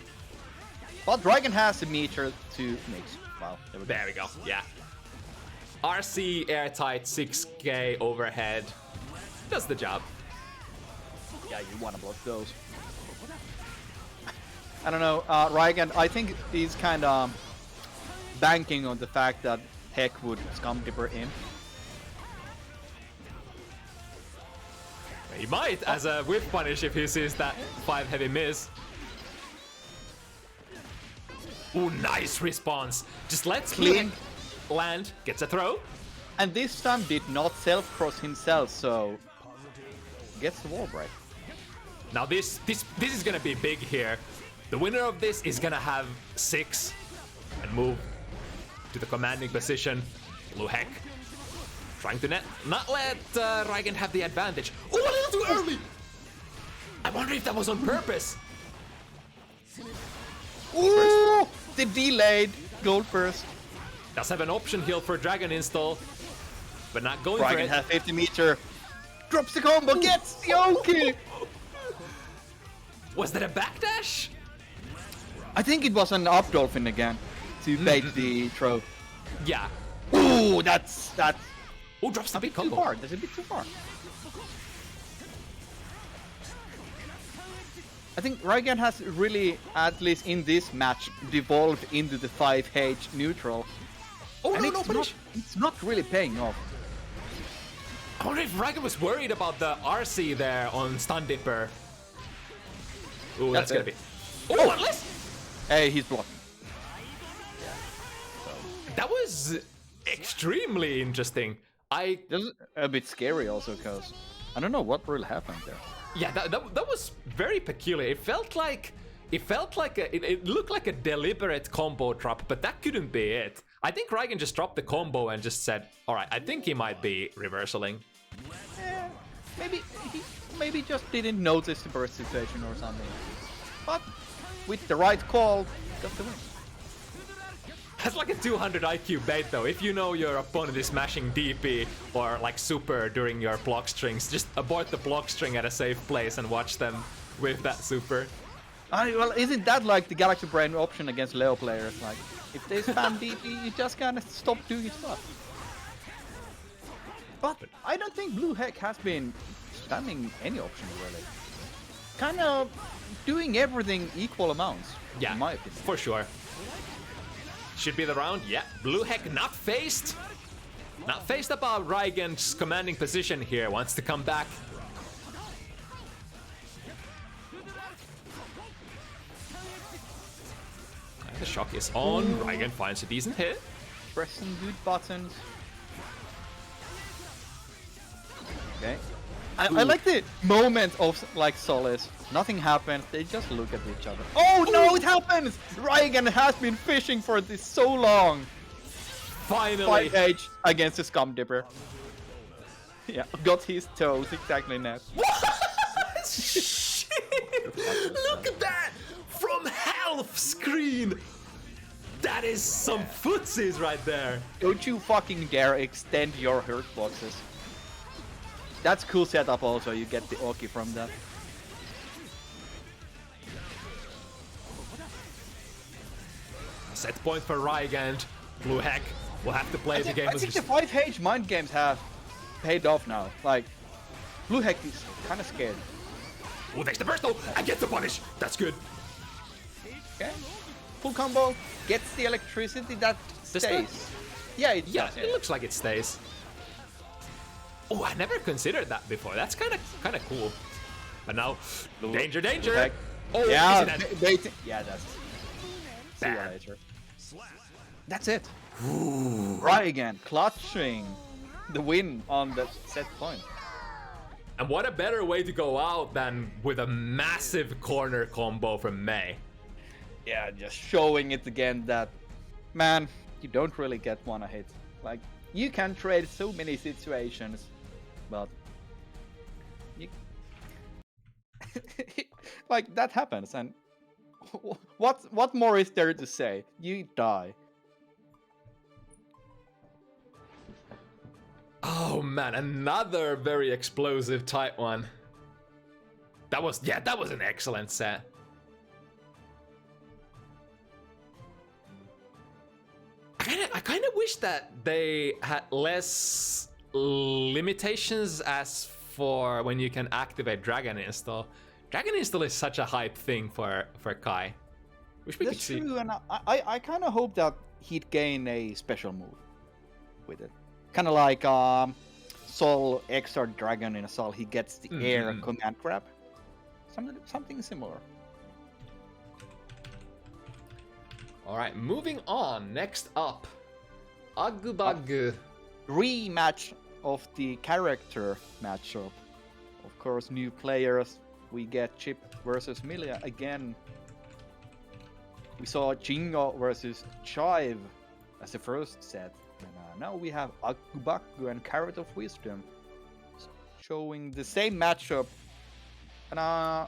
Speaker 2: But Rygand has a meter to mix. Wow,
Speaker 1: there we go. Yeah. RC airtight 6k overhead. Does the job.
Speaker 2: Yeah, you wanna block those. I don't know, Rygand, I think he's kinda banking on the fact that Heck would scum dipper in.
Speaker 1: He might, as a whip punish if he sees that 5 heavy miss. Ooh, nice response. Just lets
Speaker 2: Clean.
Speaker 1: land, gets a throw.
Speaker 2: And this time did not self-cross himself, so gets the wall break.
Speaker 1: Now this is gonna be big here. The winner of this is gonna have 6 and move to the commanding position. Blue Heck trying to not let Rygand have the advantage. Oh, a little too early! I wonder if that was on purpose.
Speaker 2: Ooh! The delayed gold burst.
Speaker 1: Does have an option heal for Dragon Install, but not going for
Speaker 2: Rygand
Speaker 1: it.
Speaker 2: has 50 meter. Drops the combo, gets the OK!
Speaker 1: Was that a backdash?
Speaker 2: I think it was an up dolphin again to bait the throw.
Speaker 1: Yeah.
Speaker 2: Ooh, that's
Speaker 1: Oh, drops the big
Speaker 2: too
Speaker 1: combo.
Speaker 2: far. That's a bit too far. I think Rygand has really, at least in this match, devolved into the 5H neutral.
Speaker 1: Oh,
Speaker 2: and
Speaker 1: no, punish.
Speaker 2: It's not really paying off.
Speaker 1: I wonder if Rygand was worried about the RC there on Stun Dipper. Ooh, that's gonna be. Oh, one less!
Speaker 2: Hey, he's blocking.
Speaker 1: That was extremely interesting.
Speaker 2: This is a bit scary also, because I don't know what really happened there.
Speaker 1: Yeah, that was very peculiar. It looked like a deliberate combo drop, but that couldn't be it. I think Rygand just dropped the combo and just said, all right, I think he might be reversaling.
Speaker 2: Maybe just didn't notice the burst situation or something. But with the right call, got the win.
Speaker 1: That's like a 200 IQ bait though. If you know your opponent is smashing DP or like super during your block strings, just abort the block string at a safe place and watch them with that super.
Speaker 2: Well, isn't that like the Galaxy Brain option against Leo players? Like, if they spam DP, you just kind of stop doing stuff. But I don't think Blue Heck has been spamming any option really. Kind of doing everything equal amounts,
Speaker 1: yeah,
Speaker 2: in my opinion.
Speaker 1: For sure. Should be the round, yeah. Blue Heck not phased. Not phased about Rygand's commanding position here, wants to come back. The shock is on. Rygand finds a decent hit.
Speaker 2: Pressing good buttons. Okay. I like the moment of like solace. Nothing happens, they just look at each other. Oh no, it happens! Rygand has been fishing for this so long.
Speaker 1: Finally!
Speaker 2: 5H against the Scum Dipper. Yeah, got his toes exactly net.
Speaker 1: What? Shit! Look at that! From health screen! That is some footsies right there.
Speaker 2: Don't you fucking dare extend your hurt boxes. That's cool setup also, you get the Oki from that.
Speaker 1: Set point for Rygand. Blue Heck will have to play the game.
Speaker 2: I think the 5H mind games have paid off now. Like, Blue Heck is kind of scared.
Speaker 1: Oh, there's the burst though! I get the punish! That's good.
Speaker 2: Okay. Full combo, gets the electricity that stays. Yeah, it does.
Speaker 1: It looks like it stays. Oh, I never considered that before. That's kind of cool. But now, danger, danger! Oh,
Speaker 2: yeah, yeah, that's. See you
Speaker 1: bad.
Speaker 2: later. That's it. Rygand clutching the win on the set point.
Speaker 1: And what a better way to go out than with a massive corner combo from May.
Speaker 2: Yeah, just showing it again that, man, you don't really get one a hit. Like, you can trade so many situations, but you... like, that happens, and what more is there to say? You die.
Speaker 1: Oh man, another very explosive tight one. That was an excellent set. I kind of wish that they had less limitations as for when you can activate Dragon Install. Dragon Install is such a hype thing for Kai. Wish we could see.
Speaker 2: That's true, and I kind of hope that he'd gain a special move with it. Kind of like Sol extra Dragon in a Sol, he gets the air command grab. Something similar.
Speaker 1: Alright, moving on. Next up, AgguBaggu.
Speaker 2: Rematch of the character matchup. Of course, new players. We get Chip versus Milia again. We saw Chingo versus Chive as the first set. And now we have AgguBaggu and CarrotOfWisdom showing the same matchup. And I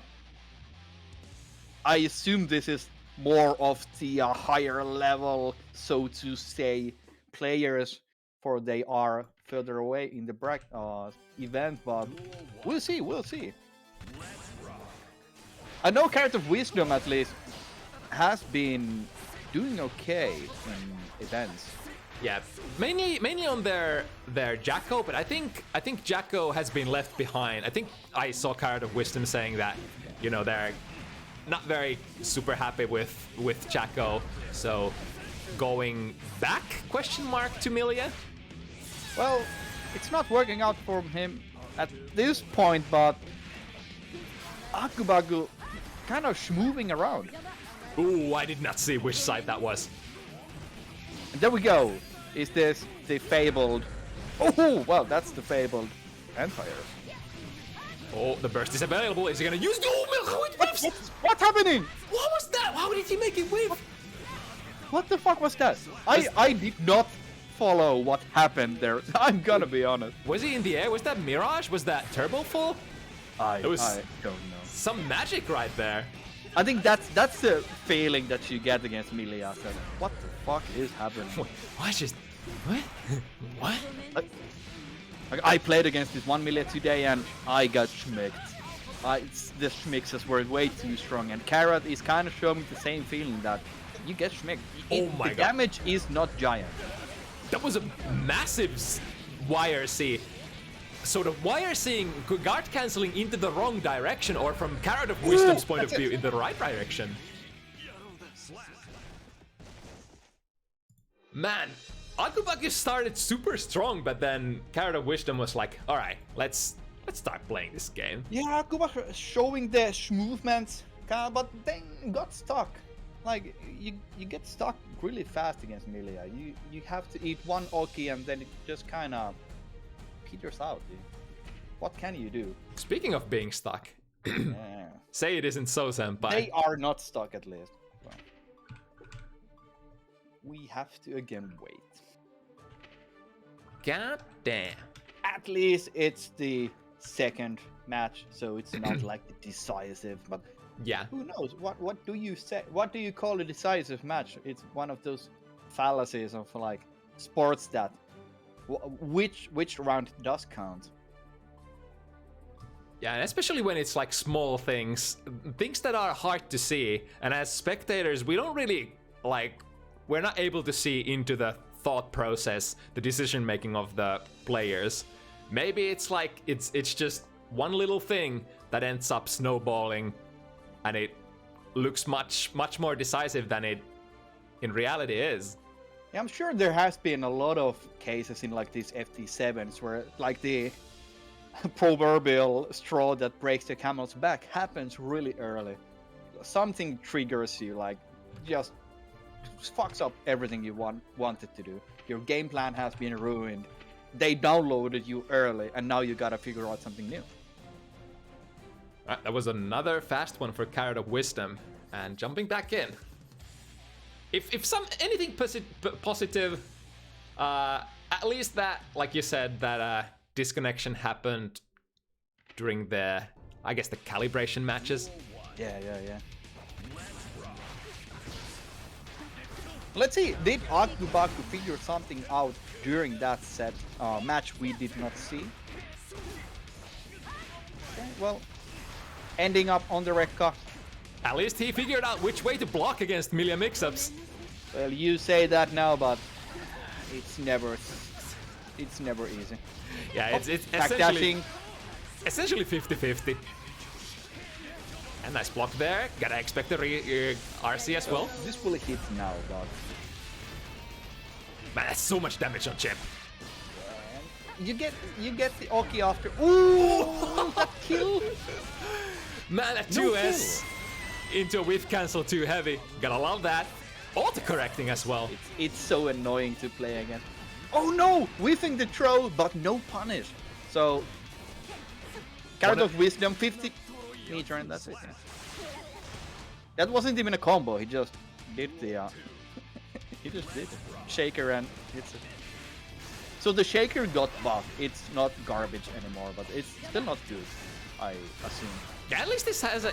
Speaker 2: assume this is more of the higher level, so to say, players, for they are further away in the event, but we'll see, we'll see. I know CarrotOfWisdom at least has been doing okay in events.
Speaker 1: Yeah, mainly on their Jacko, but I think Jacko has been left behind. I think I saw CarrotOfWisdom saying that, you know, they're not very super happy with Jacko, so going back question mark to Milia.
Speaker 2: Well, it's not working out for him at this point, but AgguBaggu kind of moving around.
Speaker 1: Ooh, I did not see which side that was.
Speaker 2: And there we go. Is this the fabled... Oh, well, that's the fabled Empire.
Speaker 1: Oh, the burst is available. Is he gonna use the how it whips?
Speaker 2: What's happening?
Speaker 1: What was that? How did he make it whip?
Speaker 2: What the fuck was that? I did not follow what happened there. I'm gonna be honest.
Speaker 1: Was he in the air? Was that Mirage? Was that Turbo Full?
Speaker 2: I
Speaker 1: It was
Speaker 2: don't know.
Speaker 1: some magic right there.
Speaker 2: I think that's the feeling that you get against melee assets. What the fuck is happening?
Speaker 1: Why just what? What?
Speaker 2: I played against this one melee today and I got schmicked. The schmixes were way too strong, and Carrot is kind of showing the same feeling that you get schmicked.
Speaker 1: Oh my
Speaker 2: the
Speaker 1: god.
Speaker 2: damage is not giant.
Speaker 1: That was a massive YRC. So the YRCing, guard canceling into the wrong direction, or from CarrotOfWisdom's point of view, in the right direction. Man, AgguBaggu started super strong, but then CarrotOfWisdom was like, all right, let's start playing this game.
Speaker 2: Yeah, AgguBaggu showing the movements, but then got stuck. Like you get stuck really fast against melee. You have to eat one Oki and then it just kind of peters out. Dude. What can you do?
Speaker 1: Speaking of being stuck,
Speaker 2: Yeah.
Speaker 1: say it isn't so, senpai.
Speaker 2: They are not stuck at least. Well, we have to again wait.
Speaker 1: God damn.
Speaker 2: At least it's the second match, so it's not like the decisive. But
Speaker 1: Yeah.
Speaker 2: who knows? What do you say? What do you call a decisive match? It's one of those fallacies of like sports that which round does count.
Speaker 1: Yeah, and especially when it's like small things that are hard to see, and as spectators, we don't really we're not able to see into the thought process, the decision making of the players. Maybe it's like it's just one little thing that ends up snowballing, and it looks much more decisive than it in reality is.
Speaker 2: Yeah, I'm sure there has been a lot of cases in like these FT7s where like the proverbial straw that breaks the camel's back happens really early. Something triggers you, like just fucks up everything you wanted to do. Your game plan has been ruined. They downloaded you early, and now you gotta figure out something new.
Speaker 1: That was another fast one for CarrotOfWisdom, and jumping back in. If anything positive, at least that, like you said, that disconnection happened during the, I guess, the calibration matches.
Speaker 2: Yeah. Let's see, did AgguBaggu figure something out during that set match we did not see? Okay, well, ending up on the Rekka.
Speaker 1: At least he figured out which way to block against melee mix-ups.
Speaker 2: Well, you say that now, but it's never easy.
Speaker 1: Yeah, it's
Speaker 2: Backdashing.
Speaker 1: essentially 50-50. And nice block there. Gotta expect the RC as well.
Speaker 2: This will hit now, but
Speaker 1: Man, that's so much damage on Chip.
Speaker 2: you get the Oki after. Ooh, that kill!
Speaker 1: Man, a
Speaker 2: No
Speaker 1: 2S into a whiff cancel too heavy. Gotta love that. Auto-correcting as well.
Speaker 2: It's so annoying to play against. Oh no! Whiffing the throw, but no punish. So, CarrotOfWisdom 50 meter, and that's it. Yeah. That wasn't even a combo. He just did the. He just did it. Shaker and hits it. So the shaker got buffed. It's not garbage anymore, but it's still not good, I assume.
Speaker 1: Yeah, at least this has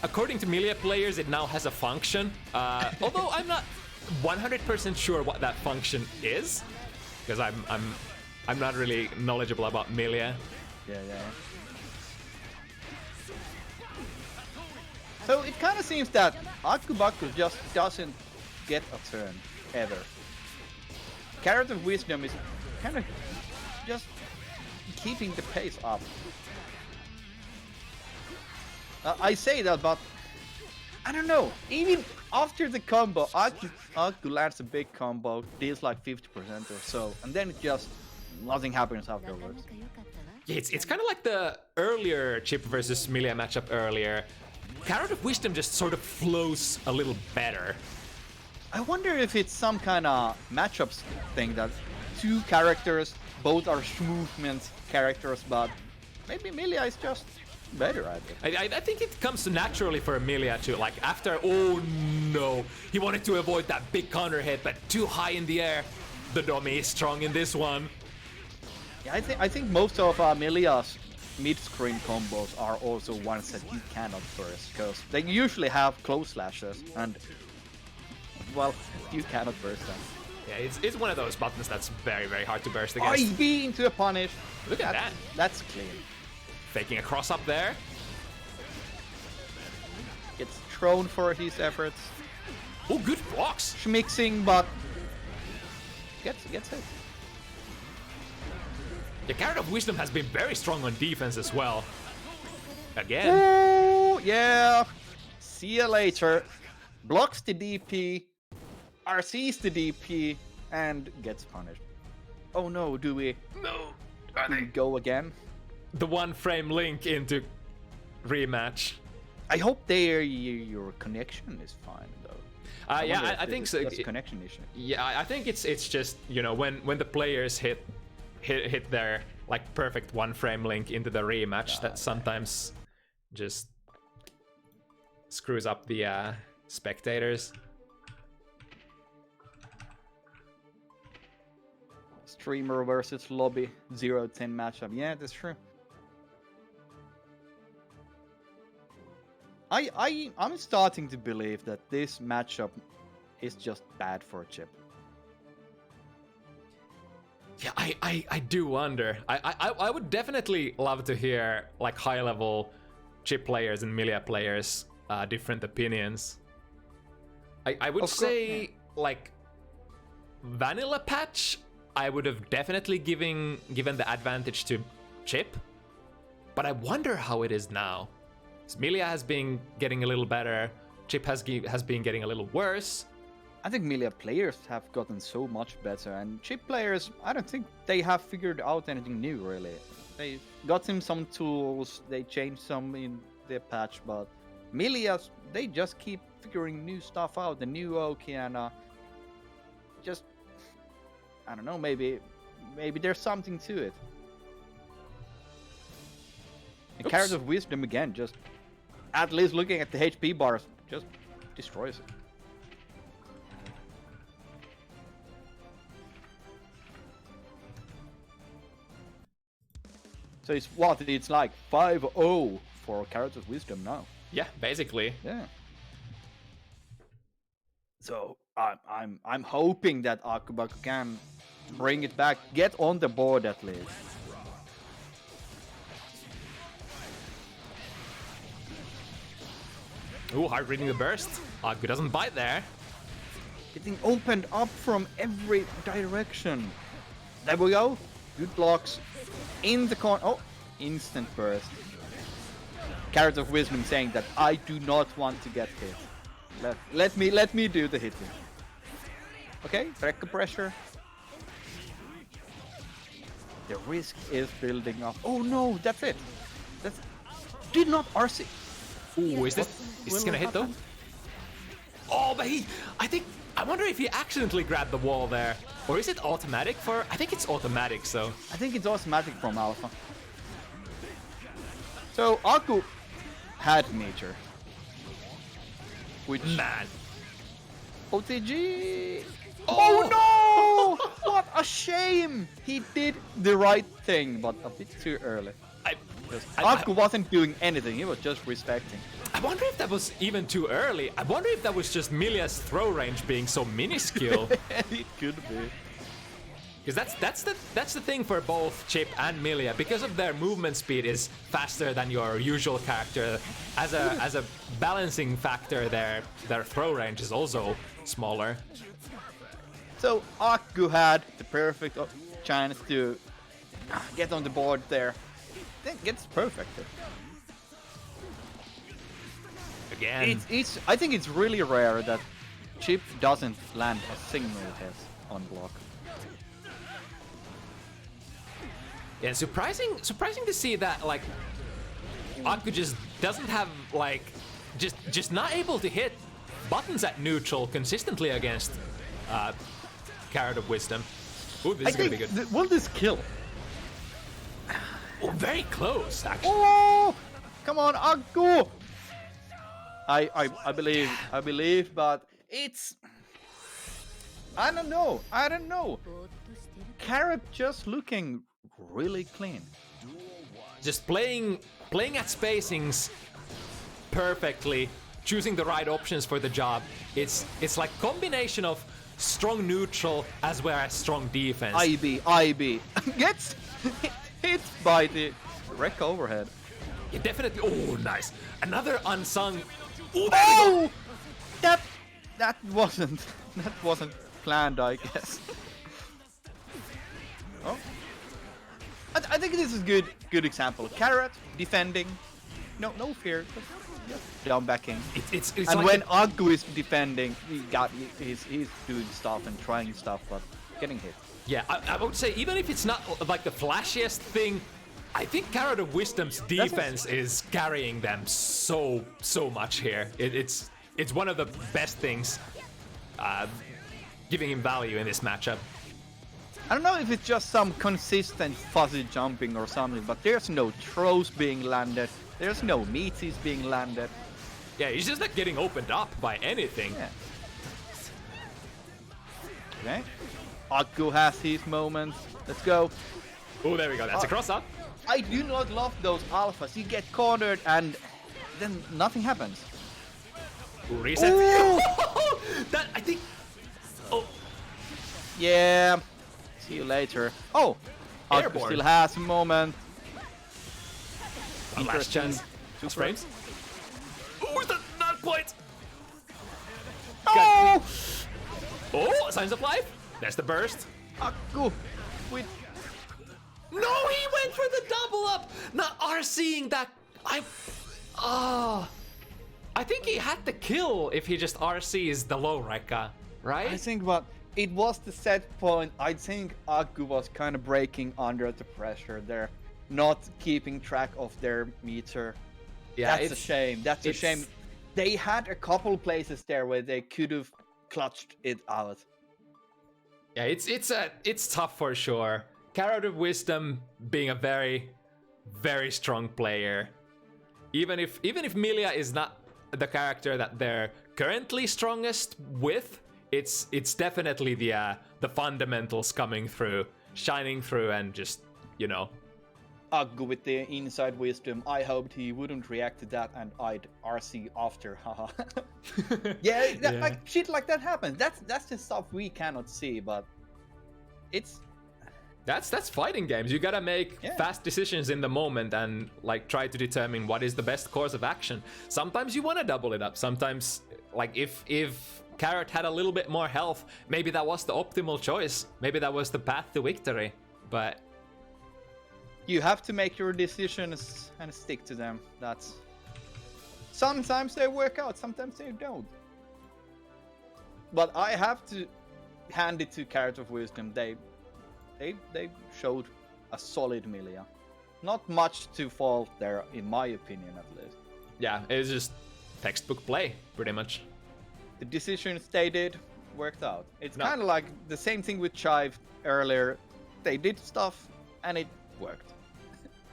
Speaker 1: according to melee players, it now has a function. Although I'm not 100% sure what that function is, because I'm not really knowledgeable about melee.
Speaker 2: Yeah. So it kind of seems that AgguBaggu just doesn't get a turn ever. CarrotOfWisdom is kind of just keeping the pace up. I say that, but I don't know. Even after the combo, Aggu lands a big combo, deals like 50% or so, and then it just nothing happens afterwards.
Speaker 1: Yeah, it's kind of like the earlier Chip versus melee matchup earlier. CarrotOfWisdom just sort of flows a little better.
Speaker 2: I wonder if it's some kind of matchups thing that two characters, both are movement characters, but maybe Milia is just better at it.
Speaker 1: I think it comes naturally for Emilia to, like, after, oh no, he wanted to avoid that big counter hit, but too high in the air. The Domi is strong in this one.
Speaker 2: Yeah, I think most of Milia's mid-screen combos are also ones that you cannot burst, because they usually have close slashes, and, well, you cannot burst them.
Speaker 1: Yeah, it's one of those buttons that's very, very hard to burst against.
Speaker 2: IV into a punish.
Speaker 1: Look at that.
Speaker 2: That's clean.
Speaker 1: Faking a cross up there.
Speaker 2: Gets thrown for his efforts.
Speaker 1: Oh, good blocks.
Speaker 2: Schmixing, but gets hit.
Speaker 1: The CarrotOfWisdom has been very strong on defense as well. Again.
Speaker 2: Ooh, yeah. See you later. Blocks the DP, RCs the DP, and gets punished. Oh no, do we?
Speaker 1: No.
Speaker 2: Do we go again?
Speaker 1: The one frame link into rematch.
Speaker 2: I hope your connection is fine though.
Speaker 1: Yeah, I think so.
Speaker 2: It's a connection issue.
Speaker 1: Yeah, I think it's just, you know, when the players hit their like perfect one frame link into the rematch, that sometimes just screws up the spectators.
Speaker 2: Streamer versus lobby 0-10 matchup. Yeah, that's true. I'm starting to believe that this matchup is just bad for Chip.
Speaker 1: Yeah, I do wonder. I would definitely love to hear like high level Chip players and Milia players different opinions. I would say like vanilla patch, I would have definitely given the advantage to Chip, but I wonder how it is now. Milia has been getting a little better. Chip has been getting a little worse.
Speaker 2: I think Milia players have gotten so much better, and Chip players, I don't think they have figured out anything new really. They got him some tools, they changed some in their patch, but Milia's, they just keep figuring new stuff out, the new Oki, and just, I don't know, maybe there's something to it. And CarrotOfWisdom again, just at least looking at the HP bars, just destroys it. So it's what? It's like 5-0 for CarrotOfWisdom now.
Speaker 1: Yeah, basically.
Speaker 2: Yeah. So I'm hoping that AgguBaggu can bring it back, get on the board at least.
Speaker 1: Ooh, hard reading the burst. Aggu doesn't bite there.
Speaker 2: Getting opened up from every direction. There we go. Good blocks. In the corner. Oh, instant burst. CarrotOfWisdom saying that I do not want to get hit. Let me do the hitting. Okay, Rekka pressure. The risk is building up. Oh no, that's it. Did not RC.
Speaker 1: Ooh, is this gonna hit though? Oh, but I wonder if he accidentally grabbed the wall there. Or is it automatic for... I think it's automatic, so...
Speaker 2: I think it's automatic from Alpha. So, Aggu had Nature. Which...
Speaker 1: Man.
Speaker 2: OTG... Oh no! What a shame! He did the right thing, but a bit too early. Aggu wasn't doing anything, he was just respecting.
Speaker 1: I wonder if that was even too early. I wonder if that was just Milia's throw range being so minuscule.
Speaker 2: It could be.
Speaker 1: Because that's the thing for both Chip and Milia. Because of their movement speed is faster than your usual character. As a balancing factor, their throw range is also smaller.
Speaker 2: So Aggu had the perfect chance to get on the board there. Then gets perfect.
Speaker 1: Again.
Speaker 2: I think it's really rare that Chip doesn't land a single hit on block.
Speaker 1: Yeah, surprising to see that like Aggu just doesn't have like just not able to hit buttons at neutral consistently against
Speaker 2: CarrotOfWisdom.
Speaker 1: Ooh, this is gonna be good.
Speaker 2: Will this kill?
Speaker 1: very close, actually.
Speaker 2: Oh, come on, Aggu! I believe, but it's... I don't know. Carrot just looking really clean.
Speaker 1: Just playing at spacings perfectly, choosing the right options for the job. It's like combination of strong neutral as well as strong defense.
Speaker 2: IB gets hit by the wreck overhead.
Speaker 1: Yeah, definitely. Oh, nice. Another unsung.
Speaker 2: Oh, that wasn't planned, I guess. Oh, I think this is good example. Carrot defending, no fear, just down backing.
Speaker 1: It's
Speaker 2: and
Speaker 1: like
Speaker 2: when Aggu is defending, he's doing stuff and trying stuff, but getting hit.
Speaker 1: Yeah, I would say even if it's not like the flashiest thing, I think CarrotOfWisdom's defense is carrying them so much here. It's one of the best things, giving him value in this matchup.
Speaker 2: I don't know if it's just some consistent fuzzy jumping or something, but there's no throws being landed, there's no meaties being landed.
Speaker 1: Yeah, he's just not getting opened up by anything.
Speaker 2: Yeah. Okay. Aggu has his moments. Let's go.
Speaker 1: Oh, there we go. That's a cross up.
Speaker 2: I do not love those alphas. You get cornered and then nothing happens.
Speaker 1: Reset. That, I think... Oh.
Speaker 2: Yeah. See you later. Oh. Aggu
Speaker 1: Airborne.
Speaker 2: still has a moment.
Speaker 1: One last chance. 2 frames. Oh, is that not quite?
Speaker 2: Oh!
Speaker 1: Oh, signs of life. There's the burst.
Speaker 2: Aggu with...
Speaker 1: No, he went for the double up. Not RCing that. I think he had the kill if he just RCs the low Reka, right?
Speaker 2: I think, but it was the set point. I think Aggu was kind of breaking under the pressure there, not keeping track of their meter.
Speaker 1: Yeah,
Speaker 2: that's a shame. That's a shame. They had a couple places there where they could have clutched it out.
Speaker 1: Yeah, it's tough for sure. CarrotOfWisdom being a very, very strong player. Even if Milia is not the character that they're currently strongest with, it's definitely the fundamentals coming through, shining through, and just, you know.
Speaker 2: Aggu with the inside wisdom. I hoped he wouldn't react to that and I'd RC after. Haha. Yeah, like shit like that happens. That's the stuff we cannot see, but it's...
Speaker 1: That's fighting games. You gotta make fast decisions in the moment and like try to determine what is the best course of action. Sometimes you want to double it up. Sometimes, like if Carrot had a little bit more health, maybe that was the optimal choice. Maybe that was the path to victory. But
Speaker 2: you have to make your decisions and stick to them. That's... Sometimes they work out, sometimes they don't. But I have to hand it to CarrotOfWisdom. They showed a solid Milia. Not much to fault there, in my opinion, at least.
Speaker 1: Yeah, it was just textbook play, pretty much.
Speaker 2: The decisions they did worked out. It's kind of like the same thing with Chive earlier. They did stuff, and it worked.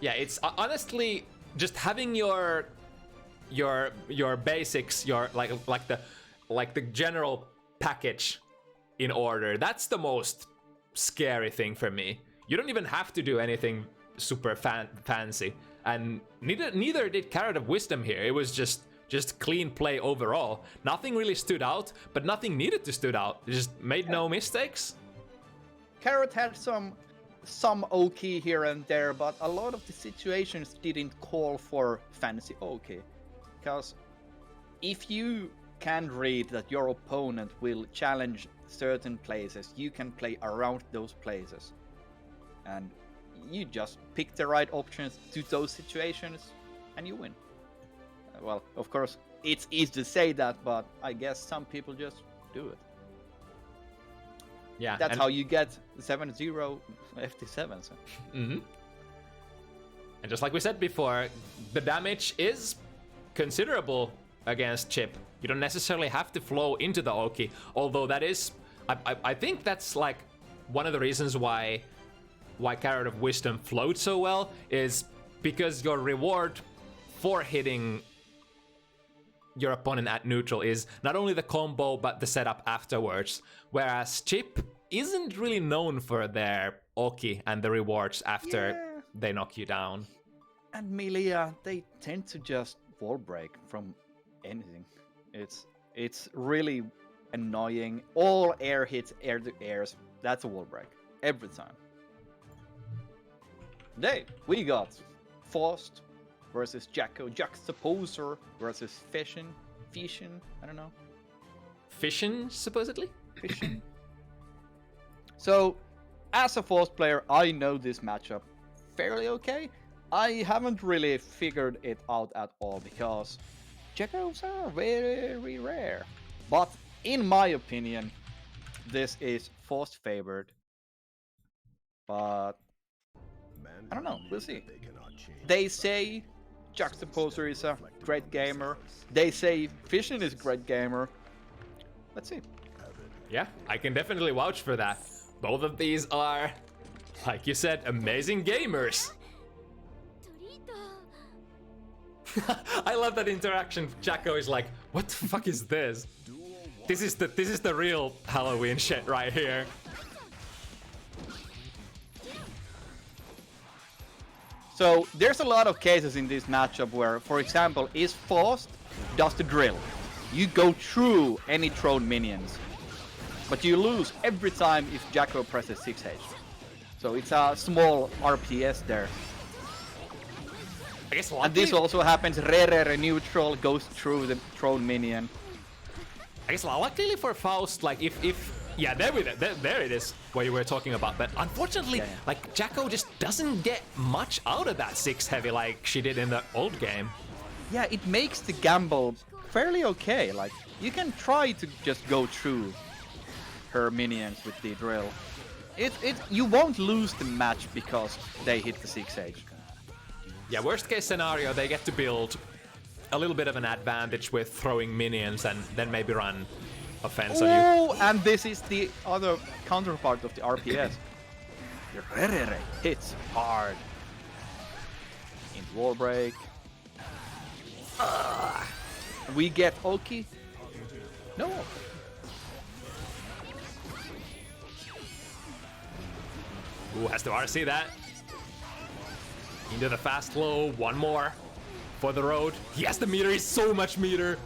Speaker 1: Yeah, it's honestly just having your basics, your like the general package in order. That's the most scary thing for me. You don't even have to do anything super fancy, and neither did CarrotOfWisdom here. It was just clean play overall. Nothing really stood out, but nothing needed to stood out. It just made no mistakes.
Speaker 2: Carrot had some OK here and there, but a lot of the situations didn't call for fancy OK. Because if you can read that your opponent will challenge certain places, you can play around those places. And you just pick the right options to those situations and you win. Well, of course, it's easy to say that, but I guess some people just do it.
Speaker 1: Yeah,
Speaker 2: that's how you get 7-0 FT7. So.
Speaker 1: Mm-hmm. And just like we said before, the damage is considerable against Chip. You don't necessarily have to flow into the Oki, although that is, I think that's like one of the reasons why CarrotOfWisdom flowed so well is because your reward for hitting your opponent at neutral is not only the combo but the setup afterwards, whereas Chip isn't really known for their Oki and the rewards after they knock you down.
Speaker 2: And melee, they tend to just wall break from anything. It's really annoying. All air hits, air to airs, that's a wall break every time. Today we got Faust versus Jacko, JuxtAPoser versus Fecian, I don't know.
Speaker 1: Fecian, supposedly?
Speaker 2: Fecian. So, as a Faust player, I know this matchup fairly okay. I haven't really figured it out at all because Jackos are very rare. But in my opinion, this is Faust favored. But I don't know, we'll see. They say JuxtAPoser is a great gamer. They say Fecian is a great gamer. Let's see.
Speaker 1: Yeah, I can definitely vouch for that. Both of these are, like you said, amazing gamers. I love that interaction. Jacko is like, "What the fuck is this? This is the real Halloween shit right here."
Speaker 2: So there's a lot of cases in this matchup where, for example, is Faust does the drill. You go through any thrown minions, but you lose every time if Jacko presses 6H. So it's a small RPS there.
Speaker 1: I guess
Speaker 2: and this also happens, Rere neutral goes through the thrown minion.
Speaker 1: I guess luckily for Faust, like if yeah, there it is, what you were talking about. But unfortunately, like Jacko just doesn't get much out of that 6 heavy like she did in the old game.
Speaker 2: Yeah, it makes the gamble fairly okay. Like you can try to just go through her minions with the drill. You won't lose the match because they hit the 6H.
Speaker 1: Yeah, worst case scenario, they get to build a little bit of an advantage with throwing minions and then maybe run offense on you.
Speaker 2: Oh, and this is the other counterpart of the RPS. The Rere hits hard. In wall break. We get Oki. No.
Speaker 1: Ooh, has to RC that. Into the fast low, one more for the road. He has the meter, he's so much meter.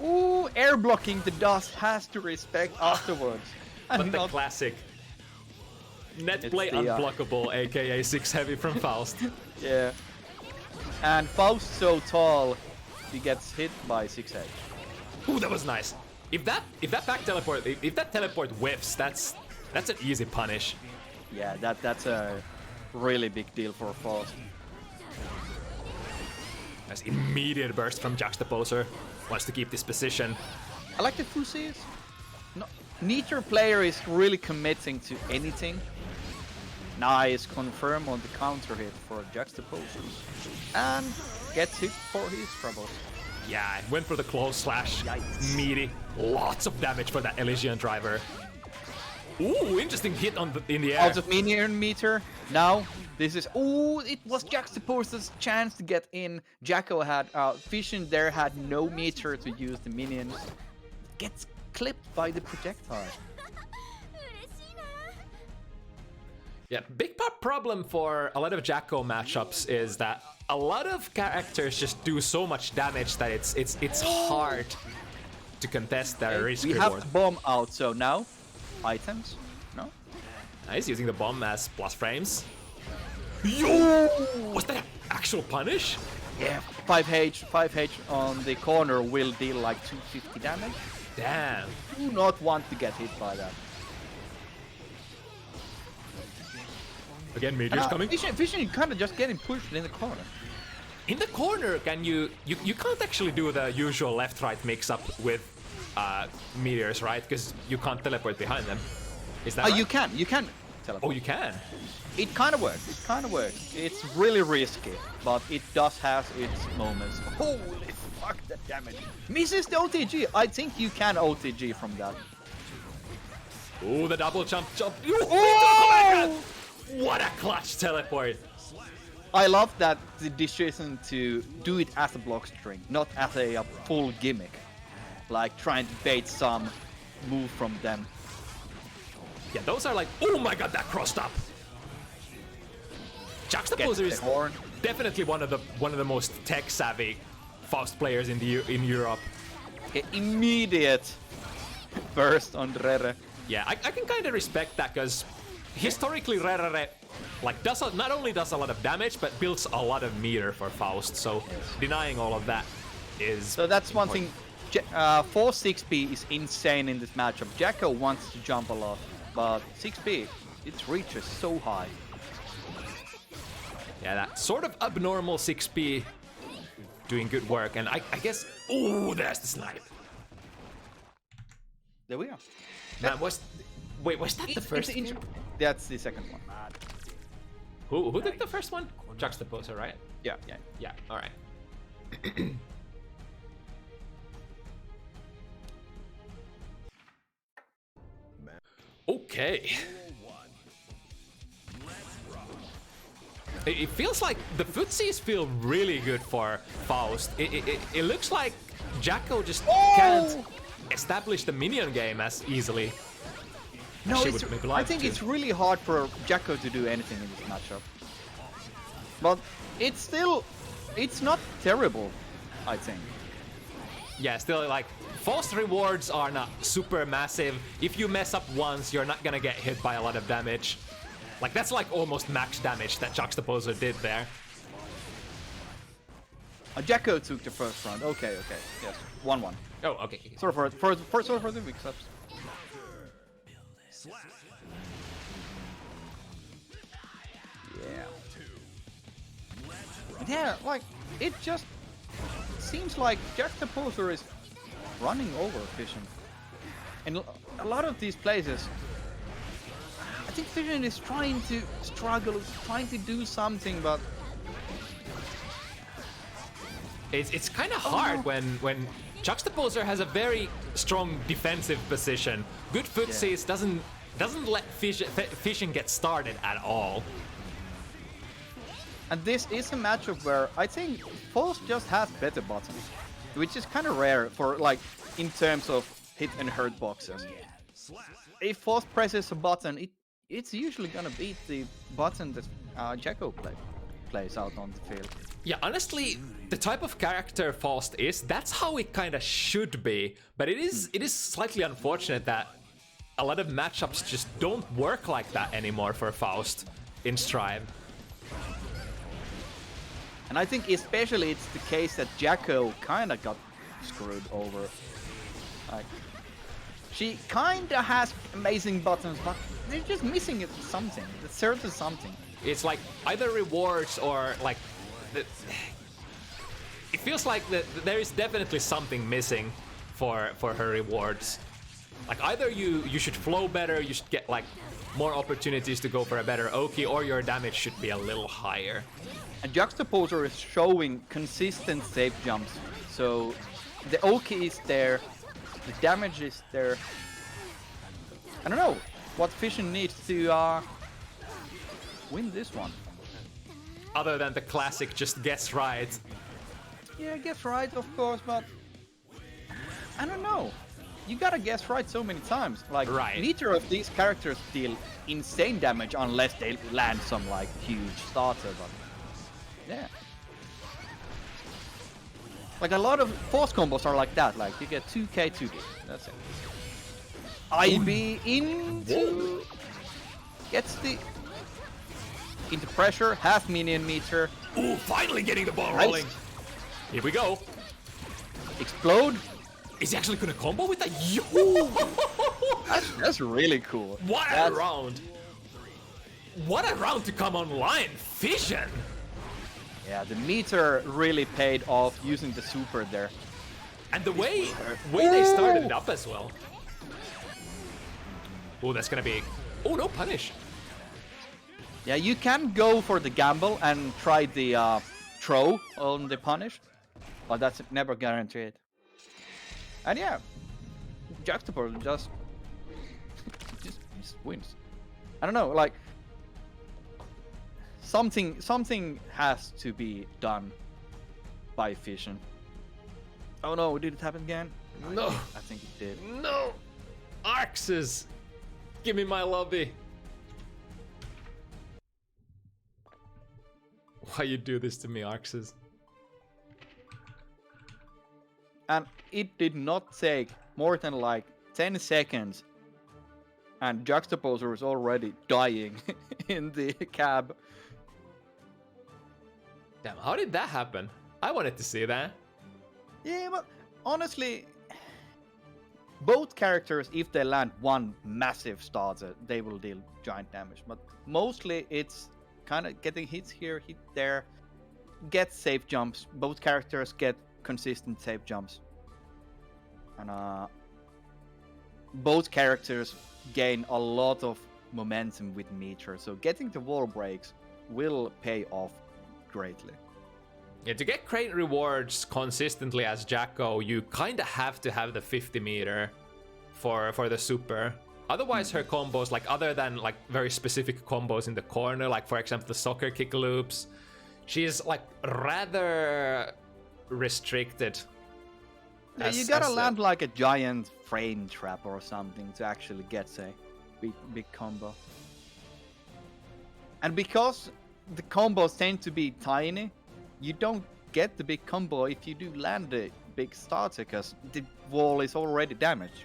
Speaker 2: Ooh, air blocking the dust has to respect afterwards.
Speaker 1: But the classic net play unblockable, aka 6 heavy from Faust.
Speaker 2: Yeah. And Faust so tall, he gets hit by 6H.
Speaker 1: Ooh, that was nice. If that back teleport, if that teleport whiffs, that's an easy punish.
Speaker 2: Yeah, that's a really big deal for Faust.
Speaker 1: Nice immediate burst from JuxtAPoser. Wants to keep this position.
Speaker 2: I like the fusees. No, neither player is really committing to anything. Nice confirm on the counter hit for JuxtAPoser. And gets hit for his troubles.
Speaker 1: Yeah, went for the close slash. Yikes. Meaty. Lots of damage for that Elysian driver. Ooh, interesting hit in the air.
Speaker 2: Out of minion meter. Now, this is... Ooh, it was JuxtAPoser's chance to get in. Jacko had... Fecian there had no meter to use the minions. Gets clipped by the projectile.
Speaker 1: Yeah, big problem for a lot of Jacko matchups is that a lot of characters just do so much damage that it's hard to contest their risk reward.
Speaker 2: We have bomb out, so now... Items? No?
Speaker 1: Nice, using the bomb as plus frames. Yo! Was that an actual punish?
Speaker 2: Yeah, 5H on the corner will deal like 250 damage.
Speaker 1: Damn.
Speaker 2: Do not want to get hit by that.
Speaker 1: Again, meteors coming.
Speaker 2: Fecian kind of just getting pushed in the corner.
Speaker 1: In the corner, can you can't actually do the usual left-right mix-up with meteors, right? Because you can't teleport behind them. Is that right?
Speaker 2: You can teleport.
Speaker 1: Oh, you can?
Speaker 2: It kind of works. It's really risky, but it does have its moments. Holy fuck, that damage. Misses the OTG. I think you can OTG from that.
Speaker 1: Oh, the double jump. Oh! What a clutch teleport.
Speaker 2: I love that the decision to do it as a block string, not as a full gimmick. Like trying to bait some move from them.
Speaker 1: Yeah, those are like, oh my god, that crossed up. JuxtAPoser is definitely one of the most tech savvy Faust players in Europe.
Speaker 2: Immediate burst on Rere.
Speaker 1: Yeah, I can kind of respect that because historically Rere like not only does a lot of damage but builds a lot of meter for Faust. So denying all of that is.
Speaker 2: So that's important. One thing. 4 6p is insane in this matchup. Jacko wants to jump a lot, but 6p its reach is so high.
Speaker 1: Yeah, that sort of abnormal 6p doing good work, and I guess. Ooh, there's the snipe.
Speaker 2: There we are.
Speaker 1: Man, was that the first?
Speaker 2: That's the second one.
Speaker 1: Who did the first one? JuxtAPoser, right?
Speaker 2: Yeah.
Speaker 1: All right. Okay. It feels like the footsies feel really good for Faust. It looks like Jacko just can't establish the minion game as easily.
Speaker 2: No, I think it's really hard for Jacko to do anything in this matchup. But it's not terrible, I think.
Speaker 1: Yeah, still like, Faust rewards are not super massive. If you mess up once, you're not gonna get hit by a lot of damage. Like, that's like almost max damage that JuxtAPoser did there.
Speaker 2: Jacko took the first round. Okay. Yes. 1-1.
Speaker 1: Oh, okay.
Speaker 2: Sorry for the mix-ups. Yeah, like, it just seems like JuxtAPoser is running over Fecian. And a lot of these places, I think Fecian is trying to struggle, trying to do something, but
Speaker 1: it's kind of hard when JuxtAPoser has a very strong defensive position. Good footsies doesn't let Fecian get started at all.
Speaker 2: And this is a matchup where I think Faust just has better buttons, which is kind of rare for, like, in terms of hit and hurt boxes. If Faust presses a button, it's usually gonna beat the button that Jacko plays out on the field.
Speaker 1: Yeah, honestly, the type of character Faust is, that's how it kind of should be. But it is slightly unfortunate that a lot of matchups just don't work like that anymore for Faust in Strive.
Speaker 2: And I think especially it's the case that Jacko kind of got screwed over. Like, she kind of has amazing buttons, but they're just missing something. The certain something.
Speaker 1: It's like either rewards or like it feels like there is definitely something missing for her rewards. Like, either you should flow better, you should get like more opportunities to go for a better Oki, or your damage should be a little higher.
Speaker 2: And JuxtAPoser is showing consistent safe jumps. So the Oki is there, the damage is there. I don't know what Fecian needs to win this one.
Speaker 1: Other than the classic just guess right.
Speaker 2: Yeah, guess right, of course, but I don't know. You gotta guess right so many times. Like, neither of these characters deal insane damage unless they land some like huge starter, but yeah. Like, a lot of force combos are like that. Like, you get 2k, 2d. That's it. IB into... Gets the... Into pressure, half minion meter.
Speaker 1: Ooh, finally getting the ball rolling. Here we go.
Speaker 2: Explode.
Speaker 1: Is he actually gonna combo with that? Yo!
Speaker 2: That's really cool.
Speaker 1: What a round. What a round to come online. Fecian.
Speaker 2: Yeah, the meter really paid off using the super there.
Speaker 1: And the way they started it up as well. Oh, that's gonna be... Oh, no punish.
Speaker 2: Yeah, you can go for the gamble and try the throw on the punish, but that's never guaranteed. And yeah, JuxtAPoser just wins. I don't know, like... something has to be done by Fecian. Oh no, did it happen again?
Speaker 1: No.
Speaker 2: I think it did.
Speaker 1: No! Arxes! Give me my lobby! Why you do this to me, Arxes?
Speaker 2: And it did not take more than like 10 seconds. And JuxtAPoser is already dying in the cab.
Speaker 1: Damn, how did that happen? I wanted to see that.
Speaker 2: Yeah, but honestly, both characters, if they land one massive starter, they will deal giant damage. But mostly it's kind of getting hits here, hit there, get safe jumps. Both characters get consistent safe jumps. And both characters gain a lot of momentum with meter, so getting the wall breaks will pay off greatly.
Speaker 1: Yeah, to get crate rewards consistently as Jacko, you kind of have to have the 50 meter for the super. Otherwise, her combos, like other than like very specific combos in the corner, like for example the soccer kick loops, she's like rather restricted.
Speaker 2: Yeah, you gotta land like a giant frame trap or something to actually get a big combo. And because the combos tend to be tiny, you don't get the big combo if you do land a big starter, because the wall is already damaged.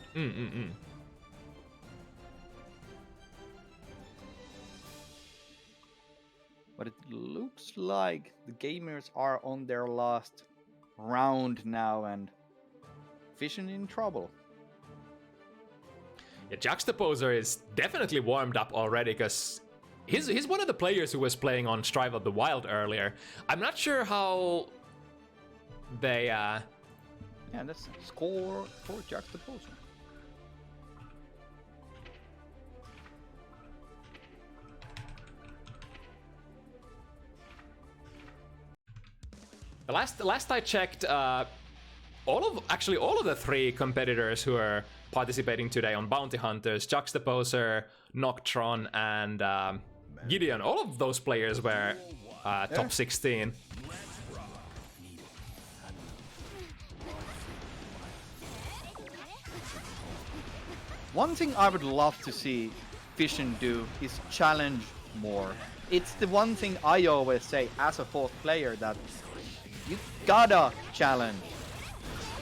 Speaker 2: But it looks like the gamers are on their last round now, and Fecian in trouble.
Speaker 1: Yeah, JuxtAPoser is definitely warmed up already, because he's one of the players who was playing on Chive of the Wild earlier. I'm not sure how they
Speaker 2: Yeah, that's a score for JuxtAPoser.
Speaker 1: The last I checked, all of the three competitors who are participating today on Bounty Hunters, JuxtAPoser, Noktron, and Gideon, all of those players were top 16.
Speaker 2: One thing I would love to see Fecian do is challenge more. It's the one thing I always say as a fourth player, that you gotta challenge.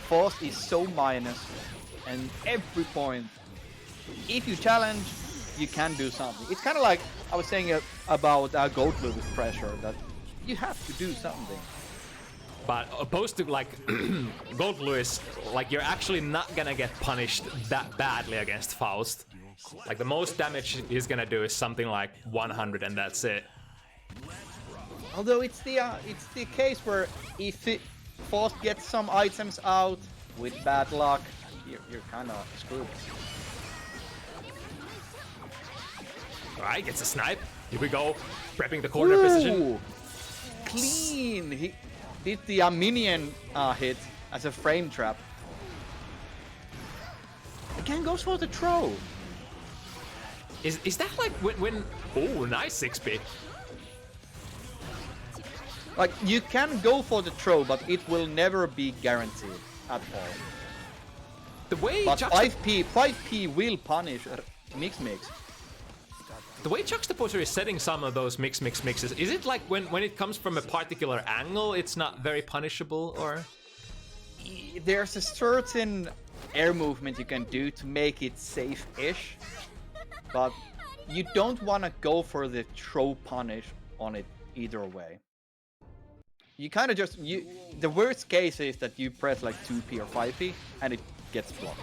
Speaker 2: Force is so minus, and every point, if you challenge, you can do something. It's kind of like I was saying about Goat Lewis pressure, that you have to do something.
Speaker 1: But opposed to like Gold Lewis, like you're actually not gonna get punished that badly against Faust. Like the most damage he's gonna do is something like 100, and that's it.
Speaker 2: Although it's the case where if Faust gets some items out with bad luck, you're kind of screwed.
Speaker 1: Alright, gets a snipe. Here we go. Prepping the corner position.
Speaker 2: Clean! He did the minion hit as a frame trap. Again goes for the throw.
Speaker 1: Is that like when oh, nice 6p.
Speaker 2: Like, you can go for the throw, but it will never be guaranteed at all.
Speaker 1: The way
Speaker 2: but 5p will punish mix.
Speaker 1: The way JuxtAPoser is setting some of those mixes, is it like when it comes from a particular angle, it's not very punishable, or?
Speaker 2: There's a certain air movement you can do to make it safe-ish, but you don't want to go for the throw punish on it either way. You kind of just, the worst case is that you press like 2p or 5p and it gets blocked.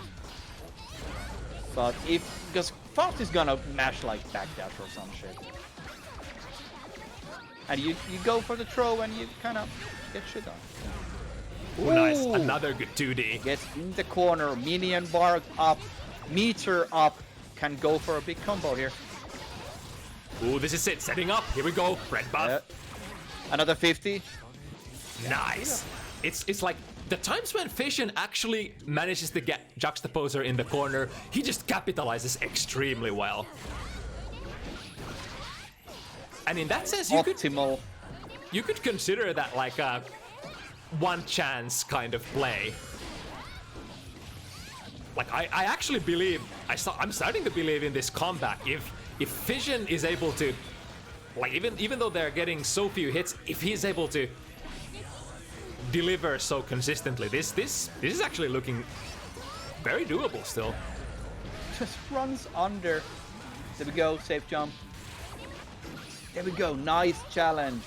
Speaker 2: But because Faust is gonna mash like backdash or some shit. And you go for the throw and you kind of get shit on.
Speaker 1: Ooh, nice, another good 2D.
Speaker 2: Gets in the corner, minion bar up, meter up, can go for a big combo here.
Speaker 1: Ooh, this is it, setting up, here we go, red buff.
Speaker 2: Another 50.
Speaker 1: Nice. It's like the times when Fecian actually manages to get JuxtAPoser in the corner, he just capitalizes extremely well. And in that sense,
Speaker 2: Optimal.
Speaker 1: you could consider that like a one chance kind of play. Like I actually believe I'm starting to believe in this comeback. If Fecian is able to, like even though they're getting so few hits, if he's able to deliver so consistently, this is actually looking very doable still.
Speaker 2: Just runs under. There we go, safe jump. There we go, nice challenge.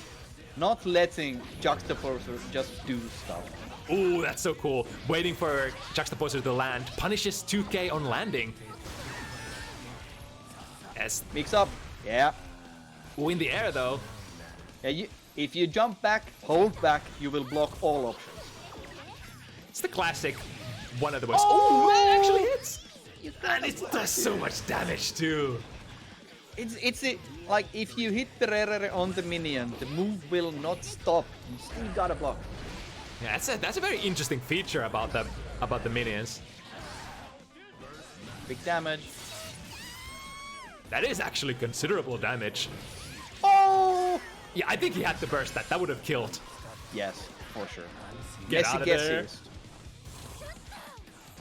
Speaker 2: Not letting JuxtAPoser just do stuff.
Speaker 1: Ooh, that's so cool. Waiting for JuxtAPoser to land. Punishes 2k on landing. Yes.
Speaker 2: Mix up. Yeah.
Speaker 1: Ooh, in the air though.
Speaker 2: Yeah, if you jump back, hold back, you will block all options.
Speaker 1: It's the classic one of the most. Oh, that actually hits! And it does so much damage too.
Speaker 2: It's like if you hit the Rere on the minion, the move will not stop. You still gotta block.
Speaker 1: Yeah, that's a very interesting feature about the minions.
Speaker 2: Big damage.
Speaker 1: That is actually considerable damage.
Speaker 2: Oh!
Speaker 1: Yeah, I think he had to burst that. That would have killed.
Speaker 2: Yes, for sure.
Speaker 1: Get out of there.
Speaker 2: Guess.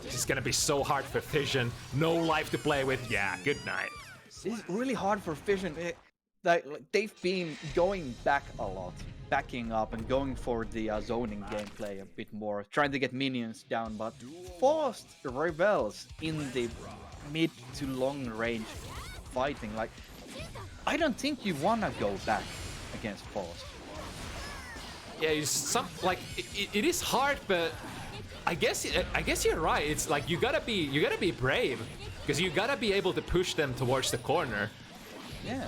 Speaker 1: This is gonna be so hard for Fecian. No life to play with. Yeah, good night.
Speaker 2: This is really hard for Fecian. Like they've been going back a lot, backing up and going for the zoning gameplay a bit more, trying to get minions down, but Faust rebels in the mid to long range fighting. Like, I don't think you wanna go back against Faust.
Speaker 1: Yeah, it is hard, but I guess you're right. It's like you gotta be brave, because you gotta be able to push them towards the corner.
Speaker 2: Yeah.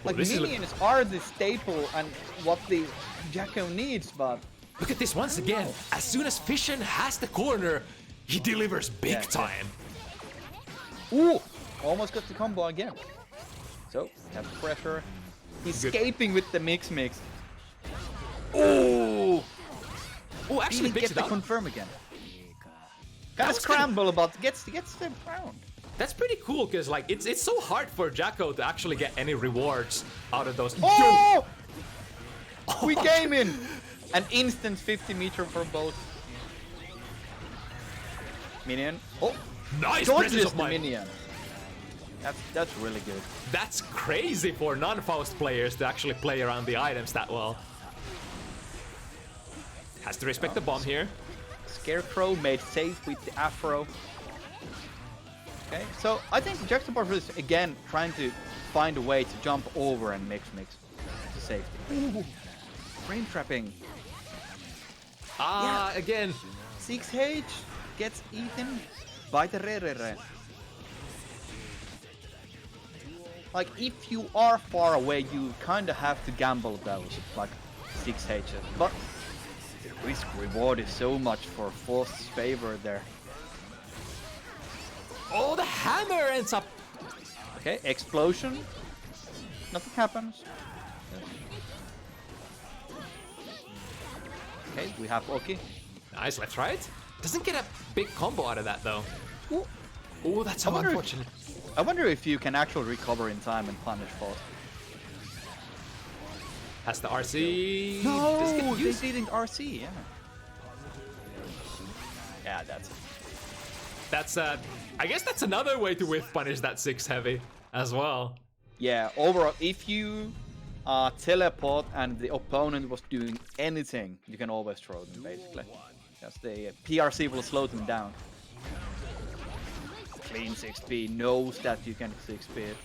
Speaker 2: Like minions are the staple and what the Jacko needs, but
Speaker 1: look at this once again. As soon as Fecian has the corner, he delivers big time.
Speaker 2: Ooh! Almost got the combo again. So, have pressure. Escaping with the mix.
Speaker 1: Ooh! Ooh, actually
Speaker 2: gets the confirm again. Gotta scramble, but gets the round.
Speaker 1: That's pretty cool, because like it's so hard for Jacko to actually get any rewards out of those.
Speaker 2: Oh! We came in! An instant 50-meter for both. Minion. Oh!
Speaker 1: Nice presence of
Speaker 2: the
Speaker 1: mind.
Speaker 2: minion. That's really good.
Speaker 1: That's crazy for non-Faust players to actually play around the items that well. Has to respect the bomb here.
Speaker 2: Scarecrow made safe with the Afro. Okay, so I think JuxtAPoser is again trying to find a way to jump over and mix to safety. Ooh, frame trapping.
Speaker 1: Again.
Speaker 2: 6H gets eaten by the Rere. Like, if you are far away, you kind of have to gamble those, like 6Hs. But the risk reward is so much for Faust's favor there.
Speaker 1: Oh, the hammer ends up.
Speaker 2: Okay, explosion. Nothing happens. Okay, we have Oki.
Speaker 1: Nice left right. Doesn't get a big combo out of that though.
Speaker 2: Ooh.
Speaker 1: Oh, that's so unfortunate.
Speaker 2: I wonder if you can actually recover in time and punish Faust.
Speaker 1: Has the RC.
Speaker 2: No, they didn't RC, yeah. Yeah, that's it.
Speaker 1: That's I guess that's another way to whiff punish that 6 heavy as well.
Speaker 2: Yeah, overall, if you teleport and the opponent was doing anything, you can always throw them basically. Because the PRC will slow them down. Clean 6P knows that you can 6P it.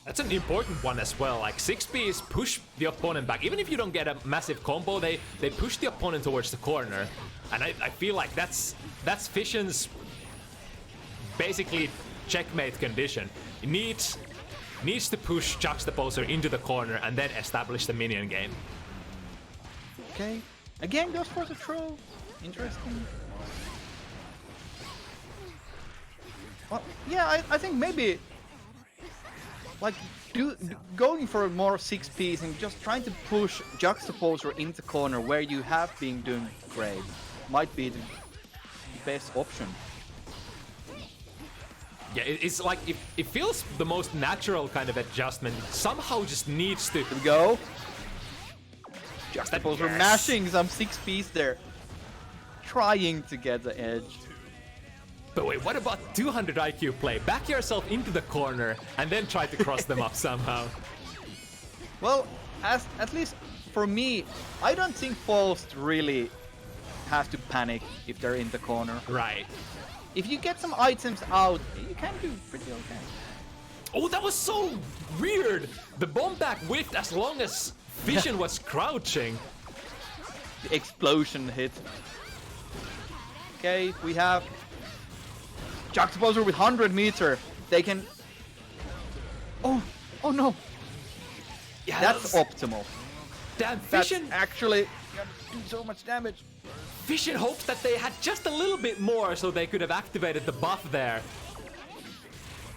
Speaker 1: That's an important one as well. Like 6Ps push the opponent back. Even if you don't get a massive combo, they push the opponent towards the corner. And I feel like that's Fecian's basically checkmate condition. He needs to push JuxtAPoser into the corner and then establish the minion game.
Speaker 2: Okay. Again goes for the throw. Interesting. Well, yeah, I think maybe like going for more 6Ps and just trying to push JuxtAPoser into corner where you have been doing great might be the best option.
Speaker 1: Yeah, it's like it feels the most natural kind of adjustment. It somehow just needs to.
Speaker 2: Here we go.
Speaker 1: JuxtAPoser
Speaker 2: We're mashing some 6-piece there. Trying to get the edge.
Speaker 1: But wait, what about 200 IQ play? Back yourself into the corner and then try to cross them up somehow.
Speaker 2: Well, at least for me, I don't think Faust really has to panic if they're in the corner.
Speaker 1: Right.
Speaker 2: If you get some items out, you can do pretty okay.
Speaker 1: Oh, that was so weird! The bomb back whiffed as long as Fecian was crouching.
Speaker 2: The explosion hit. Okay, we have JuxtAPoser with 100 meter. They can. Oh no!
Speaker 1: Yeah,
Speaker 2: That's optimal.
Speaker 1: Damn,
Speaker 2: That's
Speaker 1: Fecian
Speaker 2: actually gonna do so much damage.
Speaker 1: Fecian hoped that they had just a little bit more so they could have activated the buff there.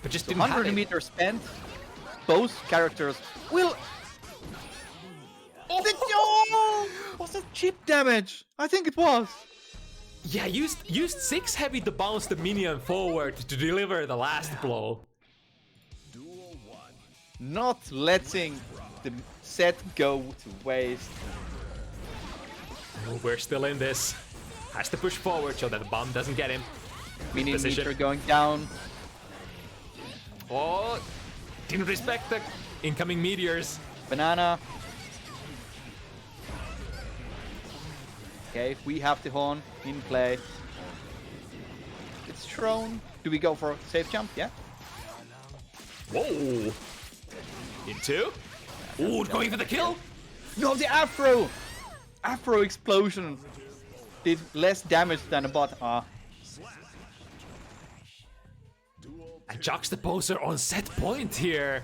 Speaker 1: But just didn't have
Speaker 2: 100
Speaker 1: it.
Speaker 2: meter spent. Both characters will. Oh! Was that chip damage? I think it was.
Speaker 1: Yeah, used 6 heavy to bounce the minion forward to deliver the last blow.
Speaker 2: Not letting the set go to waste.
Speaker 1: Oh, we're still in this. Has to push forward so that the bomb doesn't get him.
Speaker 2: Minion
Speaker 1: Position.
Speaker 2: meter going down.
Speaker 1: Oh, didn't respect the incoming meteors.
Speaker 2: Banana. Okay, we have the horn in play. It's thrown. Do we go for a safe jump? Yeah.
Speaker 1: Whoa. Into. Ooh, going for the kill.
Speaker 2: No, the Afro! Afro explosion did less damage than a bot.
Speaker 1: And JuxtAPoser on set point here.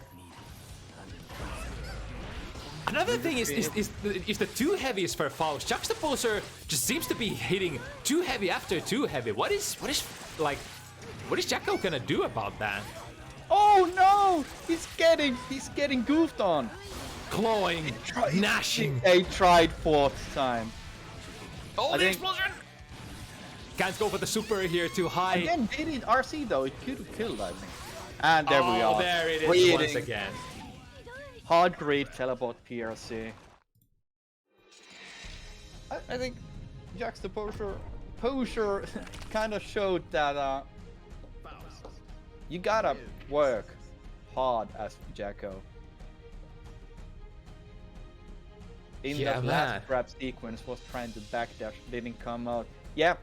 Speaker 1: Another thing is the 2 heavies for Faust. JuxtAPoser just seems to be hitting 2 heavy after 2 heavy. What is Jacko gonna do about that?
Speaker 2: Oh no! He's getting goofed on.
Speaker 1: Clawing, gnashing.
Speaker 2: They tried 4th time.
Speaker 1: Oh,
Speaker 2: I
Speaker 1: the
Speaker 2: think-
Speaker 1: explosion! Can't go for the super here too high.
Speaker 2: Again, they did RC though. It could have killed, I think. And there we
Speaker 1: Oh,
Speaker 2: are.
Speaker 1: there it is
Speaker 2: Reading.
Speaker 1: once again.
Speaker 2: Hard grade teleport PRC. I think JuxtAPoser kind of showed that you gotta work hard as Jacko. In
Speaker 1: Yeah,
Speaker 2: the
Speaker 1: man.
Speaker 2: last grab sequence was trying to backdash, didn't come out. Yeah,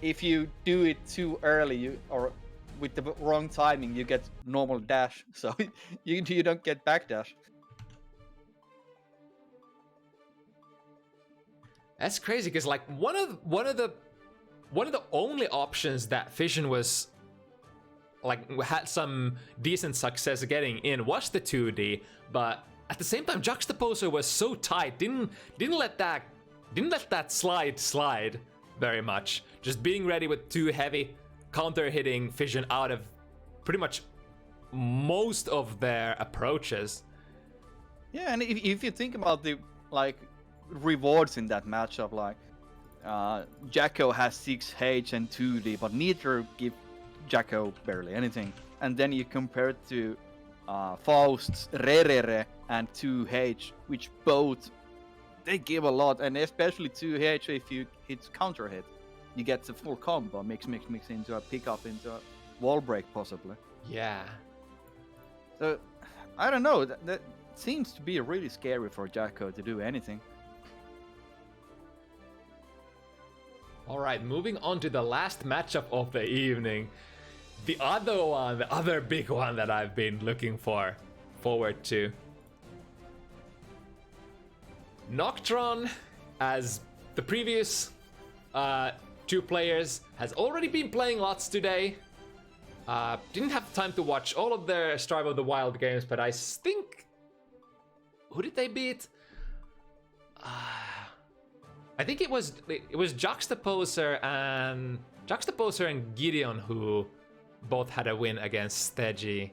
Speaker 2: if you do it too early, or with the wrong timing, you get normal dash, so you don't get backdash.
Speaker 1: That's crazy because like one of the only options that Fecian was like had some decent success getting in was the 2D, but at the same time JuxtAPoser was so tight, didn't let that slide very much. Just being ready with 2 heavy, counter hitting Fecian out of pretty much most of their approaches.
Speaker 2: Yeah, and if you think about the like rewards in that matchup, like Jacko has 6H and 2D, but neither give Jacko barely anything. And then you compare it to Faust's Rerere and 2H, which both they give a lot, and especially 2H if you hit counter hit, you get the full combo, mix into a pickup, into a wall break possibly.
Speaker 1: Yeah.
Speaker 2: So I don't know, that seems to be really scary for Jacko to do anything.
Speaker 1: All right, moving on to the last matchup of the evening. The other big one that I've been looking forward to. Noktron, as the previous 2 players, has already been playing lots today. Didn't have time to watch all of their Strive of the Wild games, but I think... Who did they beat? I think it was JuxtAPoser and Gideon who both had a win against Stegy.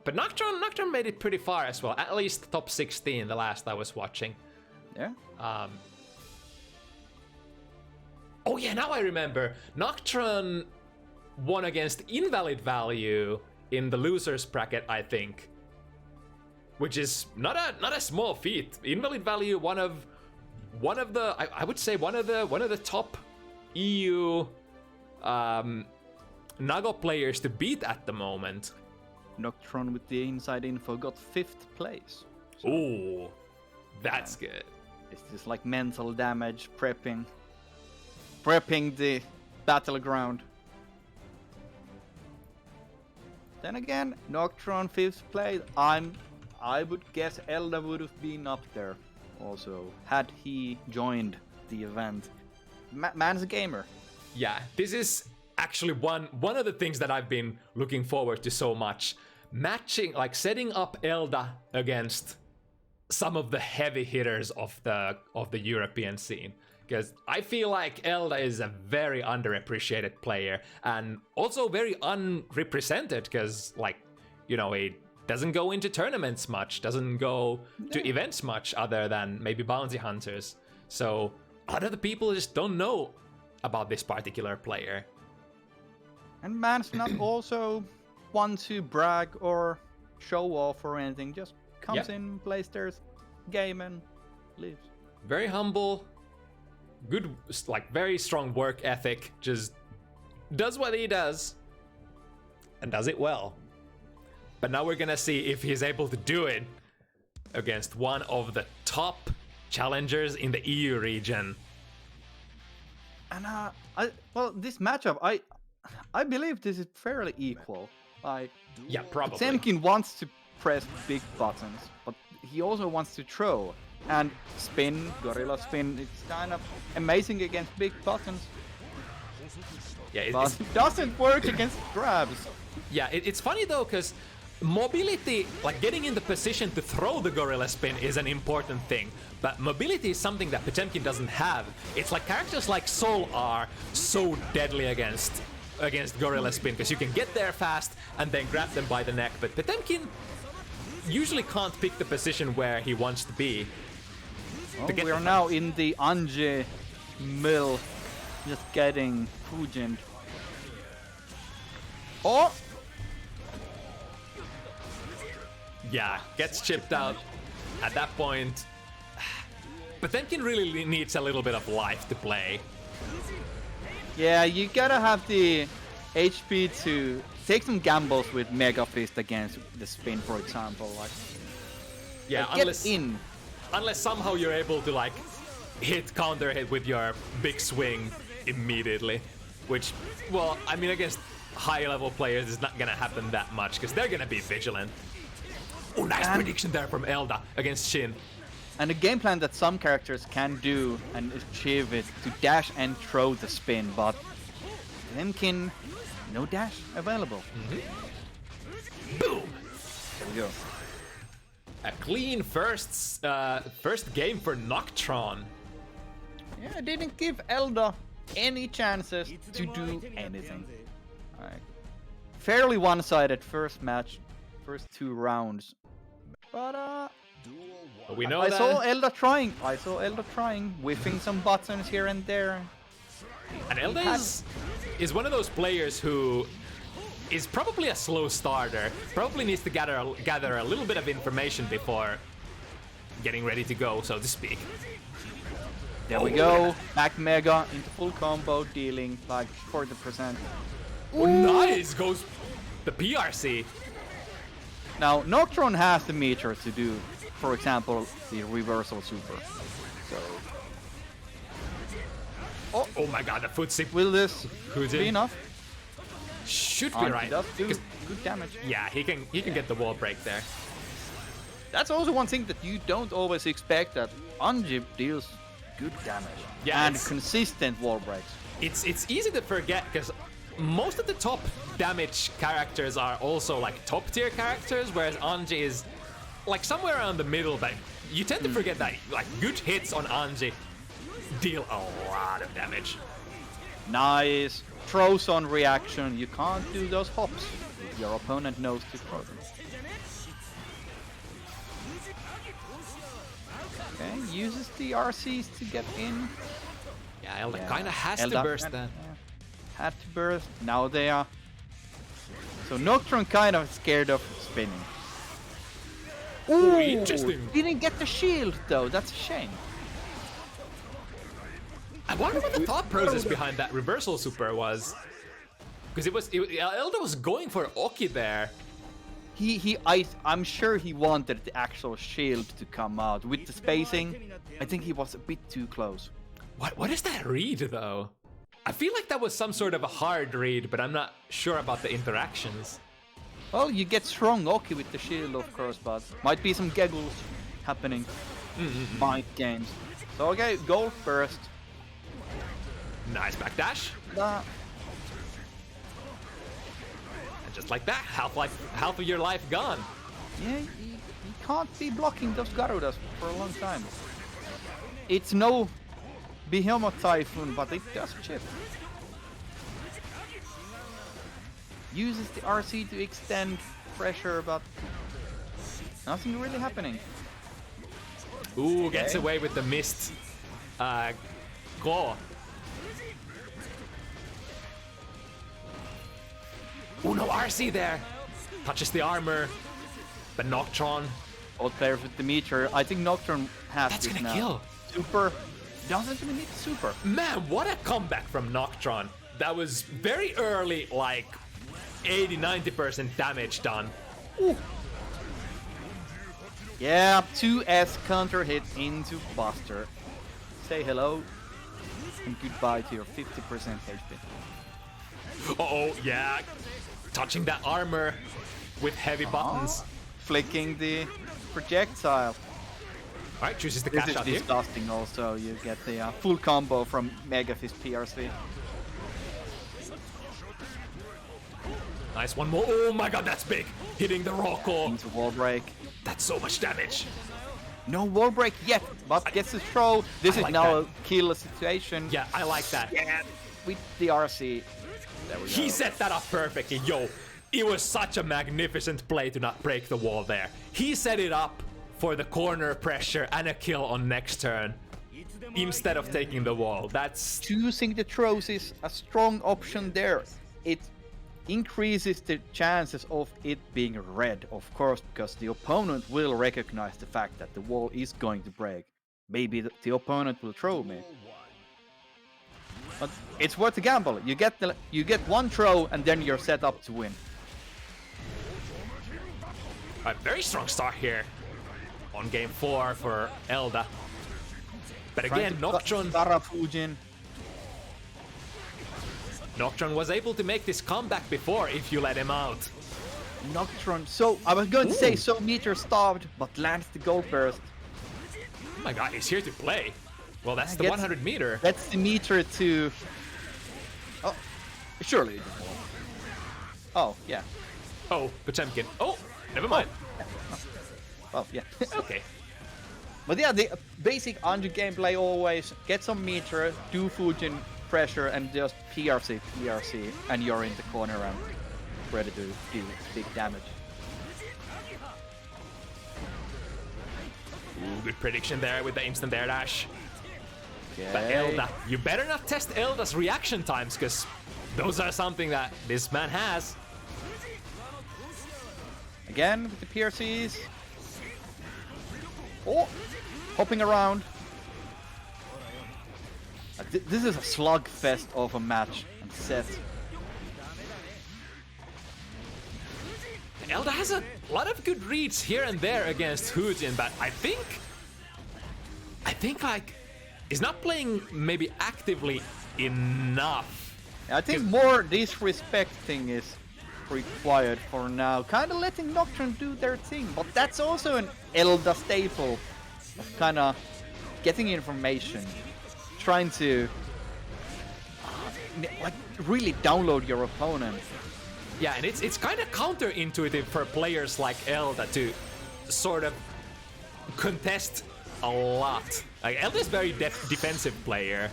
Speaker 1: But Noktron made it pretty far as well, at least top 16 the last I was watching.
Speaker 2: Yeah.
Speaker 1: Oh yeah, now I remember. Noktron won against Invalid Value in the losers bracket, I think, which is not a small feat. Invalid Value, one of the I would say one of the top EU Nago players to beat at the moment.
Speaker 2: Noktron with the inside info got 5th place. So,
Speaker 1: ooh, that's good.
Speaker 2: It's just like mental damage, prepping the battleground. Then again, Noktron 5th place. I would guess Elda would have been up there also had he joined the event. Man's a gamer.
Speaker 1: Yeah, this is actually one of the things that I've been looking forward to so much. Matching, like setting up Elda against some of the heavy hitters of the European scene. Because I feel like Elda is a very underappreciated player and also very unrepresented because, like, you know, he doesn't go into tournaments much, doesn't go to events much other than maybe bounty hunters. So a lot of the people just don't know about this particular player.
Speaker 2: And man's not also one to brag or show off or anything, just comes in, plays their game and leaves.
Speaker 1: Very humble, good, like very strong work ethic, just does what he does and does it well. But now we're gonna see if he's able to do it against one of the top challengers in the EU region.
Speaker 2: And this matchup, I believe this is fairly equal. Like,
Speaker 1: yeah, probably.
Speaker 2: Potemkin wants to press big buttons, but he also wants to throw and spin, gorilla spin. It's kind of amazing against big buttons.
Speaker 1: Yeah,
Speaker 2: but it doesn't work against grabs.
Speaker 1: Yeah, it's funny though, because mobility, like getting in the position to throw the gorilla spin, is an important thing. But mobility is something that Potemkin doesn't have. It's like characters like Soul are so deadly against gorilla spin, because you can get there fast and then grab them by the neck. But Potemkin usually can't pick the position where he wants to be.
Speaker 2: We are now in the Anje mill, just getting Fujin. Oh!
Speaker 1: Yeah, gets chipped out at that point. Potemkin really needs a little bit of life to play.
Speaker 2: Yeah, you gotta have the HP to take some gambles with Mega Fist against the spin, for example. Like,
Speaker 1: yeah, unless somehow you're able to like counter hit with your big swing immediately, which, well, I mean, against high level players is not gonna happen that much because they're gonna be vigilant. Oh, nice prediction there from Elda against Shin.
Speaker 2: And the game plan that some characters can do and achieve is to dash and throw the spin, but Potemkin, no dash available.
Speaker 1: Boom!
Speaker 2: There we go.
Speaker 1: A clean first game for Noktron.
Speaker 2: Yeah, didn't give Elda any chances to do anything. Alright. Fairly one-sided first match, first 2 rounds. But
Speaker 1: we know
Speaker 2: I
Speaker 1: that
Speaker 2: saw Elda trying, whiffing some buttons here and there.
Speaker 1: And Elda is one of those players who is probably a slow starter. Probably needs to gather a little bit of information before getting ready to go, so to speak.
Speaker 2: There we go. Back Mega into full combo, dealing like 40%.
Speaker 1: Oh, nice! Goes the PRC.
Speaker 2: Now, Noktron has the meter to do, for example, the reversal super. So.
Speaker 1: Oh my god, the foot sip.
Speaker 2: Will this be enough?
Speaker 1: Should be right.
Speaker 2: Does do good damage.
Speaker 1: Yeah, he can get the wall break there.
Speaker 2: That's also one thing that you don't always expect, that Anje deals good damage.
Speaker 1: Yeah,
Speaker 2: and consistent wall breaks.
Speaker 1: It's easy to forget because most of the top damage characters are also like top tier characters, whereas Anje is like somewhere around the middle, but you tend to forget that like good hits on Anje deal a lot of damage.
Speaker 2: Nice. Throws on reaction. You can't do those hops if your opponent knows to throw them. Okay, uses the RCs to get in.
Speaker 1: Yeah, Elda kind of has
Speaker 2: Elda
Speaker 1: to burst that.
Speaker 2: had to burst. Now they are. So Noktron kind of scared of spinning.
Speaker 1: Ooh, interesting.
Speaker 2: Didn't get the shield though. That's a shame.
Speaker 1: I wonder what the thought process behind that reversal super was. Because Elda was going for Oki there.
Speaker 2: I'm sure he wanted the actual shield to come out. With the spacing, I think he was a bit too close.
Speaker 1: What is that read though? I feel like that was some sort of a hard read, but I'm not sure about the interactions.
Speaker 2: Well, you get strong Oki with the shield, of course, but might be some giggles happening. Mind games. So okay, gold first.
Speaker 1: Nice backdash. And just like that, half of your life gone.
Speaker 2: Yeah, you can't be blocking those Garudas for a long time. It's no Behemoth Typhoon, but it does chip. Uses the RC to extend pressure, but nothing really happening.
Speaker 1: Ooh, gets away with the missed claw. Ooh, no RC there. Touches the armor, but Noktron.
Speaker 2: Old players with the meter. I think Noktron has
Speaker 1: That's
Speaker 2: this
Speaker 1: gonna
Speaker 2: now.
Speaker 1: kill.
Speaker 2: Super. Doesn't even need super.
Speaker 1: Man, what a comeback from Noktron. That was very early, like 80-90% damage done.
Speaker 2: Ooh. Yeah, 2S counter hit into Buster. Say hello and goodbye to your 50% HP.
Speaker 1: Uh-oh, yeah. Touching that armor with heavy buttons.
Speaker 2: Flicking the projectile.
Speaker 1: Alright, chooses the
Speaker 2: This
Speaker 1: cash
Speaker 2: is
Speaker 1: out here.
Speaker 2: disgusting also. You get the full combo from Mega Fist PRC.
Speaker 1: Nice, one more. Oh my god, that's big. Hitting the raw core.
Speaker 2: Into wall break.
Speaker 1: That's so much damage.
Speaker 2: No wall break yet, but gets a throw. This
Speaker 1: I
Speaker 2: is
Speaker 1: like
Speaker 2: now
Speaker 1: that.
Speaker 2: a kill situation.
Speaker 1: Yeah, I like that.
Speaker 2: Yeah, with the RC. There we go.
Speaker 1: He set that up perfectly. Yo, it was such a magnificent play to not break the wall there. He set it up for the corner pressure and a kill on next turn instead of taking the wall. That's...
Speaker 2: Choosing the throws is a strong option there. It increases the chances of it being red, of course, because the opponent will recognize the fact that the wall is going to break. Maybe the opponent will throw me. But it's worth the gamble. You get one throw and then you're set up to win.
Speaker 1: A very strong start here on game 4 for Elda. But again, Noktron was able to make this comeback before if you let him out.
Speaker 2: Noktron, so I was going to say so meter starved, but lands the gold burst.
Speaker 1: Oh my god, he's here to play. Well, that's the 100 meter.
Speaker 2: That's the meter to... Oh, surely. Oh, yeah.
Speaker 1: Oh, Potemkin. Oh, never mind.
Speaker 2: Oh, yeah.
Speaker 1: Okay.
Speaker 2: But yeah, the basic Anju gameplay always get some meter, do Fujin pressure, and just PRC, and you're in the corner and ready to do big damage.
Speaker 1: Ooh, good prediction there with the instant air dash.
Speaker 2: Okay.
Speaker 1: But Elda, you better not test Elda's reaction times, because those are something that this man has.
Speaker 2: Again with the PRCs. Oh, hopping around. This is a slugfest of a match and set.
Speaker 1: Elda has a lot of good reads here and there against Hujin, but I think like he's not playing maybe actively enough.
Speaker 2: I think more disrespecting is required for now. Kind of letting Noktron do their thing, but that's also an Elda staple. Kind of getting information, trying to like really download your opponent.
Speaker 1: Yeah, and it's kind of counterintuitive for players like Elda to sort of contest a lot. Like Elda's a very defensive player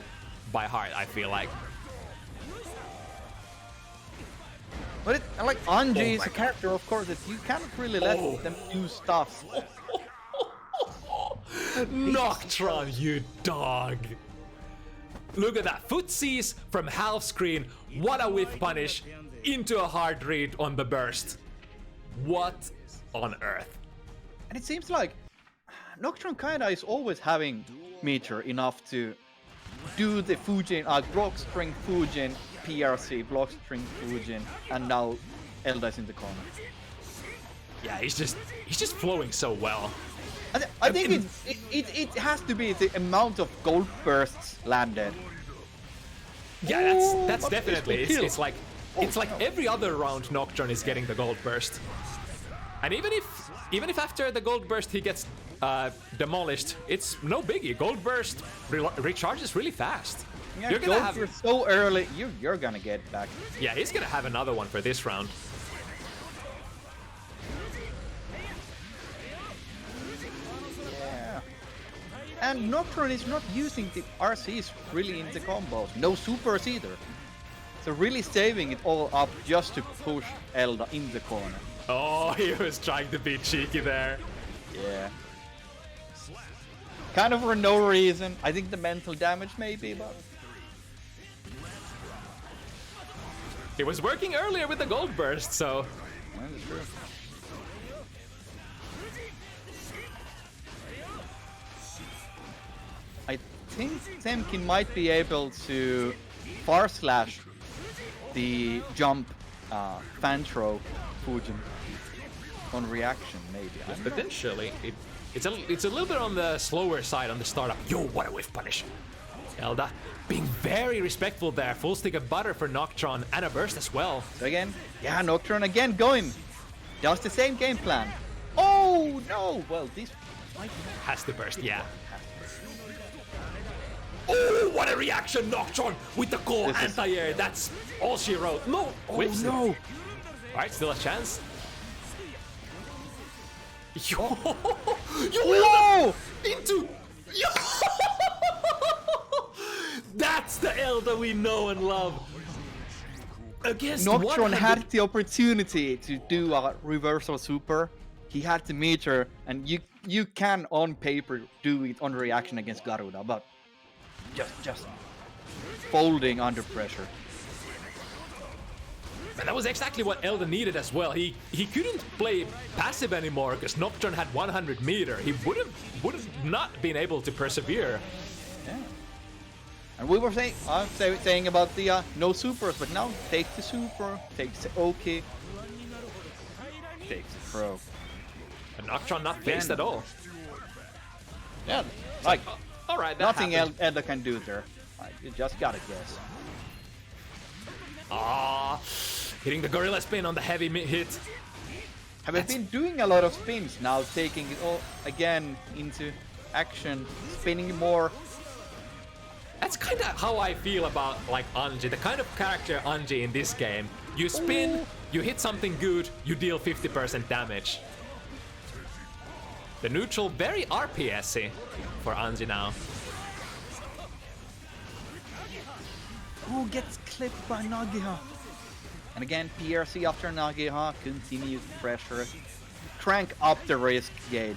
Speaker 1: by heart, I feel like.
Speaker 2: But like Anji is a character, of course, that you cannot really let them do stuff.
Speaker 1: Noktron, you dog! Look at that. Footsies from half screen. What a whiff punish into a hard read on the burst. What on earth?
Speaker 2: And it seems like Noktron kinda is always having meter enough to do the Fujin, block string Fujin, PRC, block string Fujin, and now Elda's in the corner.
Speaker 1: Yeah, he's just flowing so well.
Speaker 2: I think it has to be the amount of gold bursts landed.
Speaker 1: Yeah, that's
Speaker 2: but
Speaker 1: definitely.
Speaker 2: it's
Speaker 1: It's like every other round Noktron is getting the gold burst, and even if after the gold burst he gets demolished, it's no biggie. Gold burst recharges really fast.
Speaker 2: Yeah,
Speaker 1: You're gonna have
Speaker 2: so early. You're gonna get back.
Speaker 1: Yeah, he's gonna have another one for this round.
Speaker 2: Yeah. And Noktron is not using the RCs really in the combos. No supers either. So really saving it all up just to push Elda in the corner.
Speaker 1: Oh, he was trying to be cheeky there.
Speaker 2: Yeah. Kind of for no reason. I think the mental damage maybe, but...
Speaker 1: It was working earlier with the gold burst, so...
Speaker 2: That's true. I think Temkin might be able to far slash the jump fan throw Fujin on reaction, maybe.
Speaker 1: Potentially. It's a little bit on the slower side on the startup. Yo, what a whiff punish. Elda being very respectful there. Full stick of butter for Noktron and a burst as well.
Speaker 2: So again, yeah, Noktron again going. Does the same game plan. Oh no! Well, this might be...
Speaker 1: Has to burst, yeah. Oh, what a reaction, Noktron with the core anti-air. That's all she wrote. No! Whips it.
Speaker 2: No!
Speaker 1: Alright, still a chance. Yo!
Speaker 2: Whoa!
Speaker 1: Into... Yo! That's the Elda we know and love. Against
Speaker 2: Noktron
Speaker 1: 100...
Speaker 2: had the opportunity to do a reversal super. He had the meter, and you can on paper do it on reaction against Garuda, but just folding under pressure.
Speaker 1: And that was exactly what Elda needed as well. He couldn't play passive anymore because Noktron had 100 meter. He would have not been able to persevere.
Speaker 2: Yeah. And we were saying about the no supers, but now take the super, takes the OK, takes the pro.
Speaker 1: And Noktron not faced at all.
Speaker 2: Yeah, like
Speaker 1: all right,
Speaker 2: nothing Elda can do there. You just gotta guess.
Speaker 1: Ah, hitting the gorilla spin on the heavy hit.
Speaker 2: Have been doing a lot of spins now, taking it all again into action, spinning more.
Speaker 1: That's kind of how I feel about like Anji, the kind of character Anji in this game. You spin, you hit something good, you deal 50% damage. The neutral very RPS-y for Anji now.
Speaker 2: Who gets clipped by Nagiha? And again, PRC after Nagiha, continues pressure. Crank up the risk gauge.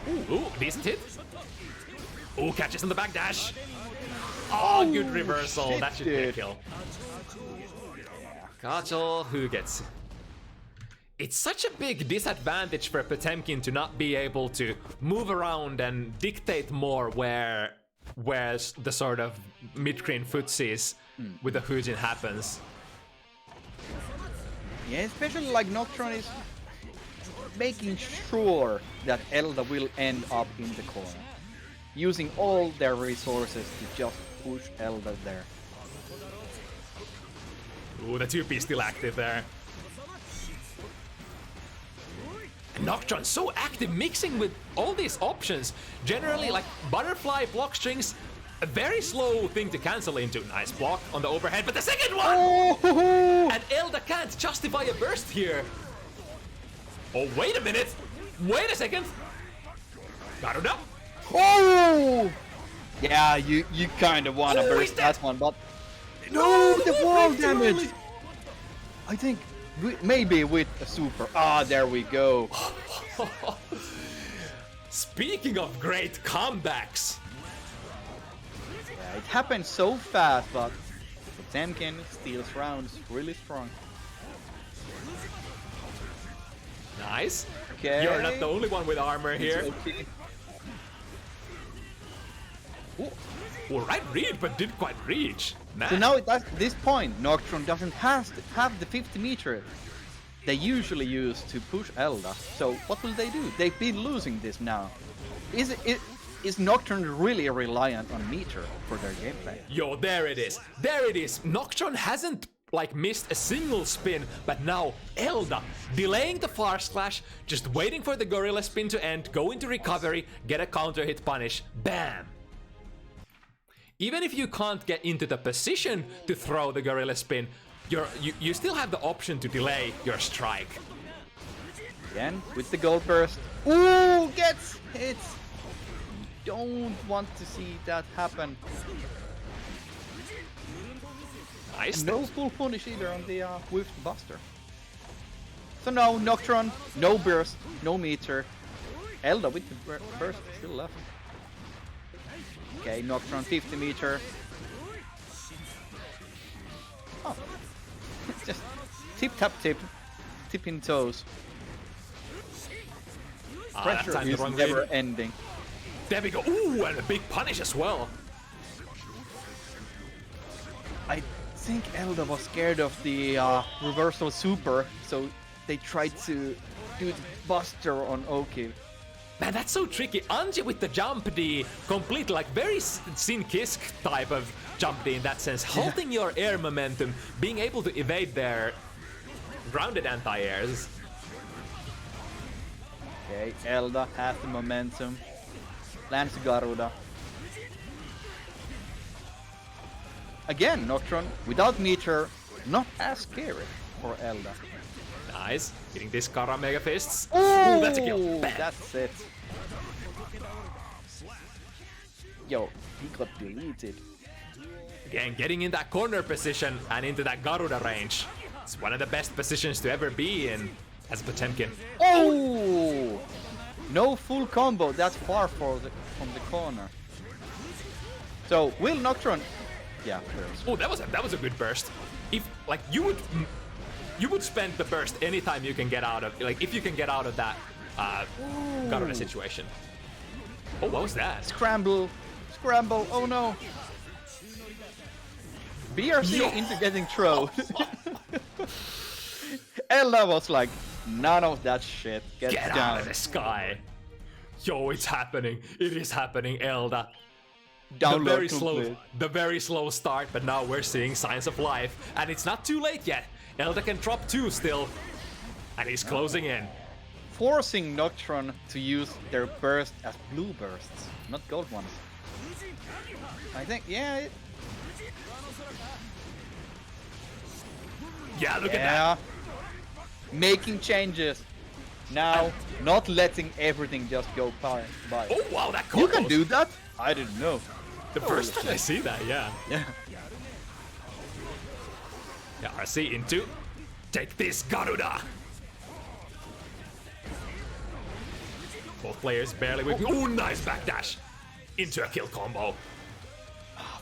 Speaker 1: Ooh, decent hit. Ooh, catches on the back dash. Oh, good reversal.
Speaker 2: Shit,
Speaker 1: that should be a kill. Kachel, who gets... It's such a big disadvantage for Potemkin to not be able to move around and dictate more where the sort of mid-screen footsies with the Hujin happens.
Speaker 2: Yeah, especially like Noktron is making sure that Elda will end up in the corner. Using all their resources to just push Elda there.
Speaker 1: Ooh, the 2P still active there. Noktron so active, mixing with all these options. Generally, like butterfly block strings, a very slow thing to cancel into. Nice block on the overhead, but the second one!
Speaker 2: Oh!
Speaker 1: And Elda can't justify a burst here. Oh, wait a minute. Wait a second. Garuda.
Speaker 2: Oh! Yeah, you kind of want to burst that one, but... No, the wall damage! I think maybe with a super. Ah, there we go.
Speaker 1: Speaking of great comebacks,
Speaker 2: Yeah, it happened so fast, but Potemkin steals rounds really strong.
Speaker 1: Nice.
Speaker 2: Okay.
Speaker 1: You're not the only one with armor here.
Speaker 2: Okay.
Speaker 1: All right, read, but didn't quite reach. Man.
Speaker 2: So now at this point, Noktron doesn't have the 50 meter they usually use to push Elda. So what will they do? They've been losing this now. Is Noktron really reliant on meter for their gameplay?
Speaker 1: Yo, there it is. There it is. Noktron hasn't like missed a single spin, but now Elda delaying the far slash, just waiting for the gorilla spin to end, go into recovery, get a counter hit punish, bam. Even if you can't get into the position to throw the gorilla spin, you still have the option to delay your strike.
Speaker 2: Again, with the gold burst. Ooh, gets hit. Don't want to see that happen.
Speaker 1: Nice.
Speaker 2: No full punish either on the Whiffed Buster. So no, Noktron, no burst, no meter. Elda with the burst still left. Okay, Noktron 50 meter. Oh. Just tip tap tip. Tipping toes. Pressure is never ending.
Speaker 1: There we go. Ooh, and a big punish as well.
Speaker 2: I think Elda was scared of the reversal super, so they tried to do the buster on Oki.
Speaker 1: Man, that's so tricky. Anji with the jump D, complete like very Sin Kisk type of jump D in that sense. Halting your air momentum, being able to evade their grounded anti-airs.
Speaker 2: Okay, Elda has the momentum. Lands Garuda. Again, Noktron, without meter, not as scary for Elda.
Speaker 1: Nice. Getting this Kara Mega Fists.
Speaker 2: Ooh,
Speaker 1: that's a kill. Bam.
Speaker 2: That's it. Yo, he got deleted.
Speaker 1: Again, getting in that corner position and into that Garuda range. It's one of the best positions to ever be in as Potemkin.
Speaker 2: Oh! No full combo, that's far from the corner. So, will Noktron... Yeah, burst.
Speaker 1: Oh, that was a good burst. If like you would spend the burst anytime you can get out of, like if you can get out of that Garuda situation. Oh, what was that?
Speaker 2: Scramble, oh no. BRC into getting thrown. Elda was like, none of that shit. Get down.
Speaker 1: Out of the sky. Yo, it's happening. It is happening, Elda.
Speaker 2: Download
Speaker 1: The very slow start, but now we're seeing signs of life. And it's not too late yet. Elda can drop 2 still. And he's closing in.
Speaker 2: Forcing Noktron to use their burst as blue bursts, not gold ones. I think, yeah.
Speaker 1: Yeah, look at that.
Speaker 2: Making changes. Now, not letting everything just go by.
Speaker 1: Oh, wow, that
Speaker 2: You
Speaker 1: combos.
Speaker 2: can do that? I didn't know.
Speaker 1: The first time I see that, yeah.
Speaker 2: Yeah.
Speaker 1: Yeah, RC into. Take this, Garuda. Both players barely with. Oh, nice backdash. Into a kill combo.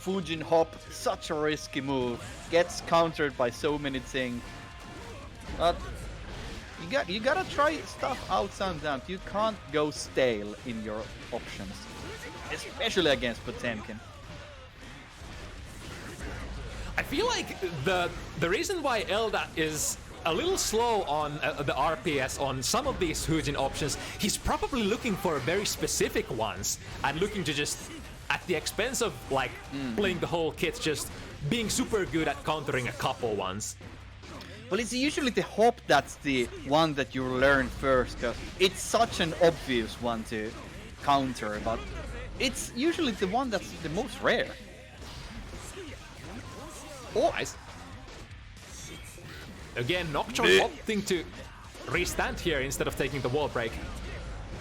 Speaker 2: Fujin hop, such a risky move. Gets countered by so many things. But you gotta try stuff out sometimes. You can't go stale in your options, especially against Potemkin.
Speaker 1: I feel like the reason why Elda is a little slow on the RPS on some of these Fujin options, he's probably looking for very specific ones and looking to just, at the expense of like playing the whole kit, just being super good at countering a couple ones.
Speaker 2: Well, it's usually the hop that's the one that you learn first, because it's such an obvious one to counter, but it's usually the one that's the most rare.
Speaker 1: Oh, nice. Again, Noktron opting to restand here instead of taking the wall break.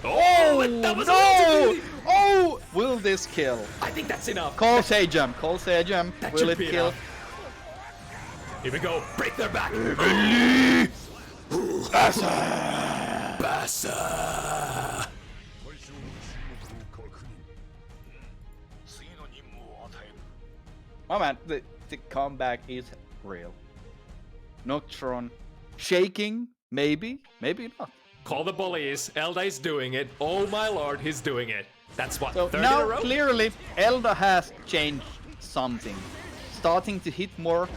Speaker 1: Oh, that was
Speaker 2: no! Oh, will this kill?
Speaker 1: I think that's enough.
Speaker 2: Call Sejam.
Speaker 1: That
Speaker 2: Will
Speaker 1: should
Speaker 2: it
Speaker 1: be
Speaker 2: kill?
Speaker 1: enough. Here we go. Break their back. Bassa.
Speaker 2: Oh man, the comeback is real. Noktron shaking, maybe not.
Speaker 1: Call the bullies. Elda is doing it. Oh my lord, he's doing it. That's what,
Speaker 2: So
Speaker 1: third in a
Speaker 2: now
Speaker 1: row?
Speaker 2: clearly Elda has changed something. Starting to hit more.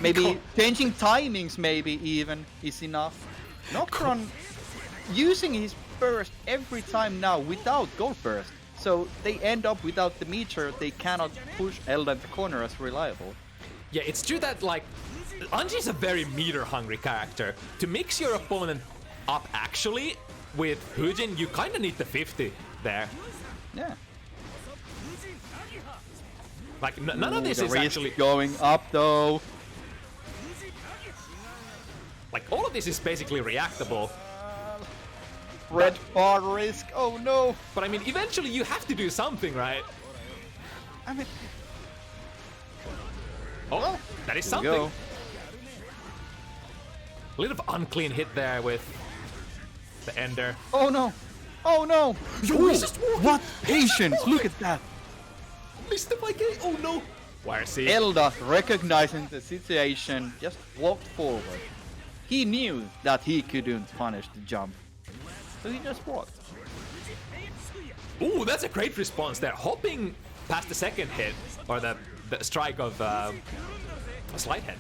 Speaker 2: Maybe changing timings maybe even is enough. Noktron using his burst every time now without gold burst. So they end up without the meter, they cannot push Elda in the corner as reliable.
Speaker 1: Yeah, it's true that, like, Anji's a very meter-hungry character. To mix your opponent up, actually, with Hujin, you kind of need the 50 there.
Speaker 2: Yeah.
Speaker 1: Like, none of this
Speaker 2: the
Speaker 1: is
Speaker 2: risk
Speaker 1: actually...
Speaker 2: going up though.
Speaker 1: Like, all of this is basically reactable.
Speaker 2: Red bar risk, oh no!
Speaker 1: But I mean, eventually you have to do something, right?
Speaker 2: I mean...
Speaker 1: Oh,
Speaker 2: Well,
Speaker 1: that is
Speaker 2: here we
Speaker 1: something.
Speaker 2: go.
Speaker 1: A little unclean hit there with the Ender.
Speaker 2: Oh no! Oh no!
Speaker 1: Yo, he's just walking.
Speaker 2: What patience! Look at that!
Speaker 1: Missed my game. Oh no! YRC.
Speaker 2: Elda, recognizing the situation, just walked forward. He knew that he couldn't punish the jump, so he just walked.
Speaker 1: Ooh, that's a great response there. Hopping past the second hit, or the strike of a slide head.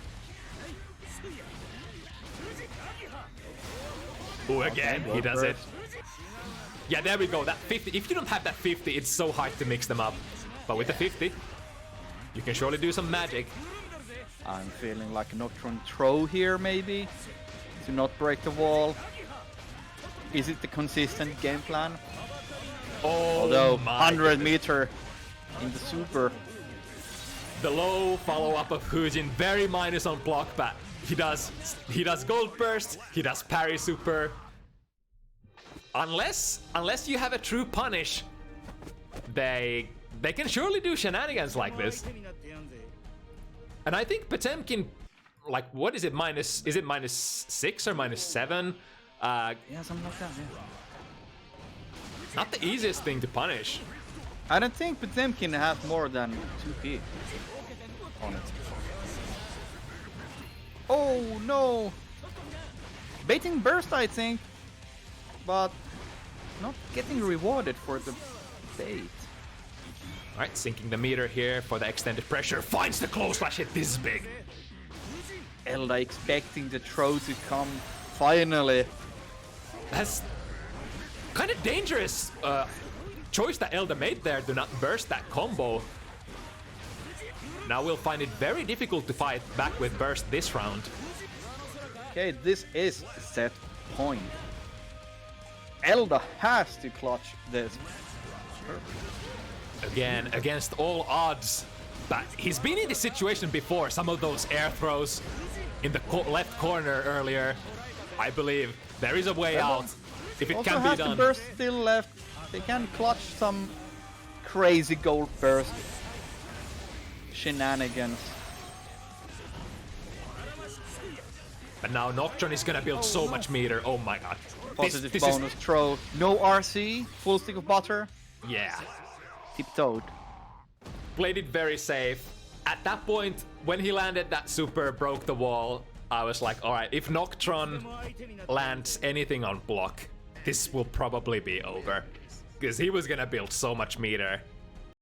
Speaker 1: Ooh, again,
Speaker 2: Okay,
Speaker 1: he does it.
Speaker 2: burst.
Speaker 1: Yeah, there we go. That 50. If you don't have that 50, it's so hard to mix them up. But with the 50, you can surely do some magic.
Speaker 2: I'm feeling like a Noktron throw here, maybe, to not break the wall. Is it the consistent game plan?
Speaker 1: Oh,
Speaker 2: Although
Speaker 1: my
Speaker 2: 100
Speaker 1: goodness.
Speaker 2: meter in the super.
Speaker 1: The low follow-up of Hujin, very minus on block, but he does gold burst, he does parry super. Unless you have a true punish, they can surely do shenanigans like this. And I think Potemkin, like, what is it, is it -6 or -7?
Speaker 2: Yeah, something like that, yeah.
Speaker 1: Not the easiest thing to punish.
Speaker 2: I don't think Potemkin has more than 2p on it. Oh no! Baiting burst, I think, but not getting rewarded for the bait.
Speaker 1: Alright, sinking the meter here for the extended pressure. Finds the close slash hit. This is big.
Speaker 2: Elda expecting the throw to come finally.
Speaker 1: That's kind of dangerous choice that Elda made there to not burst that combo. Now we'll find it very difficult to fight back with burst this round.
Speaker 2: Okay, this is the set point. Elda has to clutch this.
Speaker 1: Again, against all odds. But he's been in this situation before. Some of those air throws in the left corner earlier. I believe there is a way out if it
Speaker 2: Also
Speaker 1: can be
Speaker 2: has
Speaker 1: done.
Speaker 2: the burst still left. They can clutch some crazy gold burst shenanigans.
Speaker 1: But now Noktron is gonna build so much meter. Oh my god.
Speaker 2: Positive
Speaker 1: This
Speaker 2: bonus throw. No RC. Full stick of butter.
Speaker 1: Yeah.
Speaker 2: Tiptoed.
Speaker 1: Played it very safe. At that point, when he landed that super, broke the wall, I was like, alright, if Noktron lands anything on block, this will probably be over. Because he was gonna build so much meter.